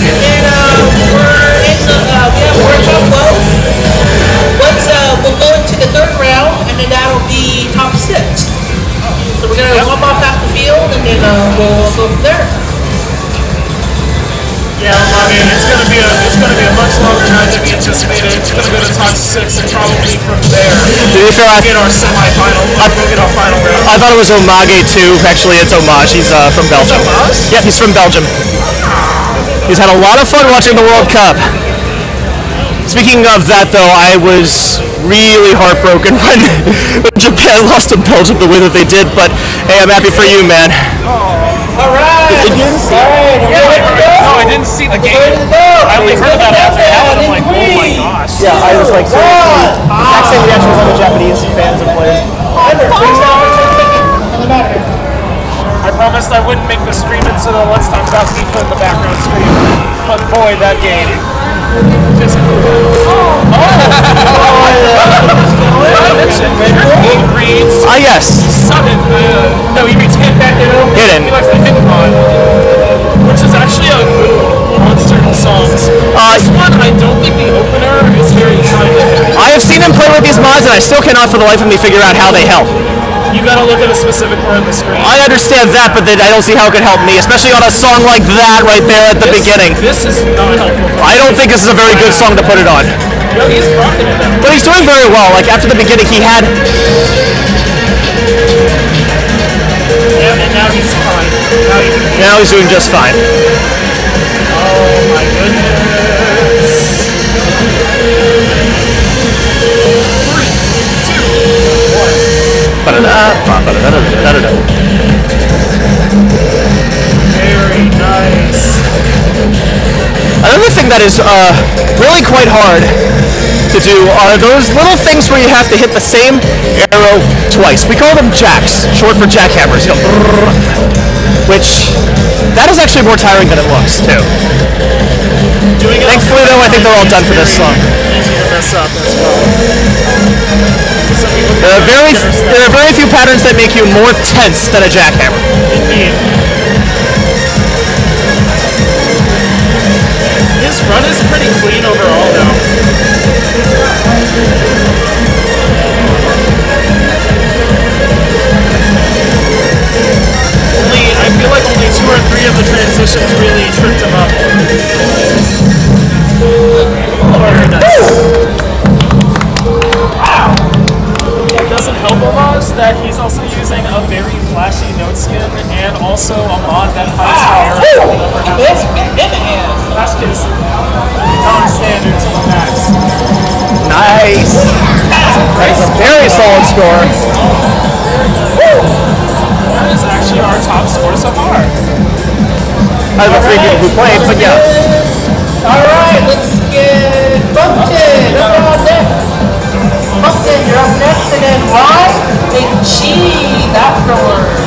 S3: and we're in the we have workout 12. We'll go into the third round, and then that'll be top 6. So we're gonna warm off half the field, and then we'll go from there.
S5: Yeah, I mean it's gonna be a much longer night than we anticipated. It's gonna go to top 6 and probably from there we'll get our semi-final. We'll get our final round.
S7: I thought it was Omage too. Actually, it's Homage. He's from Belgium. Yep, he's from Belgium. He's had a lot of fun watching the World Cup. Speaking of that, though, I was really heartbroken when Japan lost to Belgium the way that they did. But hey, I'm happy for you, man.
S3: All right.
S5: No, I didn't see the game. I only heard about it after it happened. I'm like, oh my gosh.
S7: Yeah, I was like, seriously. Exact same reaction as other Japanese fans and players.
S5: I promised I wouldn't make the stream into the Let's Talk About FIFA in the background screen, but boy, that game. He reads.
S7: Ah, yes.
S5: Sudden. No, he reads hidden.
S7: Hidden.
S5: He likes the hidden mod, which is actually a good one on certain songs. This one, I don't think the opener is very kind of hidden.
S7: I have seen him play with these mods, and I still cannot for the life of me figure out how they help.
S5: You gotta look at a specific part of the screen.
S7: I understand that, but I don't see how it could help me, especially on a song like that right there at the beginning.
S5: This is not helpful.
S7: I don't think this is a very good song to put it on.
S5: No, he's rocking it now.
S7: But he's doing very well. Like, after the beginning, he had...
S5: Yeah, and now he's fine.
S7: Now he's doing just fine.
S5: Oh my goodness. 3, 2, 1. Very nice.
S7: Another thing that is really quite hard to do are those little things where you have to hit the same arrow twice. We call them jacks, short for jackhammers. You know, which that is actually more tiring than it looks too. Thankfully, though, I think they're all done for this song.
S5: Easy to mess up as well.
S7: There are very few patterns that make you more tense than a jackhammer.
S5: Indeed. His run is pretty clean overall, though. I feel like only 2 or 3 of the transitions really tripped him up. Very nice. Wow. It doesn't help Homage that he's also using a very flashy note skin and also a mod that hides her hair in the upper half. That's his non-standard to the max.
S7: Nice. That's a very solid score.
S5: That is actually our top score so far.
S7: I have 3 people who played, but yeah.
S3: Alright, let's get Bumpton. Bumpton, you're up next, and then Ryan and Cheese afterwards.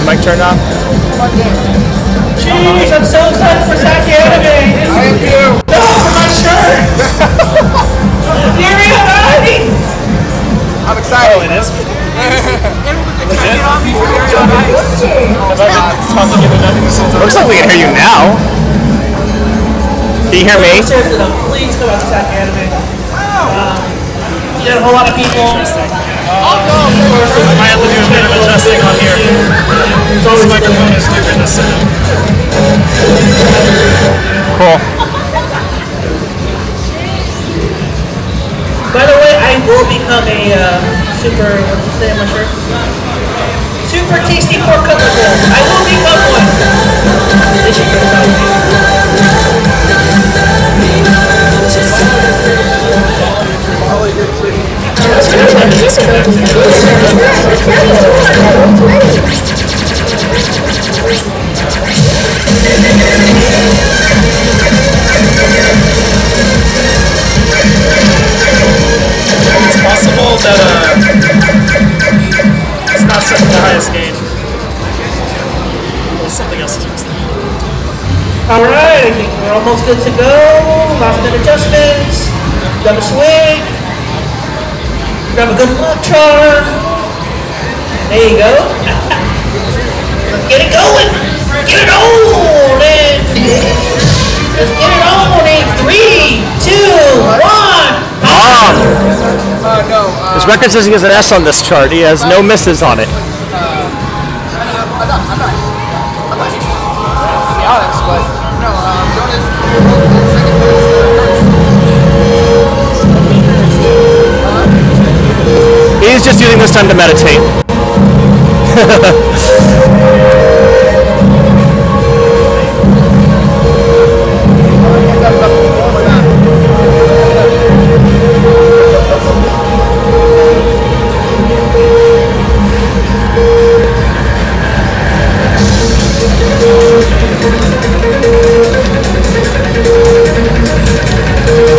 S7: Mic turned on.
S3: Jeez, I'm so excited for Saki Anime. I am too. No, for my shirt. You're already.
S6: I'm excited.
S5: Oh, it is? Legit?
S8: Your picture.
S5: Have I been talking into nothing this whole time?
S7: Looks like we can hear you now. Can you hear me?
S3: Please come out to Sac Anime. You got a whole lot of people.
S5: I have to do a bit of adjusting on here. This microphone is stupid to set up.
S7: Cool.
S3: By the way, I will become a super, what's it say on my shirt? Super tasty pork cutlet bowl. I will become one. They should put it out with me.
S5: It's possible that it's not set to the highest game. Well, something else is missing.
S3: Alright, I think we're almost good to go. Last minute adjustments. Grab a swig. Grab a good luck charm. There you go. Let's get it going. Get it on. Let's get it on in 3, 2, 1.
S6: No.
S7: His record says he has an S on this chart. He has no misses on it.
S6: I'm not. To be honest, but no. Jonas.
S7: He's just using this time to meditate.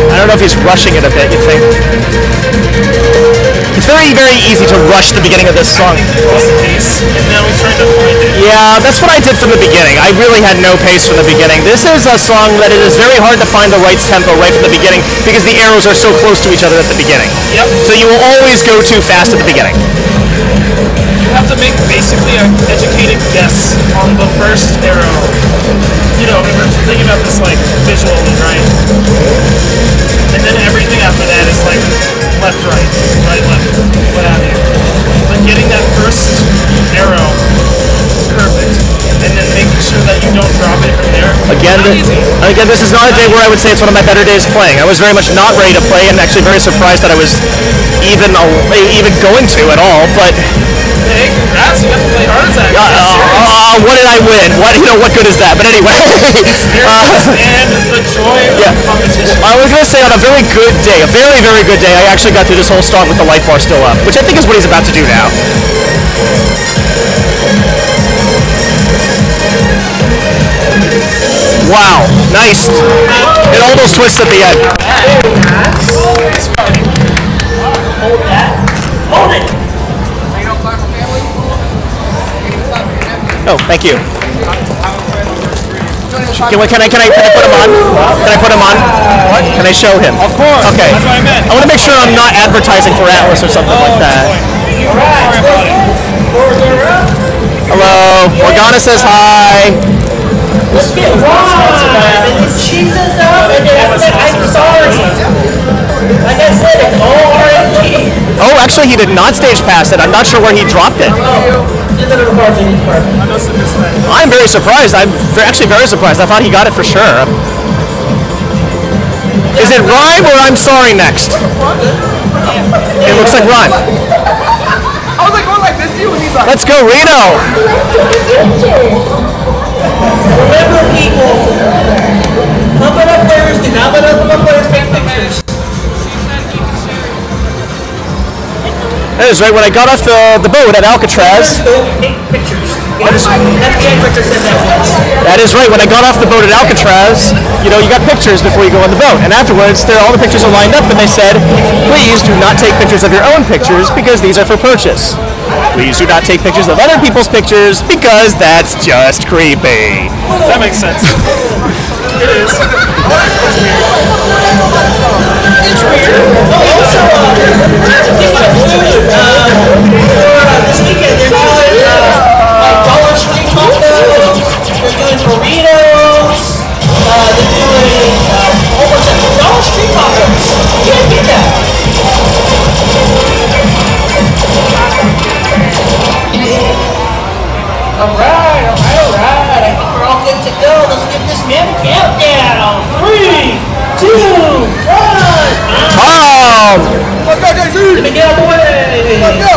S7: I don't know if he's rushing it a bit, you think? It's very, very easy to rush the beginning of this song.
S5: Lost the pace, and now he's trying to find it.
S7: Yeah, that's what I did from the beginning. I really had no pace from the beginning. This is a song that it is very hard to find the right tempo right from the beginning because the arrows are so close to each other at the beginning.
S5: Yep.
S7: So you will always go too fast at the beginning.
S5: You have to make basically an educated guess on the first arrow. You know, we're thinking about this like visually, right? And then everything after that is like left, right, right, left, what have you. But getting that first arrow perfect, and then making sure that you don't drop it from there.
S7: Again, this is not a day where I would say it's one of my better days playing. I was very much not ready to play, and actually very surprised that I was even going to at all. But
S5: hey, congrats! You got to play hard attack.
S7: what did I win? What good is that? But anyway,
S5: and the joy of competition.
S7: I was going to say on a very good day, a very, very good day, I actually got through this whole start with the life bar still up, which I think is what he's about to do now. Wow, nice. Hit all those twists at the end.
S3: Hold that. Hold it.
S7: Oh, thank you. Can I put him on? Can I put him on? What? Can I show him?
S5: Of course.
S7: Okay.
S5: That's what I meant.
S7: I want to make sure I'm not advertising for Atlas or something like that. Hello. Morgana says hi.
S3: Let's get wild. And then Jesus up. And then after that, I'm sorry. Like I said, it's all RNG.
S7: Oh, actually, he did not stage pass it. I'm not sure where he dropped it. I'm very surprised. I'm actually very surprised. I thought he got it for sure. Is it rhyme or I'm sorry next? It looks like rhyme.
S6: I was like going like this to you, and he's like,
S7: Let's go, Reno.
S3: Remember, people, pump it up players, do not let other players make pictures.
S7: That is right. When I got off the boat at Alcatraz.
S3: Don't take pictures.
S7: That is right. When I got off the boat at Alcatraz, you got pictures before you go on the boat. And afterwards, all the pictures are lined up, and they said, please do not take pictures of your own pictures because these are for purchase. Please do not take pictures of other people's pictures because that's just creepy.
S5: That makes sense. It is. It's weird.
S3: Also, food. For this weekend, they're doing Dollar Street tacos. They're doing burritos. They're doing a whole bunch of Dollar Street tacos. You can't beat that. Alright. I think we're all good to go. Let's give this man a countdown. 3, 2, 1.
S7: Oh!
S9: Let's go, JC!
S3: Let me get out of the way.
S9: Let's go!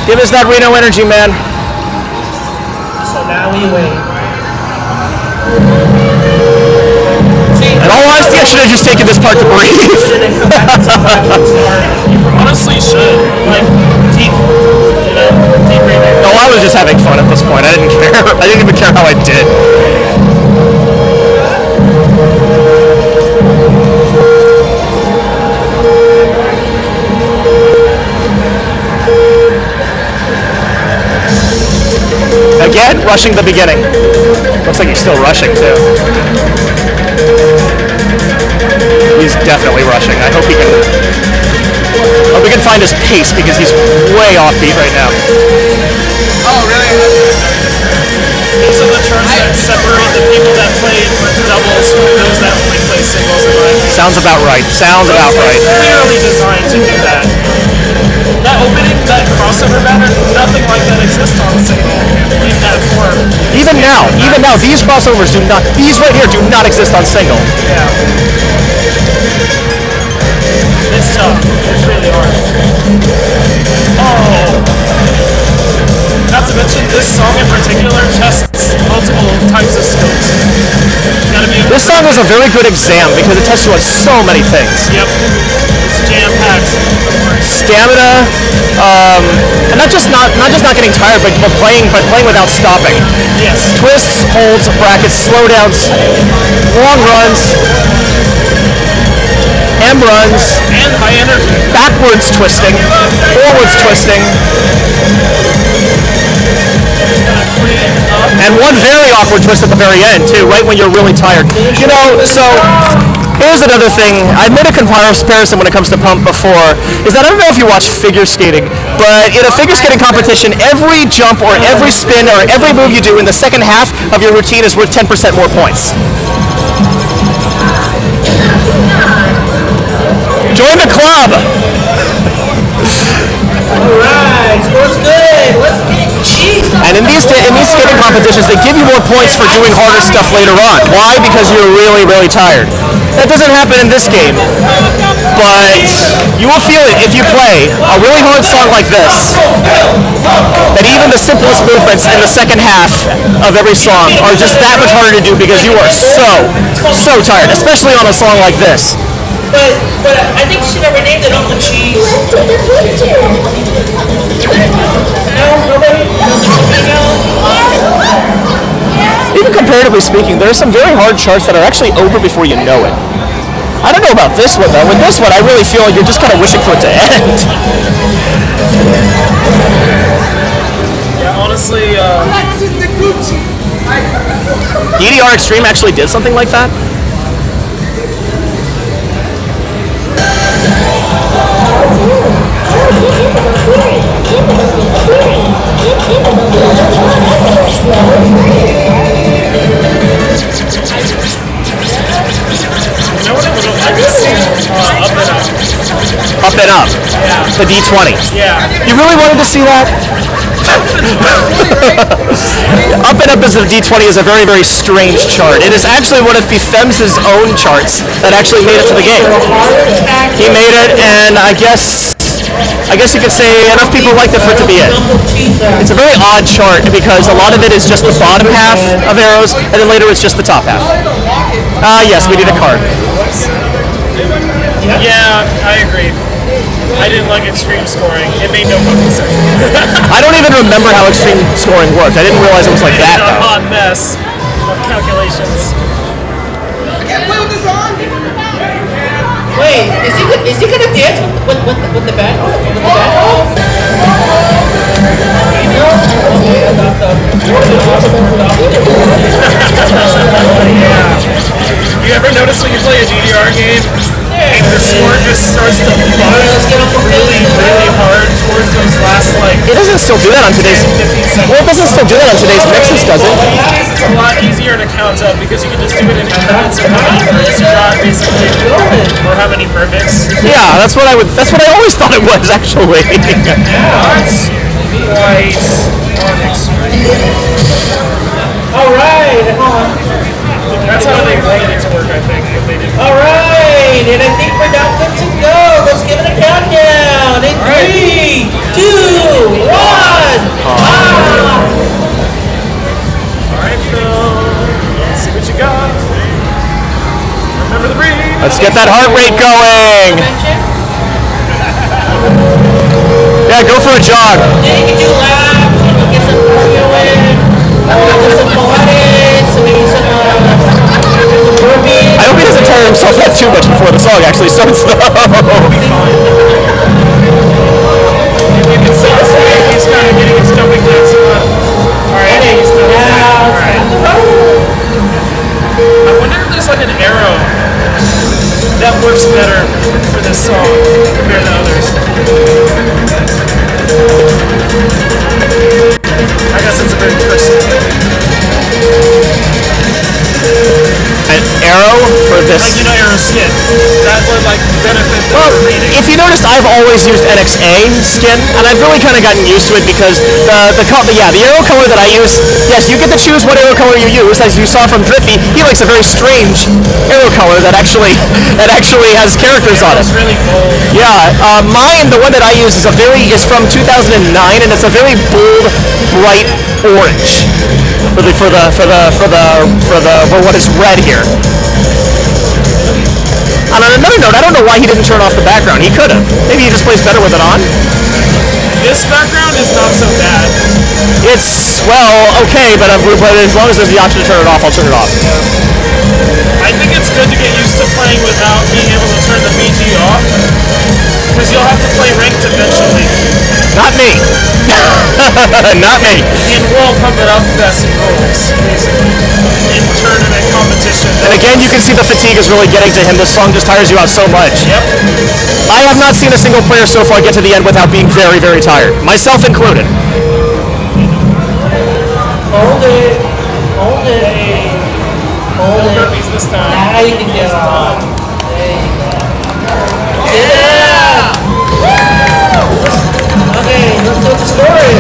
S7: Give us that Reno energy, man.
S3: So now we wait.
S7: In all honesty, I should have just taken this part to breathe.
S5: Honestly, should. Like, deep breathing.
S7: No, I was just having fun at this point. I didn't care. I didn't even care how I did. Again, rushing the beginning. Looks like he's still rushing too. He's definitely rushing. I hope he can find his pace because he's way off beat right now.
S9: Oh, really?
S5: These are the charts that separate the people that play doubles from those that only play singles in my opinion.
S7: Sounds about right. Sounds about right.
S5: It's clearly designed to do that. That opening, that crossover pattern, nothing like that exists on single in that form.
S7: Even now, these crossovers do not, these right here do not exist on single.
S5: Yeah. It's tough. It's really hard. Oh. Not to mention, this song in particular tests multiple types of skills.
S7: This song is a very good exam because it tests you on so many things.
S5: Yep. It's jam-packed.
S7: Stamina, and not just not getting tired, but playing without stopping.
S5: Yes.
S7: Twists, holds, brackets, slowdowns, long runs, M runs,
S5: And high energy.
S7: backwards twisting, forwards twisting, and one very awkward twist at the very end too, right when you're really tired. You know, so here's another thing. I made a comparison when it comes to pump before, is that I don't know if you watch figure skating, but in a figure skating competition, every jump or every spin or every move you do in the second half of your routine is worth 10% more points. Join the club!
S3: Alright, score's good. Let's get cheap.
S7: And in these skating competitions, they give you more points for doing harder stuff later on. Why? Because you're really, really tired. That doesn't happen in this game, but you will feel it if you play a really hard song like this, that even the simplest movements in the second half of every song are just that much harder to do because you are so tired, especially on a song like this.
S3: But I think she never named it Uncle Cheese.
S8: Let's take a picture.
S3: No, nobody?
S7: Even comparatively speaking, there are some very hard charts that are actually over before you know it. I don't know about this one though. With this one, I really feel like you're just kind of wishing for it to end.
S5: Yeah, honestly,
S7: DDR Extreme actually did something like that. Up and Up.
S5: yeah.
S7: The D20.
S5: Yeah.
S7: You really wanted to see that? Up and Up as a D20 is a very, very strange chart. It is actually one of FIFEM's own charts that actually made it to the game. He made it, and I guess you could say enough people liked it for it to be it. It's a very odd chart because a lot of it is just the bottom half of arrows, and then later it's just the top half. Yes, we need a card.
S5: Yeah, I agree. I didn't like extreme scoring. It made no fucking sense.
S7: I don't even remember how extreme scoring worked. I didn't realize it was like that,
S5: It's a
S7: though.
S5: hot mess of calculations.
S9: I can't play with this on!
S3: Wait, is he gonna dance with the band? With the band?
S5: You ever notice when you play a DDR game, and the score just starts to bump really, really hard towards those last like.
S7: It doesn't still do that on today's.
S5: 15 seconds.
S7: Well, it doesn't still do that on today's mixes, does it?
S5: It's a lot easier to count up because you can just do it in increments of how many hits you got, basically, or how many perfects.
S7: Yeah, that's what I always thought it was actually.
S5: That's quite on extreme.
S3: Alright,
S5: That's how they wanted it to work, I think. If they did.
S3: alright, and I think we're now good to go. Let's give it a countdown. In 3, 2, 1.
S5: Alright, Phil. Let's see what you got. Remember the breathe.
S7: Let's get that heart rate going. Yeah, go for a jog.
S3: Yeah, you can do laps, you can get some cardio in, some Pilates, maybe some burpees.
S7: I hope he doesn't tire himself out too much before the song actually starts though.
S5: You can see this way. He's kind of getting his jumping jacks on. Alright, he's doing that. Alright. I wonder if there's like an arrow that works better for this song compared to others. I guess it's a very personal.
S7: An arrow for this.
S5: Like, you know, arrow skin. That would like benefit the reading.
S7: If you noticed, I've always used NXA skin, and I've really kind of gotten used to it because the arrow color that I use, yes, you get to choose what arrow color you use. As you saw from Driffy, he likes a very strange arrow color that actually has characters on it.
S5: It's really bold.
S7: Yeah, mine, the one that I use is from 2009, and it's a very bold, bright orange for what is red here. And on another note, I don't know why he didn't turn off the background. He could have. Maybe he just plays better with it on.
S5: This background is not so bad.
S7: It's, well, okay, but as long as there's the option to turn it off, I'll turn it off.
S5: I think it's good to get used to playing without being able to turn the BG off, because you'll have to play ranked eventually.
S7: Not me. Not me.
S5: In World Cup it up best rules, basically. In tournament competition.
S7: And again, you can see the fatigue is really getting to him. This song just tires you out so much.
S5: Yep.
S7: I have not seen a single player so far get to the end without being very, very tired. Myself included.
S3: Hold it. Hold it. Hold it.
S5: Burpees this time.
S3: Now you can get on. There you go. Yeah! Okay, let's see what the score is.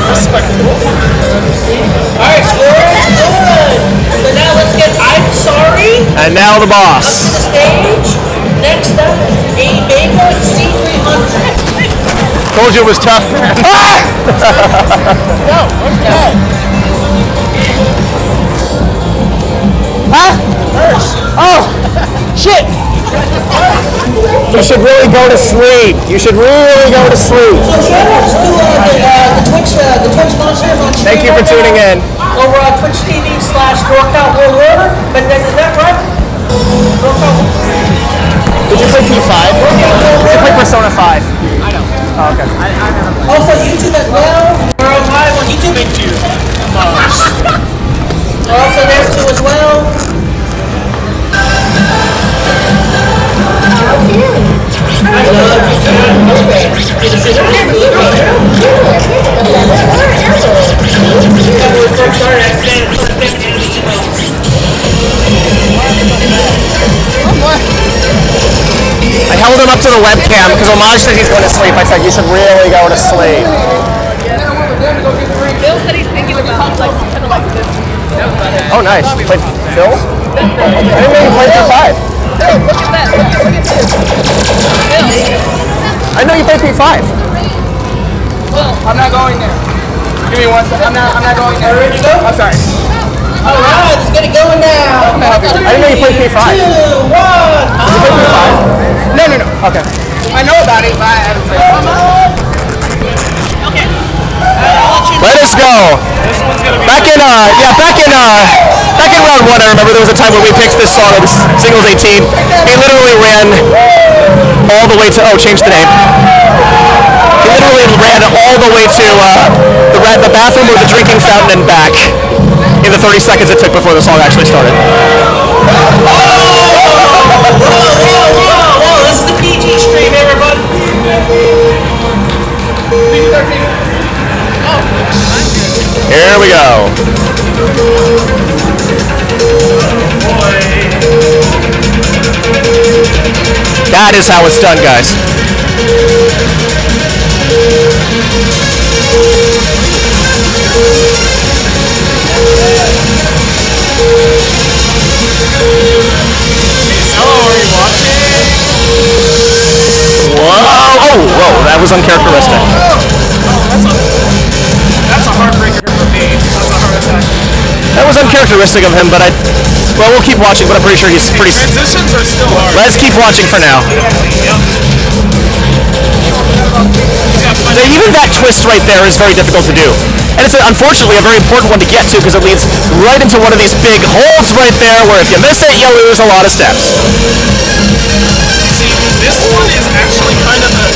S5: Respectable.
S3: Alright, score is good. So now let's get I'm Sorry
S7: And now the
S3: up to
S7: boss.
S3: the stage. Next up, a Mako C300.
S7: Told you it was tough. Huh? Oh, shit. You should really go to sleep. You should really go to sleep.
S3: So shout outs to the Twitch monsters on stream.
S7: Thank you for
S3: right
S7: tuning
S3: now.
S7: in.
S3: Over on Twitch TV/Norkout World Order. But then is that right?
S7: Did you play P5? Did you play Persona 5? I know. Oh, okay.
S3: Also YouTube as well. We're on live on YouTube.
S5: Thank you.
S3: Also there too as well. I love
S7: I held him up to the webcam because Omaj said he's going to sleep. I said, you should really go to sleep.
S8: Bill said he's thinking about like kind of like this.
S7: Oh, nice. You played Phil? I didn't know you played P5.
S8: Look at that. Look at this. Bill.
S7: I know you played P5.
S6: I'm not going there. Give me one second. I'm not going there.
S3: Ready to go?
S6: I'm sorry.
S3: Alright, let's get it going now.
S7: I didn't know you played P5.
S3: 2, 1.
S7: You played P5?
S6: No.
S7: Okay.
S6: I know about it, but I haven't played it.
S7: Let us go. Back in round one, I remember there was a time when we picked this song of singles 18. He literally ran all the way to change the name. He literally ran all the way to the bathroom or the drinking fountain and back. in the 30 seconds it took before the song actually started.
S3: Whoa, this is the PG stream, everybody.
S7: Here we go. That is how it's done, guys. Whoa! Oh, whoa! That was uncharacteristic.
S5: That's a heartbreaker for me. That's a heart attack.
S7: That was uncharacteristic of him, but well, we'll keep watching. But I'm pretty sure he's pretty.
S5: Transitions are still hard.
S7: Let's keep watching for now. Even that twist right there is very difficult to do, and it's unfortunately a very important one to get to because it leads right into one of these big holds right there, where if you miss it, you lose a lot of steps.
S5: See, this one is actually kind of a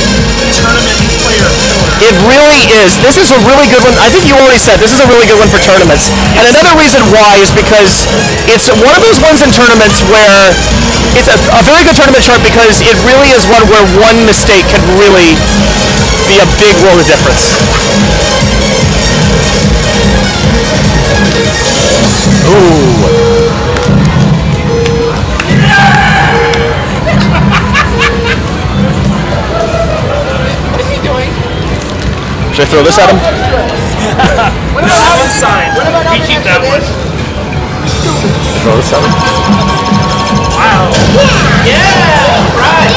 S5: tournament player killer.
S7: It really is. This is a really good one. I think you already said this is a really good one for tournaments. And another reason why is because it's one of those ones in tournaments where it's a very good tournament chart because it really is one where one mistake can really be a big world of difference. Ooh. Should I throw this at him?
S5: What about that one sign? We keep that one.
S7: Throw this at him.
S5: Wow.
S3: Yeah, right.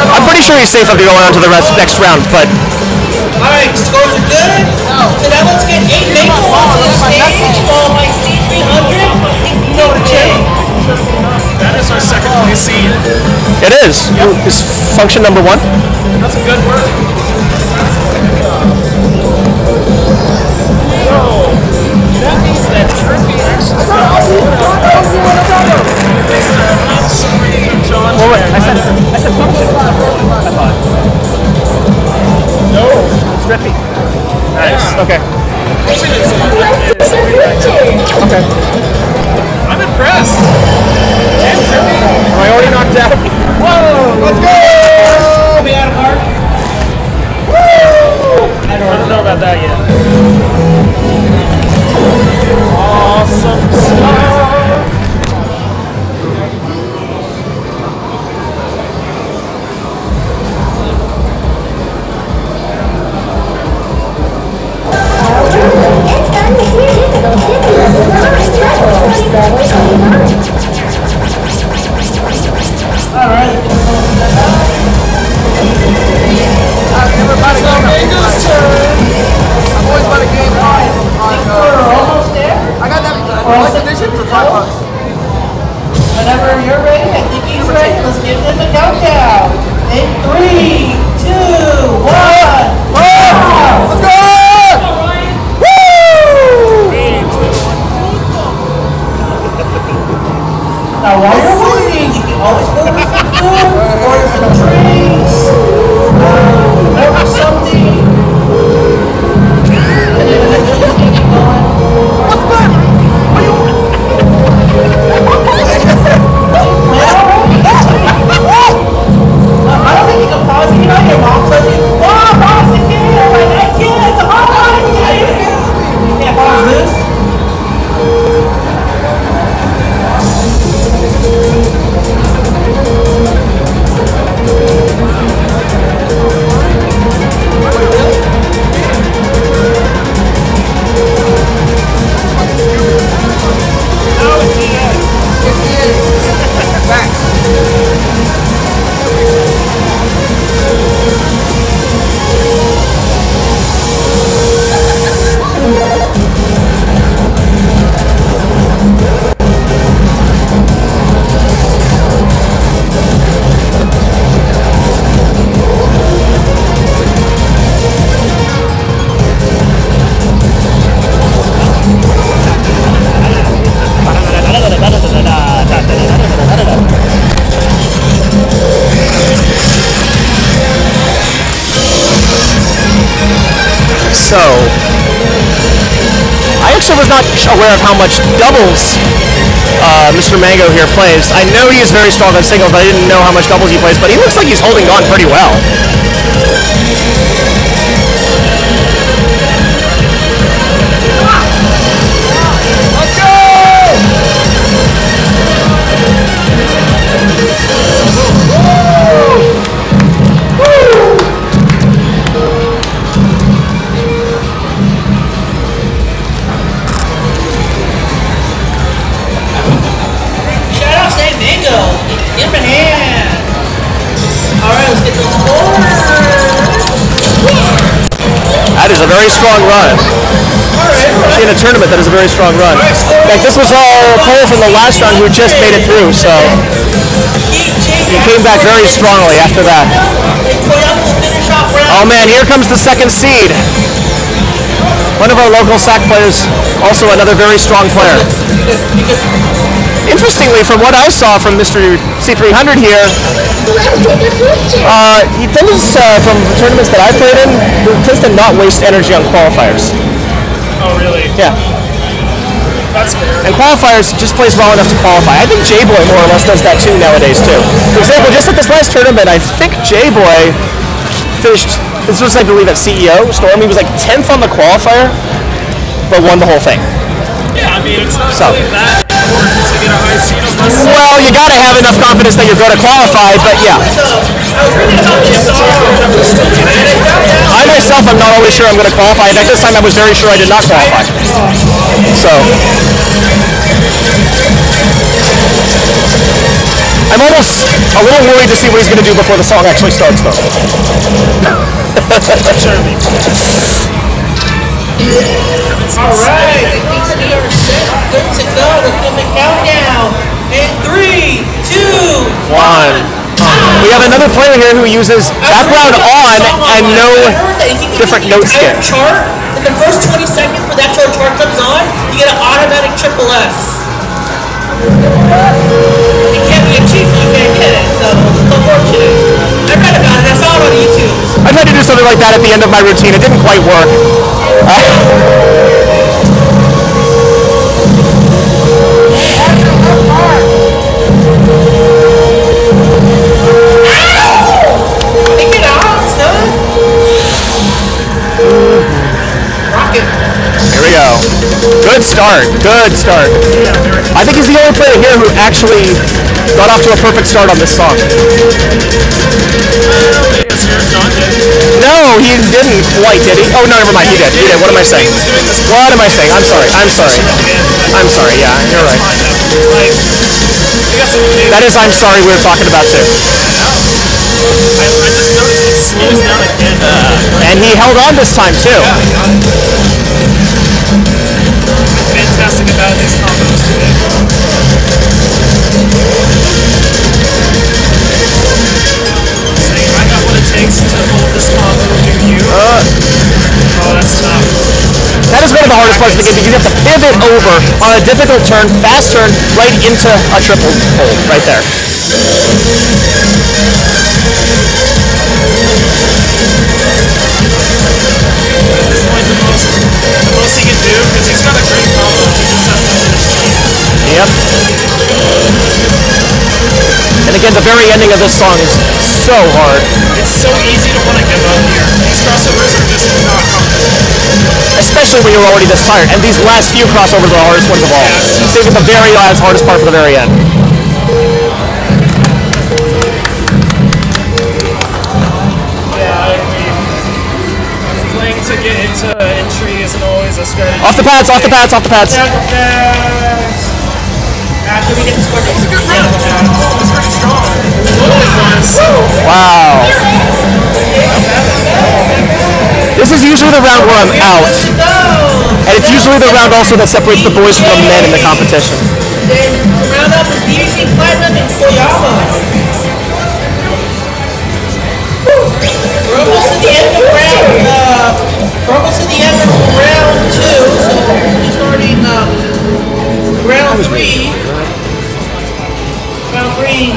S7: I'm pretty sure he's safe after going on to the next round, but...
S3: Alright, scores are good. So now let's get 8 Mako onto the stage. Well, like 300. You know what to change.
S5: That is our second place seed.
S7: It is. Yep. Is function number 1?
S5: That's a good word. That means that Trippy actually
S7: Well, wait, I said function. I thought.
S5: No.
S7: Trippy. Nice.
S5: Yeah.
S7: Okay. Okay.
S5: I'm impressed. And Trippy.
S7: Am I already knocked out?
S5: Whoa! Let's go!
S3: We out of mark.
S5: I don't know about that yet. Awesome stuff.
S9: Everybody's I'm always about a game
S3: Almost there.
S9: I got that edition for $5.
S3: Whenever you're ready, I think he's ready. Let's give them a countdown. In 3, 2, 1.
S9: Let's go!
S3: Now, while you're waiting, you can always order some food, order some drinks, order something. And then just keep going.
S9: What's good? What do you
S3: I don't think you can pause it. You know, your mom tells you, wow, pause the game. Like, I can't. It's a hot line. You can't pause this.
S7: also was not aware of how much doubles Mr. Mango here plays. I know he is very strong on singles, but I didn't know how much doubles he plays, but he looks like he's holding on pretty well. That is a very strong run. In a tournament, that is a very strong run. In fact, this was all Cole from the last round who just made it through, so he came back very strongly after that. Oh man, here comes the second seed. One of our local SAC players, also another very strong player. Interestingly, from what I saw from Mr. C300 here, he tends from tournaments that I played in, he tends to not waste energy on qualifiers.
S5: Oh, really?
S7: Yeah.
S5: That's fair.
S7: And qualifiers just plays well enough to qualify. I think J-Boy more or less does that too nowadays too. For example, just at this last tournament, I think J-Boy finished, this was I believe at CEO Storm, he was like 10th on the qualifier, but won the whole thing.
S5: Yeah, I mean, it's not really that important to get a high seed unless...
S7: Well, you gotta have enough confidence that you're going to qualify, but yeah. I myself am not always sure I'm going to qualify. In fact, this time I was very sure I did not qualify. So I'm almost a little worried to see what he's going to do before the song actually starts, though.
S3: Alright, I think we are set. Good to go. Let's do the countdown. In 3, 2, 1.
S7: We have another player here who uses background on and no different note skip.
S3: Chart, in the first 20 seconds when that chart comes on, you get an automatic triple S. It can't be achieved, you can't get it, so it's unfortunate. I read about it, I saw it on YouTube.
S7: I tried to do something like that at the end of my routine. It didn't quite work. Here we go. Good start. Good start. I think he's the only player here who actually got off to a perfect start on this song. No, he didn't quite, did he? Oh, no, never mind. He did. He did. What am I saying? What am I saying? I'm sorry. I'm sorry. I'm sorry. Yeah, you're right. That is I'm sorry we were talking about too.
S5: I just noticed it slows down again.
S7: And he held on this time too.
S5: Fantastic about these combos today. Saying I got what it takes to hold this combo, do you? Oh, that's tough.
S7: That is one of the hardest parts of the game because you have to pivot over on a difficult turn, fast turn, right into a triple hold right there.
S5: At this point, the most he can do, because he's got a great combo, he just has to finish.
S7: Yep. And again, the very ending of this song is so hard.
S5: It's so easy to want to give up here. These crossovers are just not comfortable.
S7: Especially when you're already this tired. And these last few crossovers are the hardest ones of all. Saving the very last hardest part for the very end.
S5: Yeah, I mean, playing to get into entry isn't always a strategy.
S7: Off the pads, off the pads, off the pads.
S3: After we get the score, it's a good round.
S5: It's pretty strong.
S7: Wow. This is usually the round where I'm out. And it's usually the round also that separates the boys from the men in the competition.
S3: Then the round up is BC Platinum and Koyama. We're almost to the end of round 2, so we're starting round 3. Round 3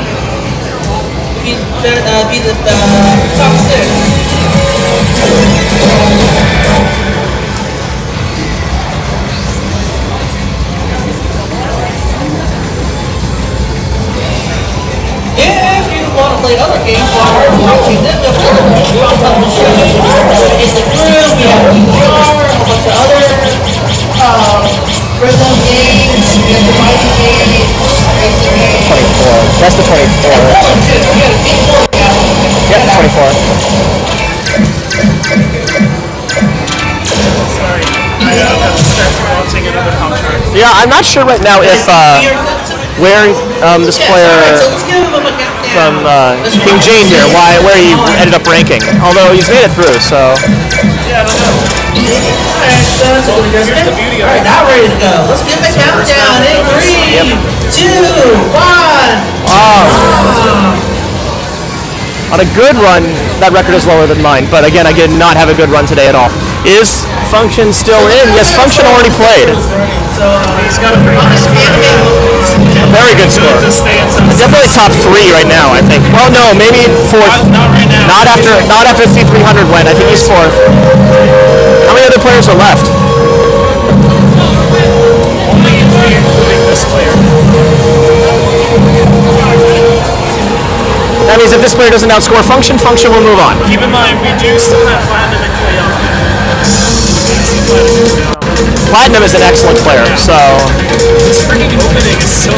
S3: be the top 6. played other games while we're watching them. The from the show is the Groove, we have VR, a bunch of other rhythm games, we have the fighting games, racing games.
S7: 24. That's the 24. Yep, 24.
S5: Sorry, I got distracted watching another contract.
S7: Yeah, I'm not sure right now if where this player from King Jane here, where he ended up ranking. Although he's made it through, so.
S5: Yeah, I don't know. Here's the beauty of it.
S3: Alright, now ready to go. Let's give the countdown in 3, 2, 1.
S7: On a good run, that record is lower than mine, but again, I did not have a good run today at all. Is Function still in? Yes, Function already played.
S5: He's got a pretty good score.
S7: Very good score. Definitely top 3 right now, I think. Well, no, maybe 4th.
S5: Not right now.
S7: Not after C300 went. I think he's 4th. How many other players are left?
S5: Only 3, including this player.
S7: That means if this player doesn't outscore Function, Function will move on.
S5: Keep in mind, we do still have Platinum and Qualifiers.
S7: Platinum is an excellent player, so.
S5: This freaking opening is so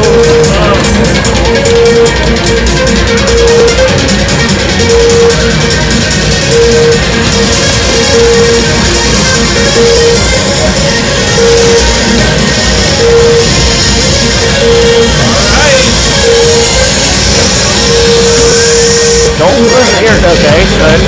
S7: Don't lose here. Okay, good.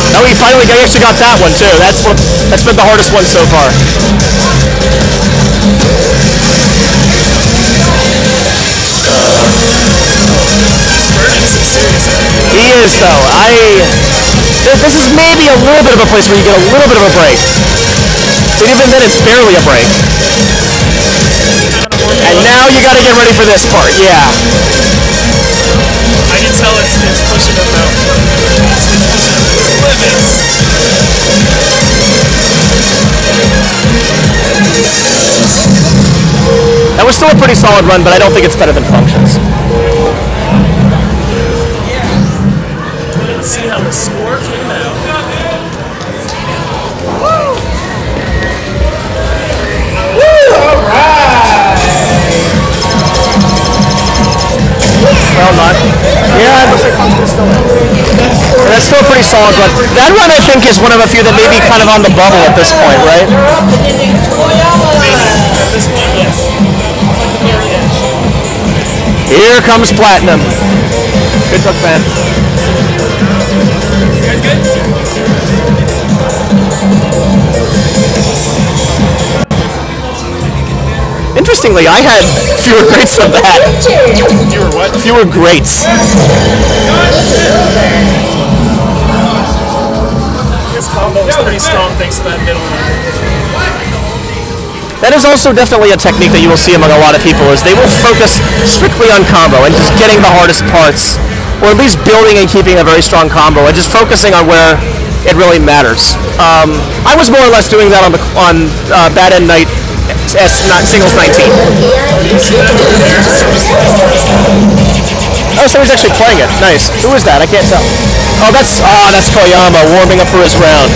S7: No, he actually got that one too. That's been the hardest one so far. He is though. This is maybe a little bit of a place where you get a little bit of a break. But even then, it's barely a break. And now you got to get ready for this part. Yeah.
S5: I can tell it's pushing him out. It's pushing him to the limits.
S7: That was still a pretty solid run, but I don't think it's better than Functions.
S5: Let's see how the score came out.
S7: Well, not. Yeah, that's still a pretty solid run. That run, I think, is one of a few that may be kind of on the bubble at this point, right? Here comes Platinum. Good hook, man.
S5: Good.
S7: Interestingly, I had fewer greats than that.
S5: Fewer what?
S7: Fewer greats.
S5: His combo is pretty strong thanks to that middle one.
S7: That is also definitely a technique that you will see among a lot of people, is they will focus strictly on combo and just getting the hardest parts, or at least building and keeping a very strong combo and just focusing on where it really matters. I was more or less doing that on Bad End Night Singles 19. Oh, someone's actually playing it. Nice. Who is that? I can't tell. Oh, that's Koyama warming up for his round.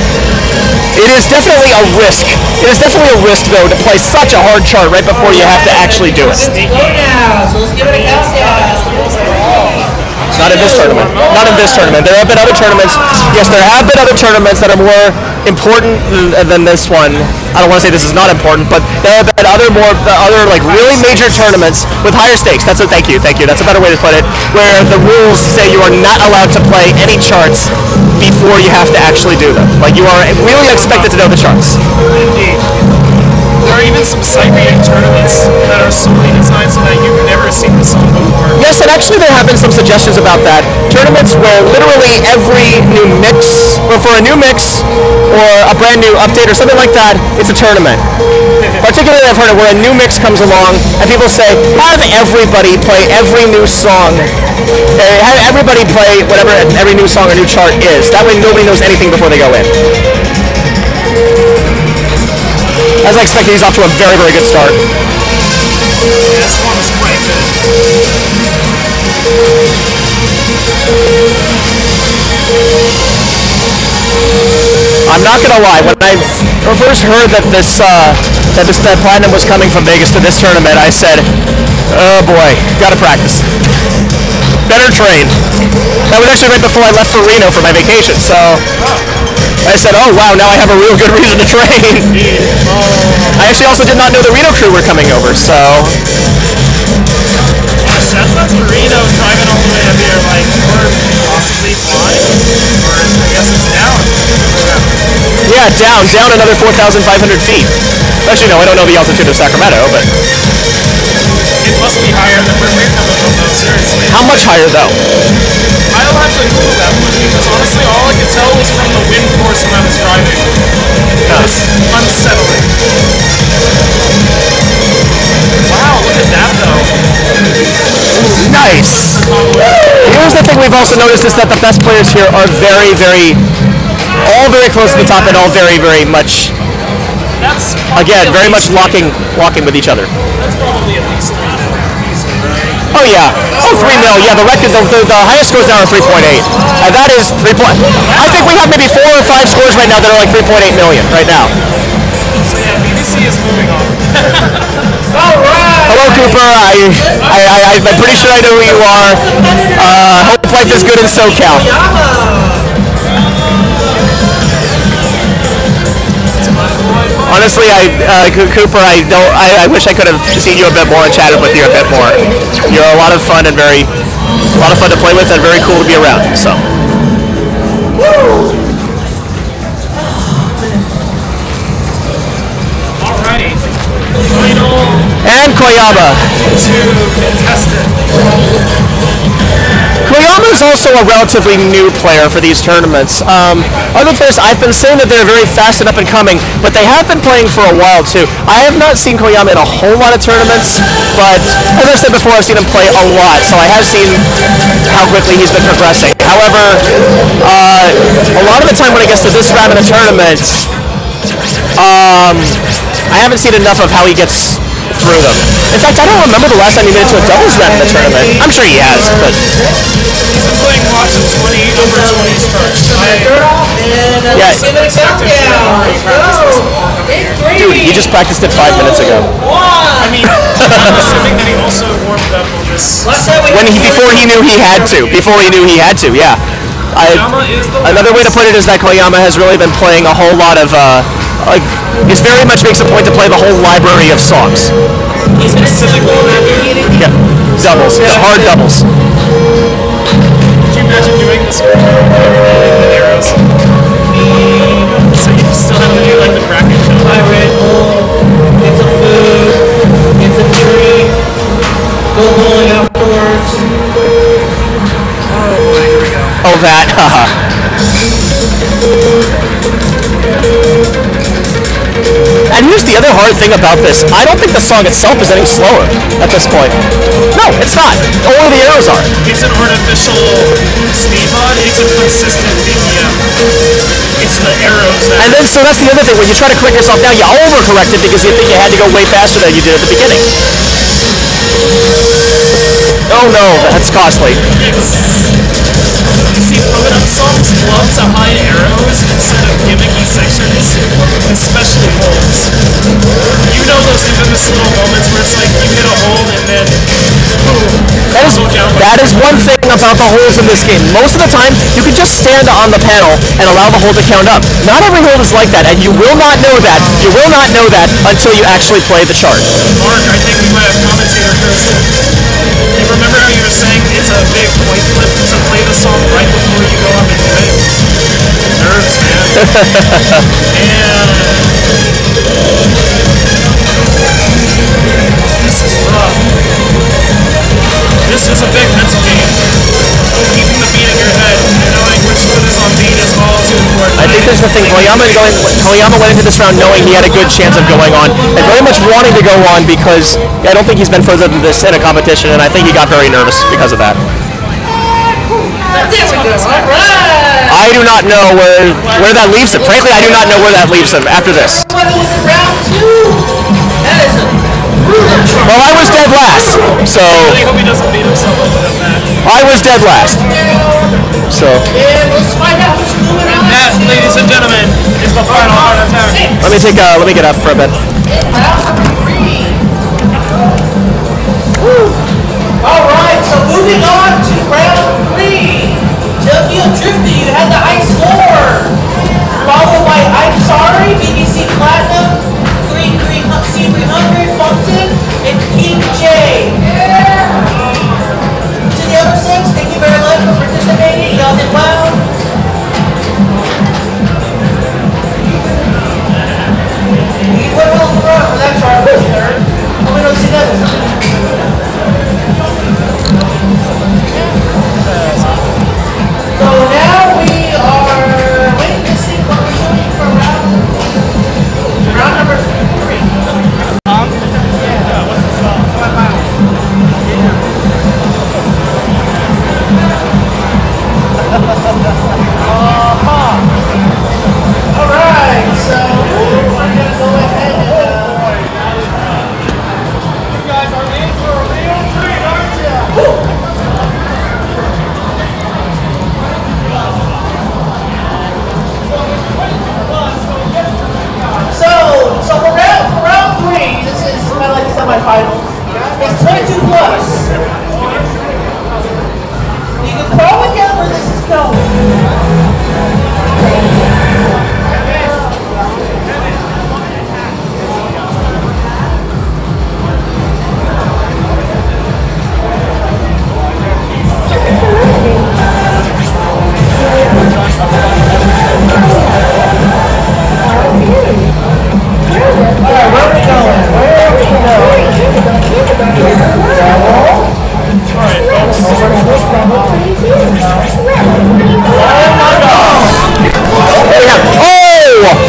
S7: It is definitely a risk. It is definitely a risk, though, to play such a hard chart right before you have to actually do it. Not in this tournament. Not in this tournament. There have been other tournaments. Yes, there have been other tournaments that are more important than this one. I don't want to say this is not important, but there have been other like really major tournaments with higher stakes. Thank you. That's a better way to put it. Where the rules say you are not allowed to play any charts before you have to actually do them. Like, you are really expected to know the charts.
S5: Indeed. there are even some site-created tournaments that are solely designed so that you've never seen the song before.
S7: Yes, and actually there have been some suggestions about that. Tournaments where literally every new mix, or for a new mix, or a brand new update or something like that, it's a tournament. Particularly I've heard it where a new mix comes along and people say, have everybody play every new song. Have everybody play whatever every new song or new chart is. That way nobody knows anything before they go in. As I expected, he's off to a very, very good start.
S5: Yeah, this one is quite good.
S7: I'm not gonna lie, when I first heard that that Platinum was coming from Vegas to this tournament, I said, oh boy, gotta practice. Better train. That was actually right before I left for Reno for my vacation, so I said, oh wow, now I have a real good reason to train. I actually also did not know the Reno crew were coming over, so.
S5: That's not the Reno driving all the way up here, like, or possibly flying, or I guess it's down.
S7: Yeah, down another 4,500 feet. Actually, no, I don't know the altitude of Sacramento, but.
S5: It must be higher than where we're coming from, though, seriously.
S7: How much higher, though?
S5: I don't have to Google that one, because honestly, all I could tell was from the wind force when I was driving. It was unsettling. Wow, look at that, though.
S7: Nice! Here's the thing we've also noticed is that the best players here are very, all very close to the top and all very, very much, again, very much locking with each other.
S5: That's probably at least 3 mil.
S7: Oh yeah. Oh, 3 mil. Yeah, the record, the highest scores now are 3.8. And that is 3 point. I think we have maybe 4 or 5 scores right now that are like 3.8 million right now.
S5: So yeah, BBC is moving on.
S7: Hello, Cooper. I'm pretty sure I know who you are. Hope life is good in SoCal. Honestly, Cooper, I wish I could have seen you a bit more and chatted with you a bit more. You're a lot of fun and a lot of fun to play with and very cool to be around. So.
S5: Alrighty. Final.
S7: And Koyama.
S5: 2 contestant.
S7: Koyama is also a relatively new player for these tournaments. Other players, I've been saying that they're very fast and up and coming, but they have been playing for a while too. I have not seen Koyama in a whole lot of tournaments, but as I said before, I've seen him play a lot, so I have seen how quickly he's been progressing. However, a lot of the time when it gets to this round in a tournament, I haven't seen enough of how he gets through them. In fact, I don't remember the last time he made it to a doubles round in the tournament. I'm sure he has, but.
S5: He's been playing lots of 20 over 20s first.
S7: Yeah. Dude, he just practiced it 5 minutes ago.
S5: I mean, I'm assuming that he also warmed up on this.
S7: Before he knew he had to. Yeah. Another way to put it is that Koyama has really been playing a whole lot of, he very much makes a point to play the whole library of songs.
S5: He's been cynical in that meeting.
S7: Yeah, doubles, hard doubles.
S5: Could you imagine doing this with arrows? So you still have to do like the bracket show.
S3: Buy Red Bull, get some food, get some drink, go bowling afterwards.
S5: Oh boy, here we go.
S7: Oh, that, haha. And here's the other hard thing about this. I don't think the song itself is any slower at this point. No, it's not. Only the arrows are.
S5: It's an artificial speed mod. It's a consistent BPM. It's the arrows that...
S7: And then, so that's the other thing. When you try to correct yourself now, you overcorrect it because you think you had to go way faster than you did at the beginning. Oh no, that's costly.
S5: You see, pumping up songs love to hide arrows instead of gimmicky sections, especially holds. You know those infamous little moments where it's like you hit a hold and then boom.
S7: That is one thing about the holds in this game. Most of the time, you can just stand on the panel and allow the hold to count up. Not every hold is like that, and you will not know that. You will not know that until you actually play the chart.
S5: Mark, I think we might have commentator Kirsten. You remember how you were saying it's a big point flip to play the song right before you go up and do it? Nerves, man. And This is rough. This is a big mental game. Keeping the beat in your head and knowing which foot is on beat is all too important.
S7: I think that's the thing. Koyama went into this round knowing he had a good chance of going on, and very much wanting to go on because I don't think he's been further than this in a competition, and I think he got very nervous because of that. I do not know where that leaves him. Frankly, I do not know where that leaves him after this. Well, I was dead last, so
S5: I really hope he doesn't beat himself up with that.
S7: I was dead last. So
S5: And that, ladies and gentlemen, is the final heart attack.
S7: let me get up for a bit.
S3: All right, so moving on to round 3. W Drifty, you had the high score, followed by I'm Sorry, BBC Platinum, C300, Fumpton, and King J. To the other 6, thank you very much for participating. Y'all did well. You put it on the front for that chart, third. Let me know see that. So now we are waiting to see what we're doing for round number 3. Alright, so we're gonna go ahead and you guys are in for a real treat, aren't you? So for round 3, this is kind of like the semifinals. It's 22 plus. You can probably get where this is going.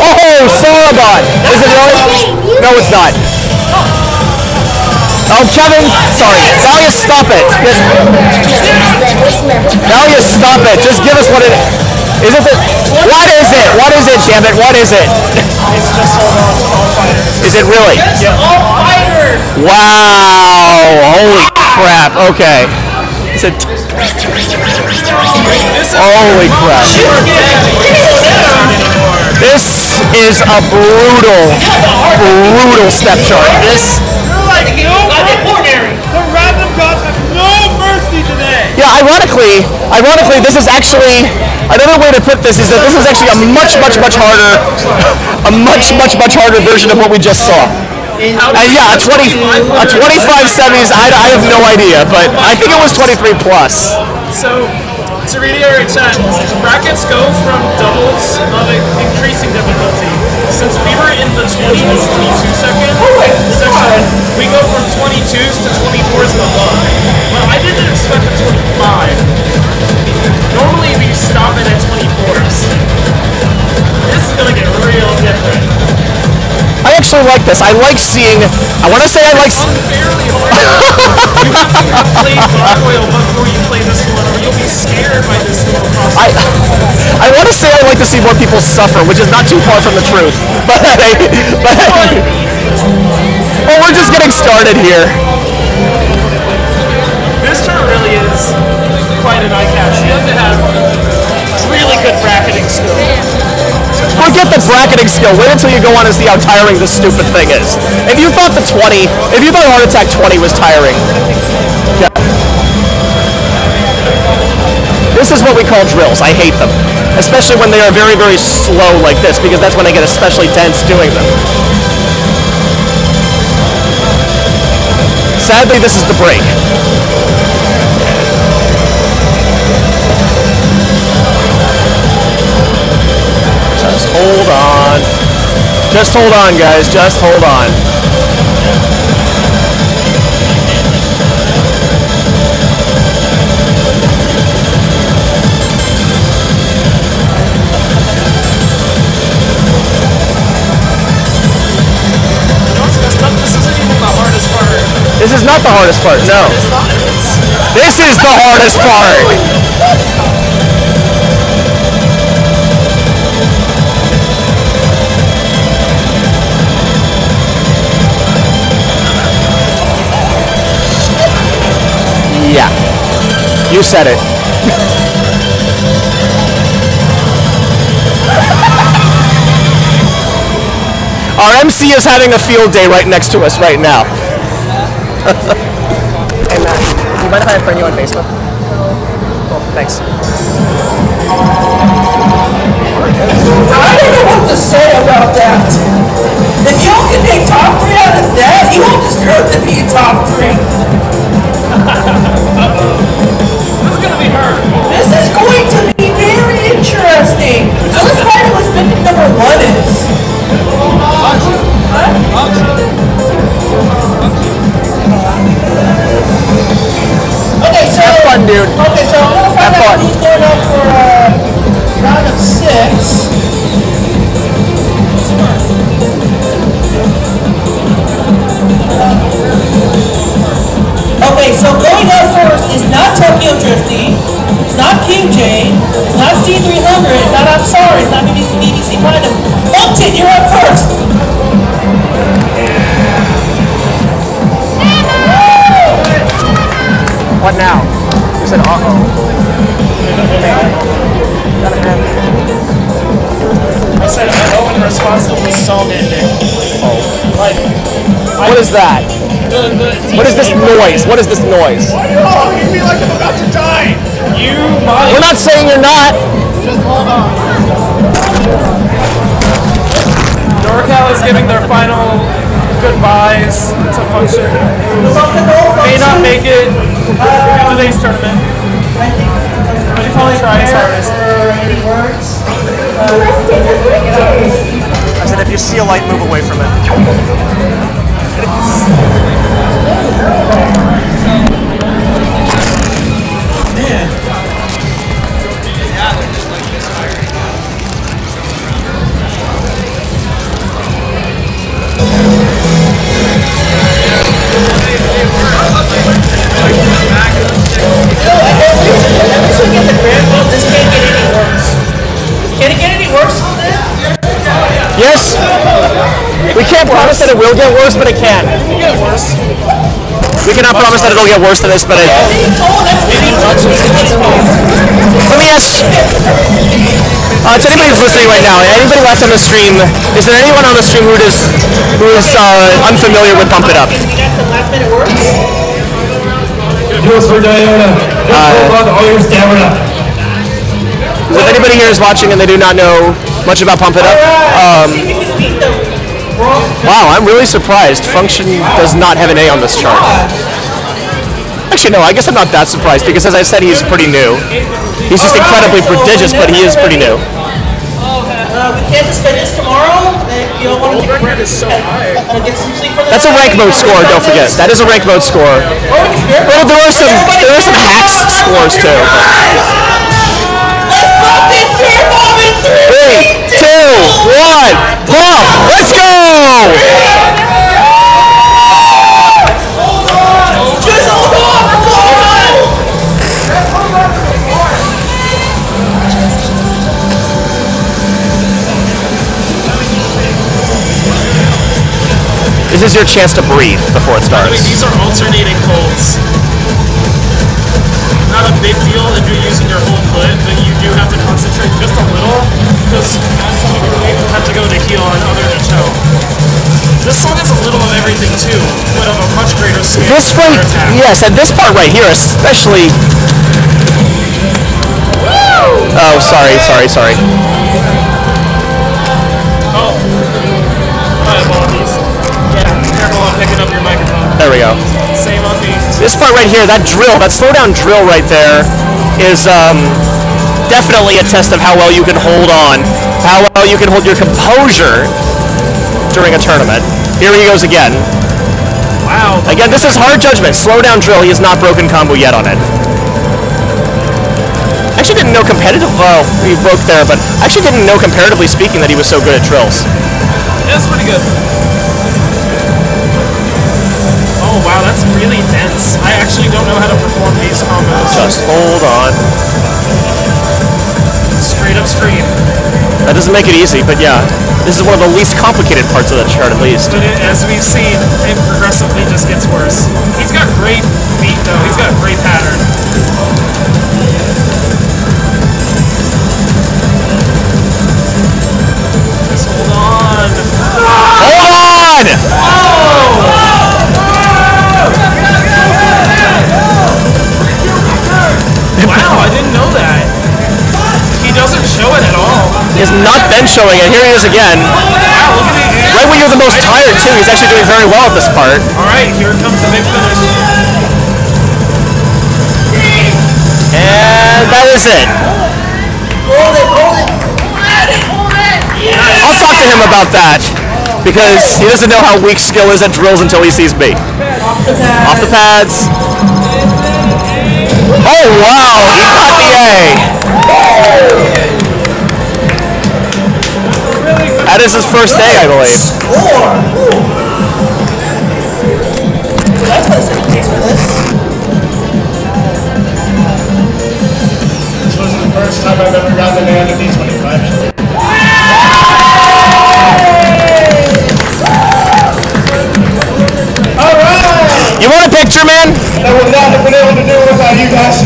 S7: Oh, Sarabon! Is it really? No, it's not. Oh, Kevin, sorry. Valia, stop it. Valia, stop it. Just give us what it is. Is it the... What is it? What is it, damn it? What is it?
S5: It's just hold on to all fighters.
S7: Is it really?
S3: Yeah. All fighters!
S7: Wow! Holy crap. Okay. It's a... Holy crap. This is a brutal step chart. This...
S9: The random gods have no mercy today.
S7: Yeah, ironically, this is actually another way to put this is that this is actually a much harder version of what we just saw. And yeah, a 25 semis. I have no idea, but I think it was 23 plus.
S5: So, to reiterate that, brackets go from doubles of increasing difficulty. Since we were in the 20 to 22 section, we go from 22s to 24s and above. Well, I didn't expect a 25. Normally we stop it at 24s. This is going to get real different.
S7: I actually like this. I like seeing... I want to say I like...
S5: It's unfairly hard. You have to play Gargoyle before you play this one, or you'll be scared by this little process.
S7: I want to say I like to see more people suffer, which is not too far from the truth. But well, we're just getting started here.
S5: This turn really is quite an eye catch. You have to have really good bracketing skill.
S7: Forget the bracketing skill. Wait until you go on and see how tiring this stupid thing is. If you thought Heart Attack 20 was tiring, yeah. This is what we call drills. I hate them. Especially when they are very, very slow like this, because that's when I get especially tense doing them. Sadly, this is the break. Just hold on. Just hold on, guys. Just hold on. not the hardest part, no. This is the hardest part! Yeah. You said it. Our MC is having a field day right next to us right now. Hey Matt, do you mind if I friend you on Facebook? Cool, thanks.
S3: I don't know what to say about that. If y'all can make top 3 out of that, you all deserve to be top 3.
S5: This is gonna be hard.
S3: This is going to be very interesting. So let's find out what victim number 1 is. Okay, so
S7: have fun, dude.
S3: Okay, so I'm gonna find out who's going up for round of 6. Okay, so going up first is not Tokyo Drifty, it's not King J, it's not C300, it's not I'm Sorry, it's not BBC Platinum. Upton, you're up first.
S7: What now? You said uh-oh.
S5: I said uh-oh in response to the song ending. Like,
S7: What is that? What is this noise? What is this noise?
S9: Why are you hugging me like I'm about to die?
S5: you might.
S7: We're not saying you're not.
S9: Just hold on.
S5: NorCal is giving their final goodbyes to Function, who may not make it to today's tournament, but he probably try his hardest.
S7: I said if you see a light, move away from it.
S3: This can't get any worse. Can it get any worse than this?
S7: Yes. We can't promise that it will get worse, but it can.
S5: Get worse.
S7: We cannot promise that it'll get worse than this, but it. Let me ask. To anybody who's listening right now, anybody watching on the stream, is there anyone on the stream who is unfamiliar with Pump It Up?
S3: We got some last minute words.
S1: Do it for Diana. Hold on all your stamina.
S7: If anybody here is watching and they do not know much about Pump It Up, wow, I'm really surprised. Function does not have an A on this chart. Actually, no, I guess I'm not that surprised because, as I said, he's pretty new. He's just incredibly prodigious, but he is pretty new.
S3: We can't suspend this tomorrow. You don't want to get some sleep for the
S7: That's a rank mode score, don't forget. That is a rank mode score. Well, there are some hacks scores too. 3, 2, 1, pump! Let's go!
S3: Just hold on!
S7: This is your chance to breathe before it
S5: By the way,
S7: starts.
S5: these are alternating holds. Not a big deal if you're using your whole foot, but you do have to concentrate just a little, because you have to go to heel and other to toe. This song has a little of everything too, but of a much greater scale.
S7: This right, yes, and this part right here especially. Oh, sorry.
S5: Oh, my apologies. Yeah, careful on picking up your microphone.
S7: There we go.
S5: Same on me.
S7: This part right here, that drill, that slowdown drill right there is definitely a test of how well you can hold on, how well you can hold your composure during a tournament. Here he goes again.
S5: Wow.
S7: Again, this is hard judgment. Slowdown drill, he has not broken combo yet on it. Actually didn't know well, he broke there, but actually didn't know comparatively speaking that he was so good at drills.
S5: That's pretty good. Oh, wow. Wow, that's really dense. I actually don't know how to perform these combos.
S7: Just hold on.
S5: Straight up scream.
S7: That doesn't make it easy, but yeah. This is one of the least complicated parts of that chart, at least.
S5: But as we've seen, it progressively just gets worse. He's got great beat, though. He's got a great pattern. Just hold on.
S7: Hold on!
S5: Wow, I didn't know that. He doesn't show it at all.
S7: He has not been showing it. Here he is again.
S5: Wow, look at the
S7: Right when you're the most tired, too. He's actually doing very well at this part.
S5: All right, here comes the big finish.
S7: And that is it.
S3: Hold it, hold it.
S7: I'll talk to him about that, because he doesn't know how weak skill is at drills until he sees me. Off the pads. Oh, wow. He got the A. That is his first A, I believe.
S3: That's the case for this.
S1: This was the first time I've ever gotten an A on a D25. Alright!
S7: You want a picture, man?
S1: I would not have been able to do it without you guys.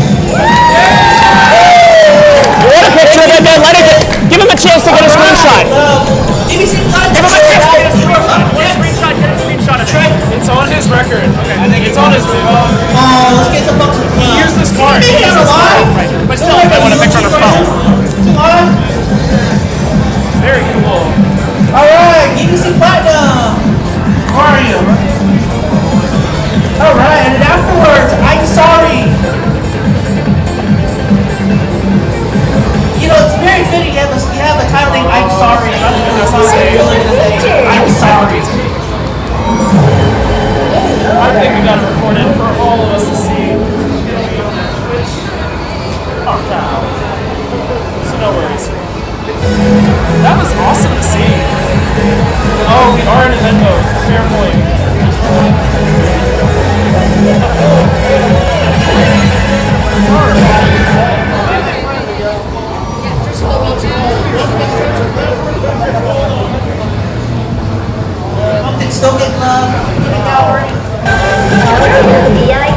S7: You want a picture, man? Let it give him a chance to get a screenshot.
S3: Give me some time.
S5: Get a screenshot of it. It's on his record. Okay. I think it's on his record.
S3: Let's get the bucks.
S5: He used this card. He used this card. But still, I want a picture on his phone. Very cool.
S3: Alright, give me some platinum.
S1: Who are you?
S3: Alright, and then afterwards, I'm sorry. You know, it's very fitting you have a title named I'm sorry. I'm sorry.
S5: I think we got it recorded for all of us to see. Oh, cow. So no worries. That was awesome to see. Oh, we are in event mode. Fair point.
S3: Pumpkin's still getting love.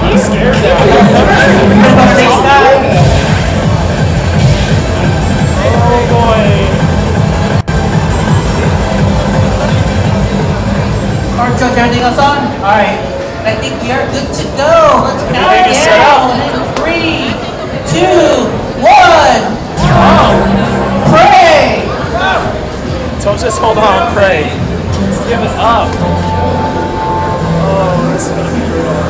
S5: I'm scared now. Oh boy.
S3: Alright, Judge, everything else on? Alright. I think we are good to go. Let's count
S5: Everything is set up.
S3: down. 3, 2, 1.
S5: Oh.
S3: Pray.
S5: So just hold on, pray. Give it up. Oh, this is gonna be brutal.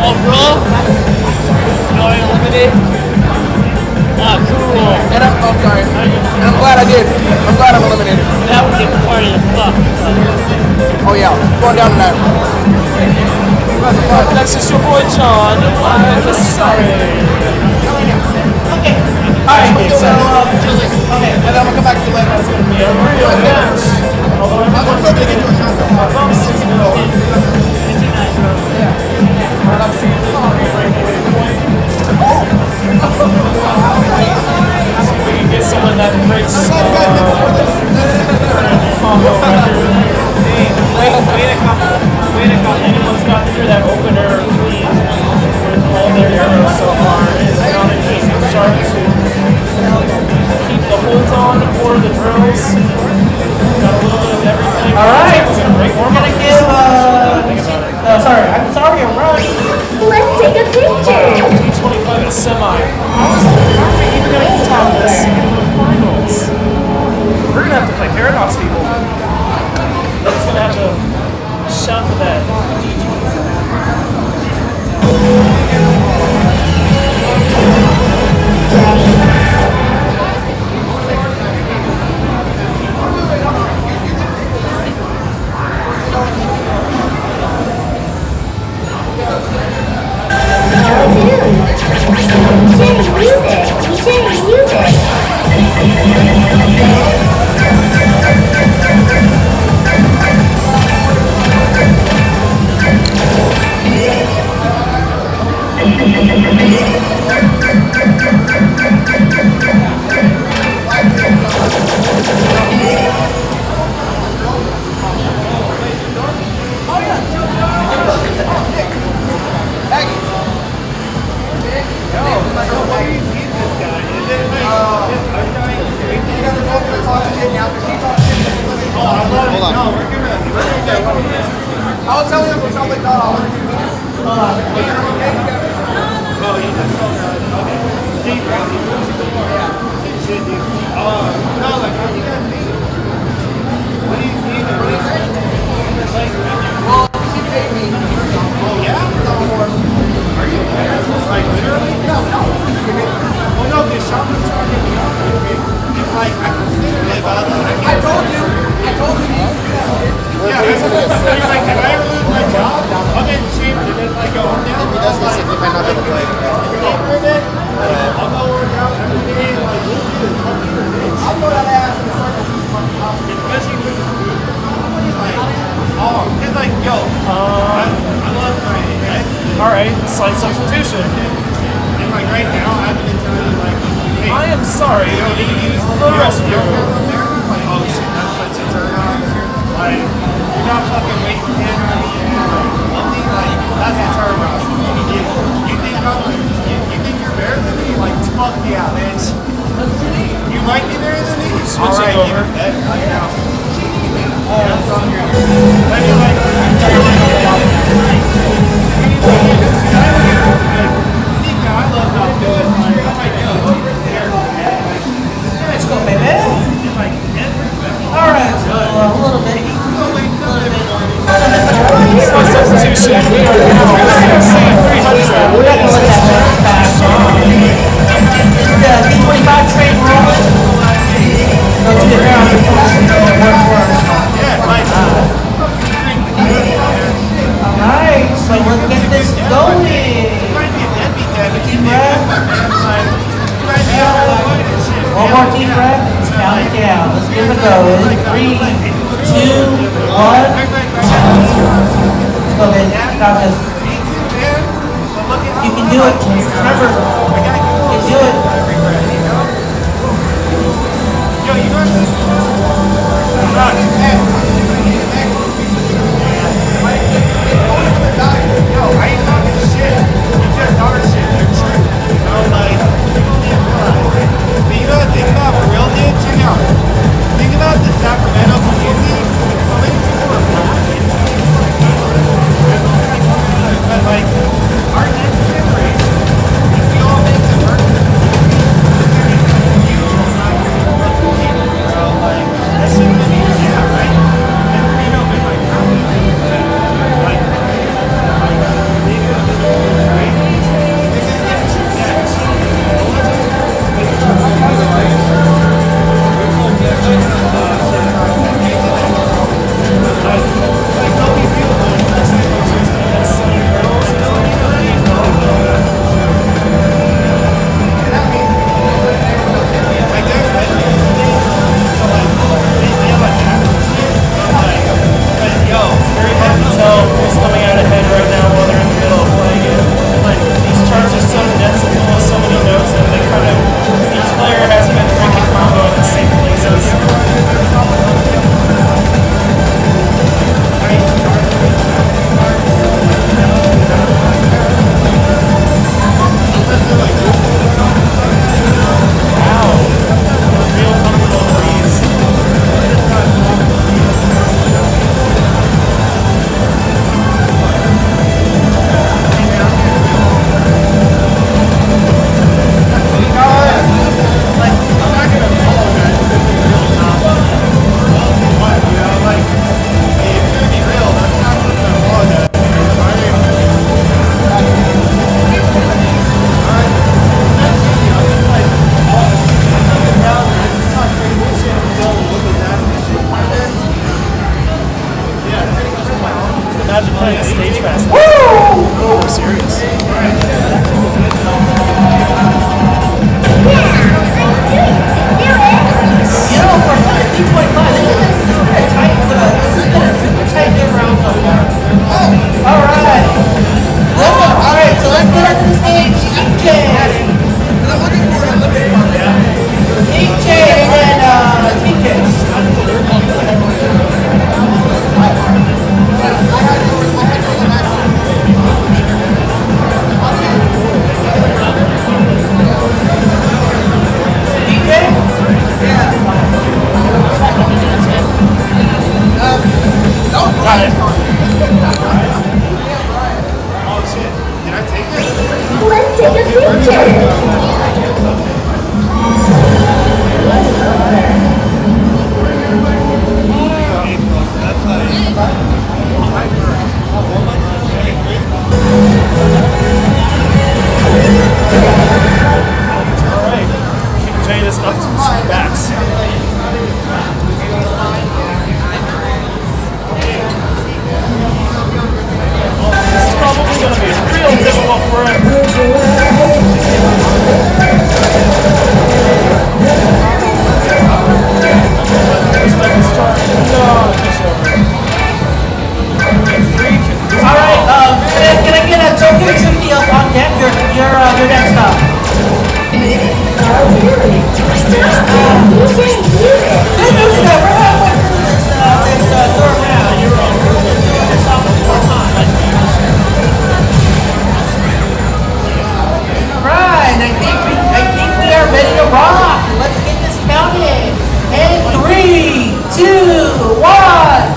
S3: Oh, bro? You already eliminated? Ah, cool.
S6: And I'm sorry. And I'm glad I did. I'm glad I'm eliminated.
S3: That was a party of fuck.
S6: Oh yeah, going down tonight.
S5: Next is your boy John. I'm sorry.
S6: Okay. Alright, so, okay, and then I'm gonna come back to you later.
S5: That's going to be a real match. Although
S6: I'm still gonna get you a shot though.
S5: I'm 6 mil. So we can get someone that breaks combo record. Hey, wait a couple. Anyone's gotten through that opener clean with all their arrows so far is not an easy start to keep the holds on or the drills. Got a little bit of everything.
S3: All right.
S5: It was a great
S3: We're
S5: warm-up.
S3: going to give, I'm sorry, I'm running.
S2: Let's take a picture.
S5: T25 is semi. How are we even going to top this in the finals? We're going to have to play Paradox people. We're just going to have to shout for that.
S6: I'll tell you if something
S5: Alright, slight substitution.
S1: And like right now, I've been telling you like, hey,
S5: I am sorry, the rescue.
S1: like, oh shit, that's such a turn on. Like, you're not fucking waiting 10 or anything. Like, that's a turn on. You think I'm like, you think you're better than me? Like, fuck yeah, bitch. You might be better than me?
S5: Switching
S1: right,
S5: over.
S1: Like now. Maybe like,
S3: Let's go, baby. All right, so a little bit.
S5: Slight substitution. We are going to see 300.
S3: We're not going to let that turn fast. The D25 train rolling. Go to the ground.
S1: yeah, nice.
S3: All right, so let's get this going. Deep breath. One more deep breath. Let's count it down. Let's give it a go. 3, 2, 1. Let's go, baby. Got this. You can do it. Remember, you can do it.
S1: Yo, you got this? Yo, I ain't talking shit. You just are shit. You're true. You know, like, people didn't realize. But you know what? Think about for real, dude. Check out. Think about the Sacramento community. So many people are black. But like, our next generation, we all make
S9: Did I take it?
S2: Let's take a picture.
S5: Alright, King Jade is up to 2 bats. This is probably going to be real difficult for him.
S3: Alright, can I get a token tribute up on deck? Your next up. Alright, I think we are ready to rock. Let's get this counted. And 3, 2, 1,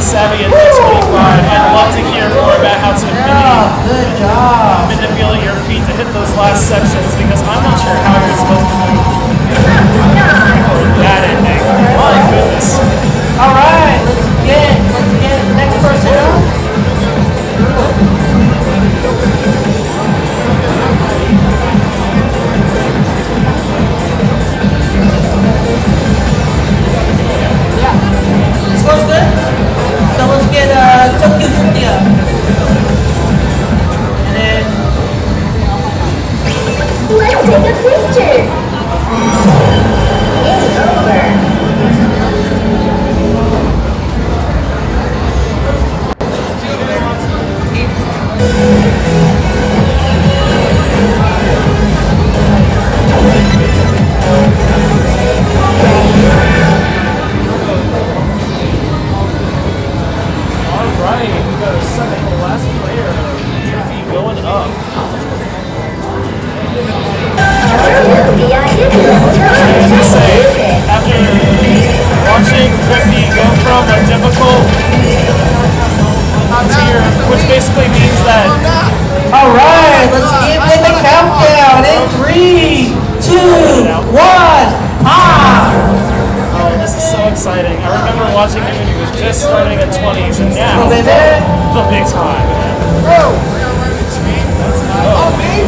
S5: savvy at 325 and love to hear more about how to manipulate your feet to hit those last sections, because I'm not sure how you're supposed to do that ending. My goodness.
S3: Alright, let's get the next person up. This goes good. So let's get Tokyo Cynthia. And then
S2: let's take a picture. It's over.
S5: Alright, we got our second to last player. Trophy going up. And to say, after watching Trophy go from a difficult tier, which basically means that.
S3: alright, let's give it the countdown in 3, 2, 1,
S5: Oh, this is so exciting. I remember watching him when he was just starting at 20s, and now,
S3: baby.
S5: the big time.
S9: Bro! Oh, me?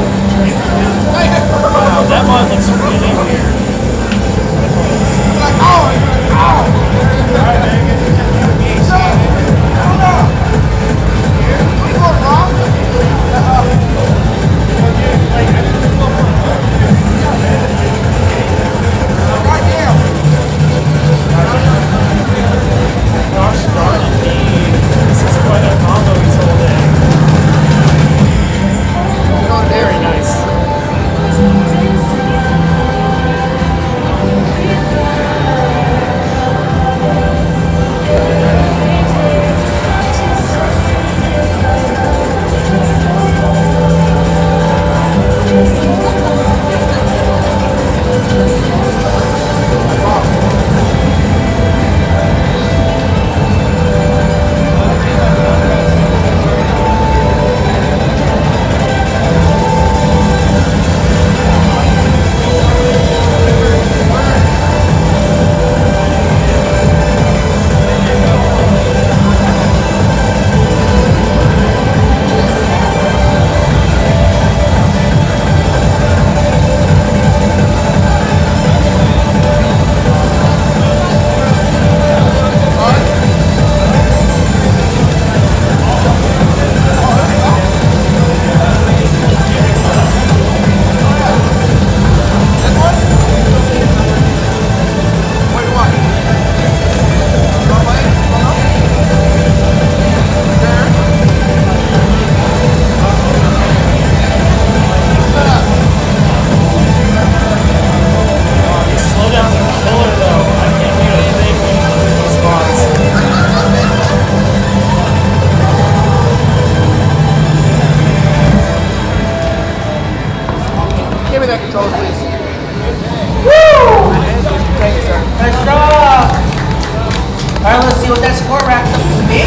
S6: me that controller, please.
S3: Woo!
S6: Thank you, sir.
S3: Nice job. All right, let's see what that score racks up to be.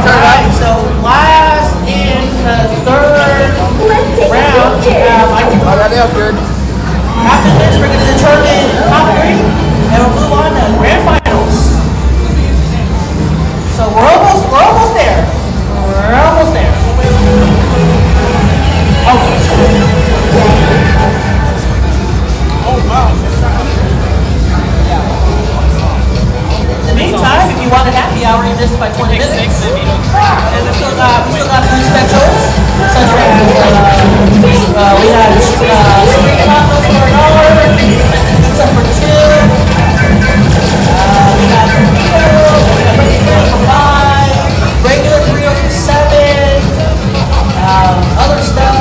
S3: Alright, so last in the third round, we have
S6: Good.
S3: after this, we're going to determine top three, and we'll move on to grand finals. So we're almost there. We're almost there. In the meantime, if you want a happy hour, you missed by 20 minutes. And we still got food specials, such as we had spring tacos for $1, pizza for $2. We got burritos, we got burritos for $5, regular burritos for $7, other stuff.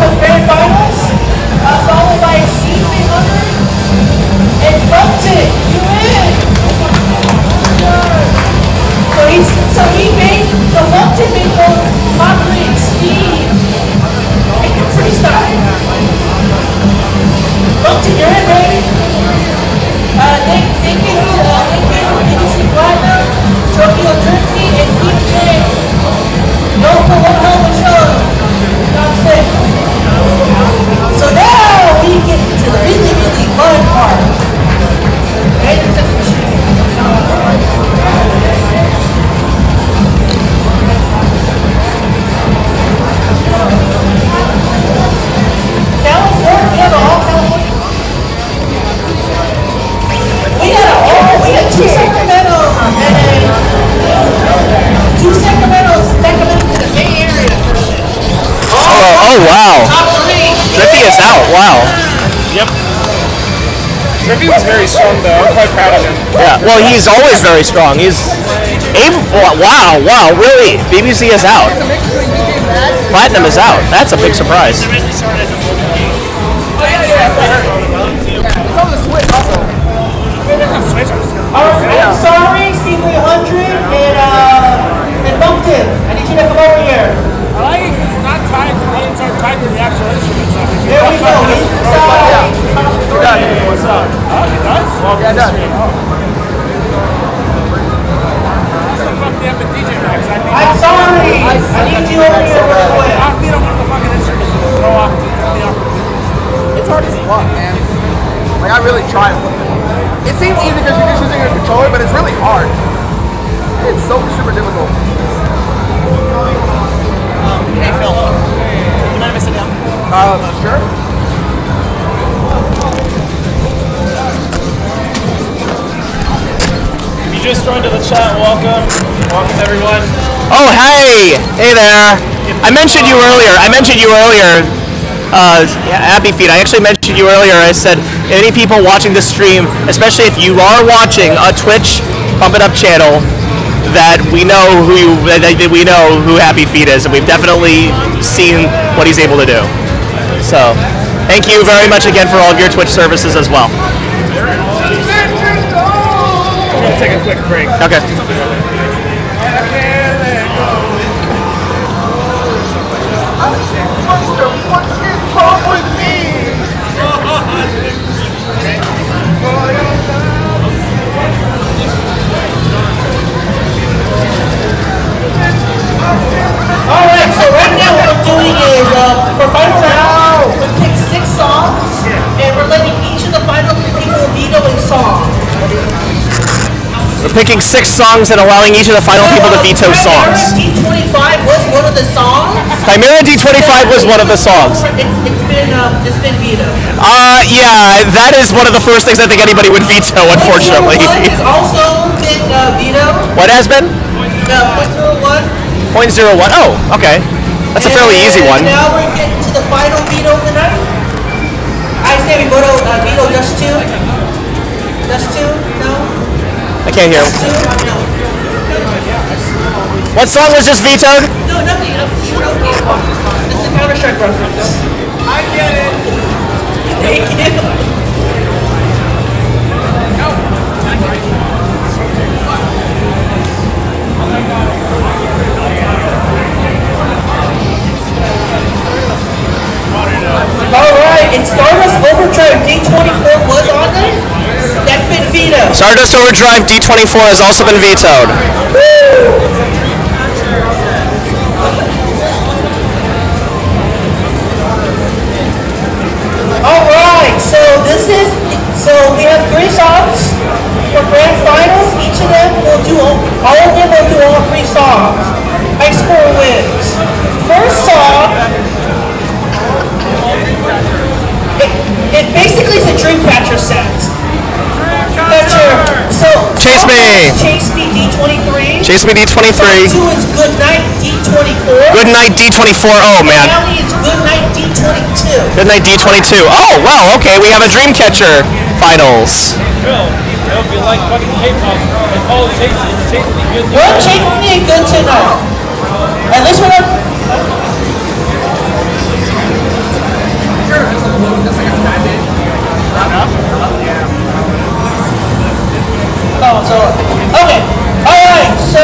S3: of grand finals, followed by C300 and Bumpton. You win. So Bumpton made both Mockery and Steve. Make it freestyle. Bumpton, you're in, baby. Thank you, BBC Platinum, Tokyo Turkey, and DJ. No for one hell of a show. That's it. So now we get to the really, really fun part. Ladies and we had two Sacramentos that come into the Bay Area.
S7: Oh wow. Drippy is out. Wow.
S5: Yep. Drippy was very strong though. I'm quite proud of him.
S7: Yeah. Well, he's always very strong. He's wow. Really, BBC is out. Platinum is out. That's a big surprise.
S3: I'm sorry, C300 and Bumpton. I need you to come over here.
S5: I like it because it's not tied. The names aren't tied to the actual instruments.
S3: There we go.
S5: What's up? Oh, it does?
S6: Yeah, it does.
S5: That's the fuck the DJ Max.
S3: I'm sorry. I need you over here real quick.
S5: I'll beat up one of the fucking instruments and throw off the opportunity.
S6: It's hard as fuck, man. Like, I really try. It seems easy because you're just using a controller, but it's really hard. It's so super difficult.
S8: Hey, Phil. You mind if I sit down?
S6: Sure.
S5: If you just joined to the chat, welcome. Welcome, everyone.
S7: Oh, hey there. I mentioned you earlier. Happy Feet. I actually mentioned you earlier. I said any people watching this stream, especially if you are watching a Twitch Pump It Up channel, that we know who Happy Feet is, and we've definitely seen what he's able to do. So, thank you very much again for all of your Twitch services as well.
S5: We're gonna take a quick break.
S7: Okay.
S3: Alright, so right now what we're doing is, for final round, we pick 6 songs, and we're letting each of the final people veto a song.
S7: We're picking 6 songs and allowing each of the final people to veto songs.
S3: D25 was one of the songs.
S7: Chimera D25 was one of the songs.
S3: It's been vetoed.
S7: Yeah, that is one of the first things I think anybody would veto, unfortunately.
S3: It's also been vetoed.
S7: What has been?
S3: 0.01.
S7: 0.01. Oh, okay. That's a fairly easy one.
S3: Now we're getting to the final veto of the night. I say we go to veto just 2. Just 2? No?
S7: I can't hear.
S3: Just 2? No.
S7: What song was just vetoed?
S3: No, nothing. It's a Counter-Strike reference. I get it. Thank you. Alright, and Stardust Overdrive D24 was on there? That's been vetoed.
S7: Stardust Overdrive D24 has also been vetoed.
S3: Alright, so we have 3 songs for grand finals. Each of them will do, all of them will do all 3 songs. High score wins. First song, it basically is a Dreamcatcher set. So
S7: Chase Me!
S3: Chase Me D23.
S7: Chase Me D23.
S3: Song 2 is Good Night D24.
S7: Good Night D24. Oh man.
S3: Finale is Good Night D22.
S7: Good Night D22. Oh well, okay, we have a Dreamcatcher finals.
S5: Phil, I hope you like fucking K-pop and all Chase Me good.
S3: Well, Chase Me good to know. At least we're not. Oh, so okay. All right. So.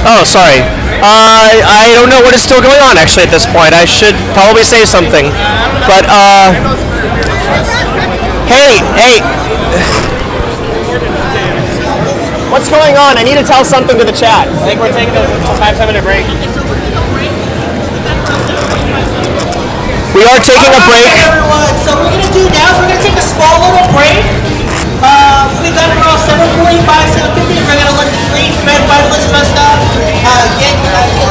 S7: Oh, sorry. I don't know what is still going on actually at this point. I should probably say something. But, hey! What's going on? I need to tell something to the chat.
S5: I think we're taking a 5-7 minute break.
S7: We are taking a break.
S3: Okay, everyone. So what we're going to do now is we're going to take a small little break. We've got around 7:45, 7:50. We're going to let the green red finalists rest up, get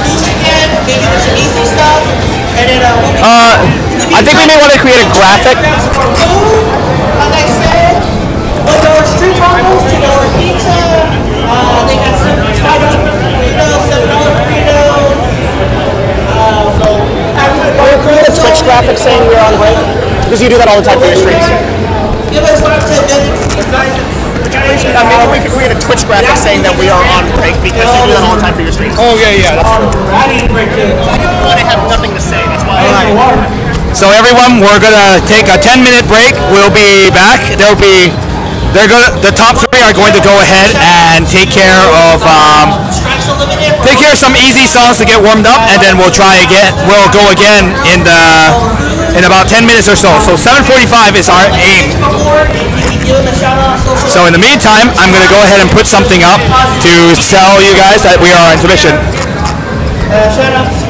S3: loose again, maybe do some easy stuff, and then
S7: I think we may want to create a graphic.
S3: Like I said, with our street tacos to our pizza, they got some $5 burritos, $7 burritos.
S7: Can we create a Twitch graphic saying we're on break? Because you do that all the time for your streams.
S3: Give us 10 minutes.
S7: Maybe we could create a Twitch graphic saying that we are on break because you do that all the time for your streams.
S1: Oh yeah, that's true.
S3: I need a break too.
S7: I have nothing to say, that's why.
S1: So everyone, we're gonna take a 10-minute break. We'll be back. The top three are going to go ahead and take care of some easy songs to get warmed up, and then we'll try again. We'll go again in about 10 minutes or so. So 7:45 is our aim. So in the meantime, I'm gonna go ahead and put something up to tell you guys that we are on intermission.
S3: Shut up.